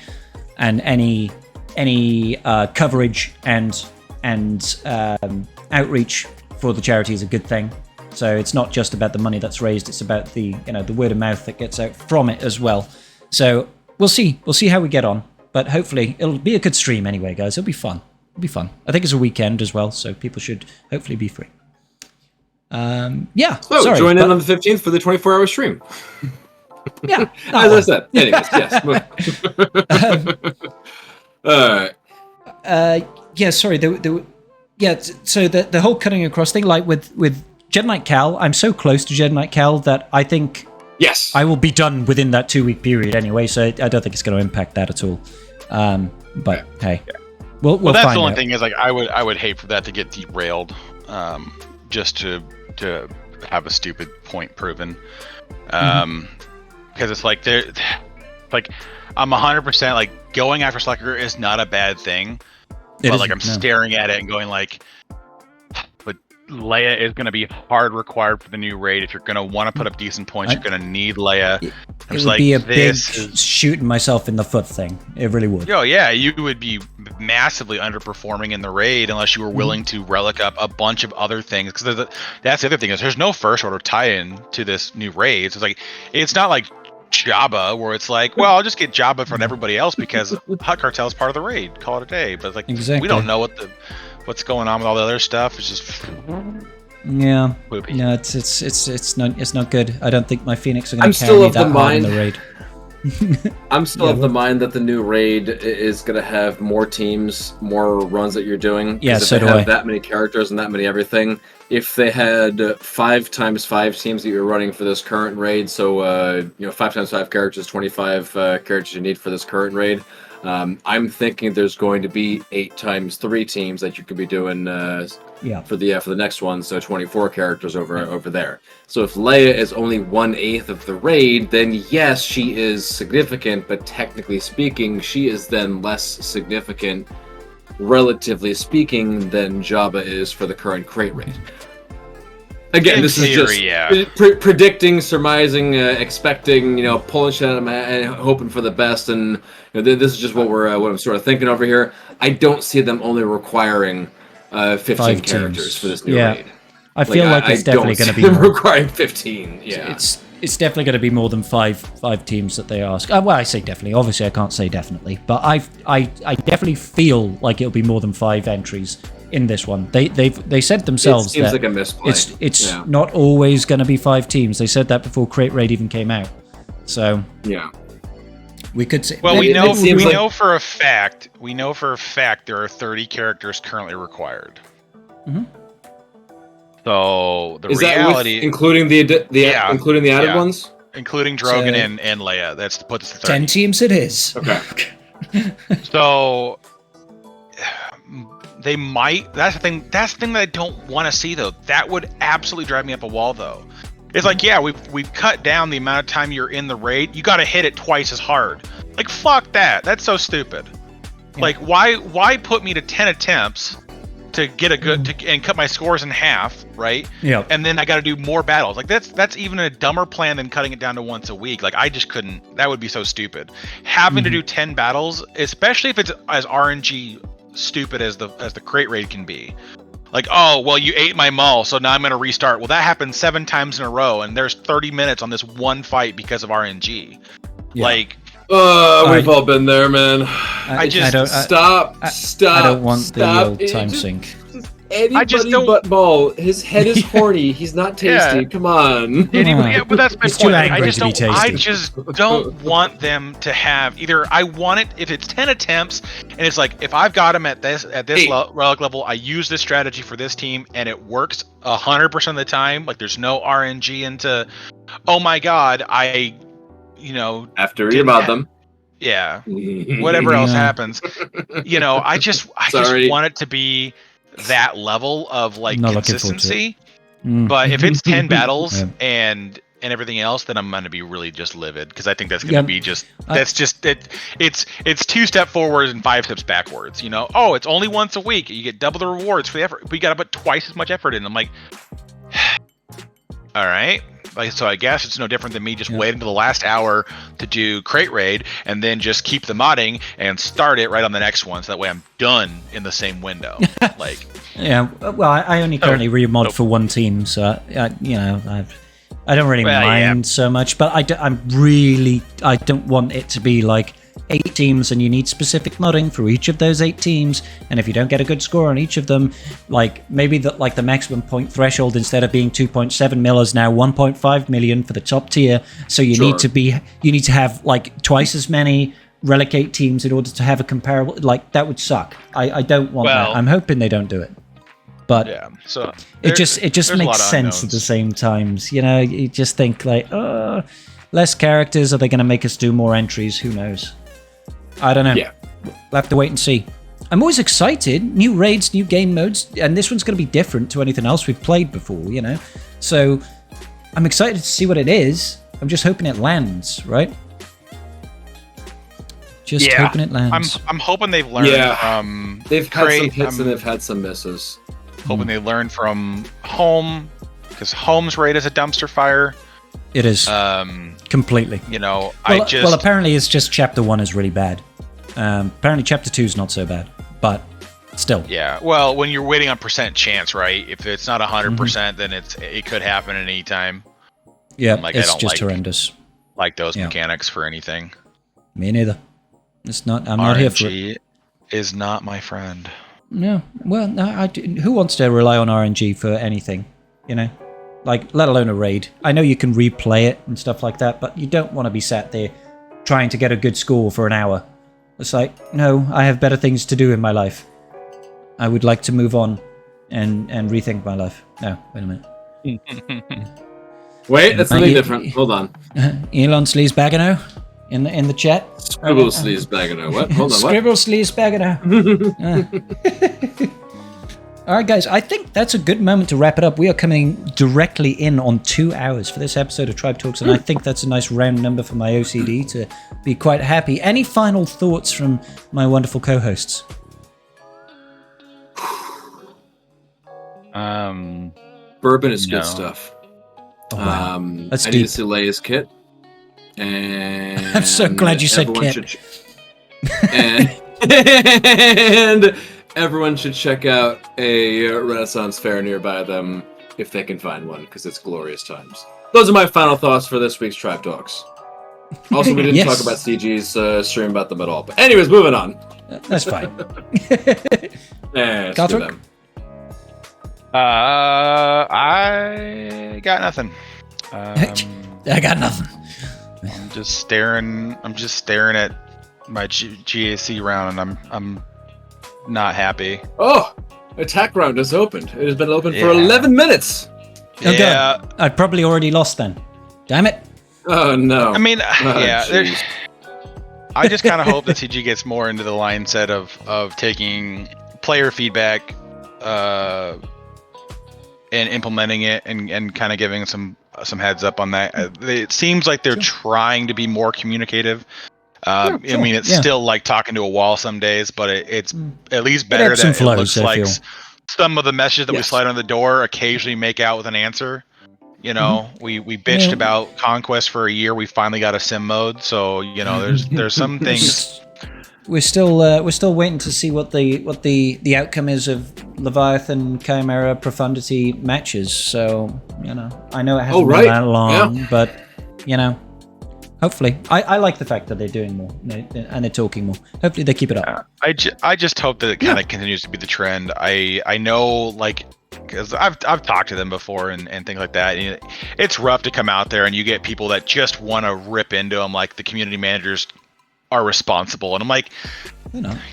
and any coverage and outreach for the charity is a good thing. So it's not just about the money that's raised; it's about the word of mouth that gets out from it as well. So we'll see how we get on, but hopefully it'll be a good stream anyway, guys. It'll be fun. I think it's a weekend as well, so people should hopefully be free. So join in on the 15th for the 24-hour stream. Yeah, as I said. Anyways, yes. All right. Yeah. Sorry. So the whole cutting across thing, like with Jedi Knight Cal, I'm so close to Jedi Knight Cal that I think I will be done within that 2-week period anyway. So I don't think it's going to impact that at all. But hey, we'll that's find the only out. thing is like I would hate for that to get derailed, just to have a stupid point proven. Because it's like I'm 100% like going after Slacker is not a bad thing, but like I'm staring at it and going like, but Leia is going to be hard required for the new raid. If you're going to want to put up decent points, you're going to need Leia. It would be a big shooting myself in the foot thing. It really would. Oh yeah, you would be massively underperforming in the raid unless you were willing to relic up a bunch of other things. Because that's the other thing is there's no first order tie-in to this new raid. So it's like it's not like Jabba where it's like, well, I'll just get Jabba from everybody else because Hut Cartel is part of the raid. Call it a day. But it's like we don't know what's going on with all the other stuff. It's just yeah. Poopy. No, it's not good. I don't think my Phoenix are going to carry me that hard in the raid. I'm still of the mind that the new raid is going to have more teams, more runs that you're doing. Yeah, so if they do have I. that many characters and that many everything. If they had 5 times 5 teams that you're running for this current raid, so 5 times 5 characters, 25 characters you need for this current raid. I'm thinking there's going to be 8 times 3 teams that you could be doing for the next one, so 24 characters over there. So if Leia is only 1/8 of the raid, then yes, she is significant, but technically speaking, she is then less significant, relatively speaking, than Jabba is for the current crate raid. Again, this is just predicting, surmising, expecting, pulling shit out of my head, hoping for the best, and this is just what I'm sort of thinking over here. I don't see them only requiring 15 characters for this new raid. I feel like it's definitely going to be more. Requiring 15. Yeah, it's definitely going to be more than five teams that they ask. Well, I say definitely. Obviously, I can't say definitely, but I definitely feel like it'll be more than 5 entries in this one. They said themselves it seems that like a misplay. It's not always going to be 5 teams. They said that before Crate Raid even came out. So yeah, we could say. Well, we know for a fact there are 30 characters currently required. Mm-hmm. So the is reality, including the including the added ones, including Drogon and Leia, that's puts the 10 teams. It is okay. So they might. That's the thing. That's the thing that I don't want to see though. That would absolutely drive me up a wall though. It's like, yeah, we've cut down the amount of time you're in the raid. You got to hit it twice as hard. Like, fuck that. That's so stupid. Yeah. Like, why put me to 10 attempts to get a good and cut my scores in half, right? Yeah. And then I got to do more battles. Like that's even a dumber plan than cutting it down to once a week. Like I just couldn't. That would be so stupid. Having to do 10 battles, especially if it's as RNG stupid as the crate raid can be. Like, oh, well, you ate my maul, so now I'm going to restart. Well, that happened 7 times in a row, and there's 30 minutes on this one fight because of RNG. Yeah. Like, we've all been there, man. Stop. I don't want the old time sync. Anybody but Maul. His head is horny. He's not tasty. Come on. But that's my point. I just don't want them to have either. I want it if it's 10 attempts, and it's like if I've got them at this relic level, I use this strategy for this team, and it works 100% of the time. Like there's no RNG into. Oh my god, after you about them. Yeah. Whatever else happens, I just want it to be that level of like consistency. But if it's 10 battles and everything else, then I'm gonna be really just livid because I think that's gonna be just it's 2 steps forward and 5 steps backwards. Oh, it's only once a week. You get double the rewards for the effort. We gotta put twice as much effort in. I'm like, all right. Like, so I guess it's no different than me just waiting to the last hour to do crate raid and then just keep the modding and start it right on the next one. So that way I'm done in the same window. Like, yeah. Well, I only currently remod for one team, so I don't really mind so much. But I don't want it to be like 8 teams and you need specific modding for each of those 8 teams, and if you don't get a good score on each of them, like maybe the maximum point threshold instead of being 2.7 mil is now 1.5 million for the top tier, so you need to have like twice as many relegate teams in order to have a comparable. Like that would suck. I don't want that. I'm hoping they don't do it, but so it just makes sense at the same times. You just think like, less characters, are they going to make us do more entries? Who knows? I don't know. Yeah. We'll have to wait and see. I'm always excited. New raids, new game modes, and this one's going to be different to anything else we've played before, So I'm excited to see what it is. I'm just hoping it lands, right? Just hoping it lands. I'm hoping they've learned from... They've had some hits and they've had some misses. Hoping they learn from Home, because Home's raid is a dumpster fire. It is. Completely. Well, apparently it's just chapter 1 is really bad. Apparently chapter 2 is not so bad. but still. Yeah. Well, when you're waiting on percent chance, right? If it's not 100%, then it could happen at any time. Yeah, Like, it's I don't just horrendous. Like those mechanics for anything. Me neither. It's not. I'm not here for it. RNG is not my friend. No. Well, no. Who wants to rely on RNG for anything? You know, like let alone a raid. I know you can replay it and stuff like that, but you don't want to be sat there trying to get a good score for an hour. It's like, no, I have better things to do in my life. I would like to move on and rethink my life. No, wait a minute. Wait, that's something different. Hold on. Elon Sleazebagano in the chat. Scribble Sleazebagano. What? Hold on. What? Scribble Sleazebagano. All right, guys. I think that's a good moment to wrap it up. We are coming directly in on 2 hours for this episode of Tribe Talks, and I think that's a nice round number for my OCD to be quite happy. Any final thoughts from my wonderful co-hosts? Bourbon is good stuff. Oh, wow. That's I deep. need to see Leia's kit. And I'm so glad you said kit. And everyone should check out a Renaissance fair nearby them if they can find one, because it's glorious times. Those are my final thoughts for this week's Tribe Talks. Also, we didn't talk about CG's stream about them at all. But anyways, moving on. That's fine. Gotham? I got nothing. I got nothing. I'm just staring at my GAC round, and I'm not happy. Oh, attack round has opened. It has been open for 11 minutes. Oh, yeah, God. I've probably already lost then. Damn it. Oh no. I mean, I just kind of hope that CG gets more into the mindset of taking player feedback and implementing it and kind of giving some heads up on that. It seems like they're trying to be more communicative. I mean, it's still like talking to a wall some days, but it's at least better than it looks like some of the messages that we slide on the door occasionally make out with an answer. You know, we bitched about Conquest for a year. We finally got a sim mode, so you know, there's some things. We're still waiting to see what the outcome is of Leviathan Chimera Profundity matches. So you know, I know it hasn't been that long, but you know, hopefully, I like the fact that they're doing more and they're talking more. Hopefully, they keep it up. I just hope that it kind of continues to be the trend. I know, like, because I've talked to them before and things like that. And it's rough to come out there and you get people that just want to rip into them, like the community managers are responsible, and I'm like,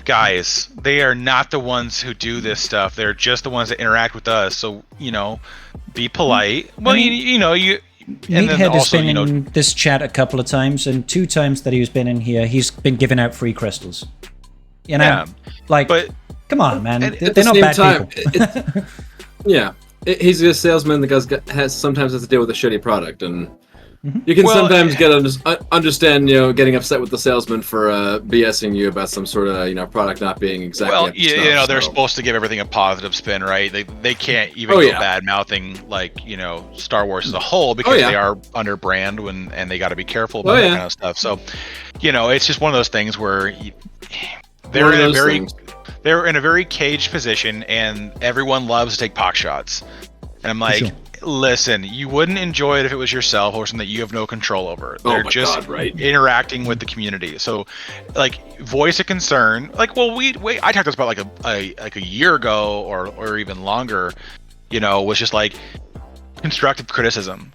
guys, they are not the ones who do this stuff. They're just the ones that interact with us. So you know, be polite. Well, I mean, you Meathead has been in this chat a couple of times, and 2 times that he's been in here, he's been giving out free crystals. You know, but come on, man, they're not bad people. He's a salesman that sometimes has to deal with a shitty product, and you can sometimes understand, getting upset with the salesman for BSing you about some sort of product not being exactly. Well, they're supposed to give everything a positive spin, right? They can't even go bad mouthing Star Wars as a whole because they are under brand and they got to be careful about that kind of stuff. So, it's just one of those things where they're in a very caged position, and everyone loves to take pock shots. And I'm like, listen, you wouldn't enjoy it if it was yourself or something that you have no control over. They're just interacting with the community. So, voice a concern. I talked this about a year ago or even longer. Was just constructive criticism.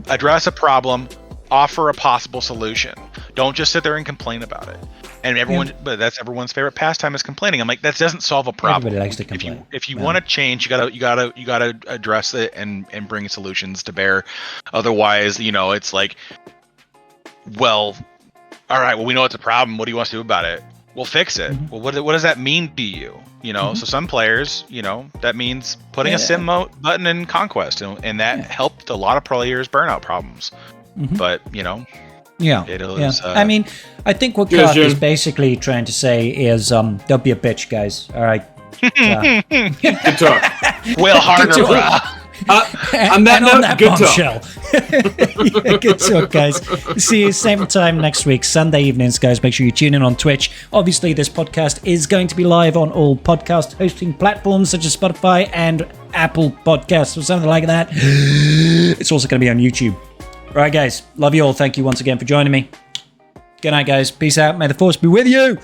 Address a problem, offer a possible solution. Don't just sit there and complain about it. And but that's everyone's favorite pastime is complaining. I'm like, that doesn't solve a problem. Everybody likes to complain. If you want to change, you gotta address it and bring solutions to bear. Otherwise, it's like, well, all right, well, we know it's a problem. What do you want us to do about it? We'll fix it. Well, what does that mean to you? So some players, that means putting a sim button in Conquest, and that helped a lot of players' burnout problems. But I mean, I think what Karth is basically trying to say is, don't be a bitch, guys. All right. Good talk. Will harder. On that note, good talk. Good talk, guys. See you same time next week, Sunday evenings, guys. Make sure you tune in on Twitch. Obviously, this podcast is going to be live on all podcast hosting platforms such as Spotify and Apple Podcasts or something like that. It's also going to be on YouTube. All right, guys. Love you all. Thank you once again for joining me. Good night, guys. Peace out. May the force be with you.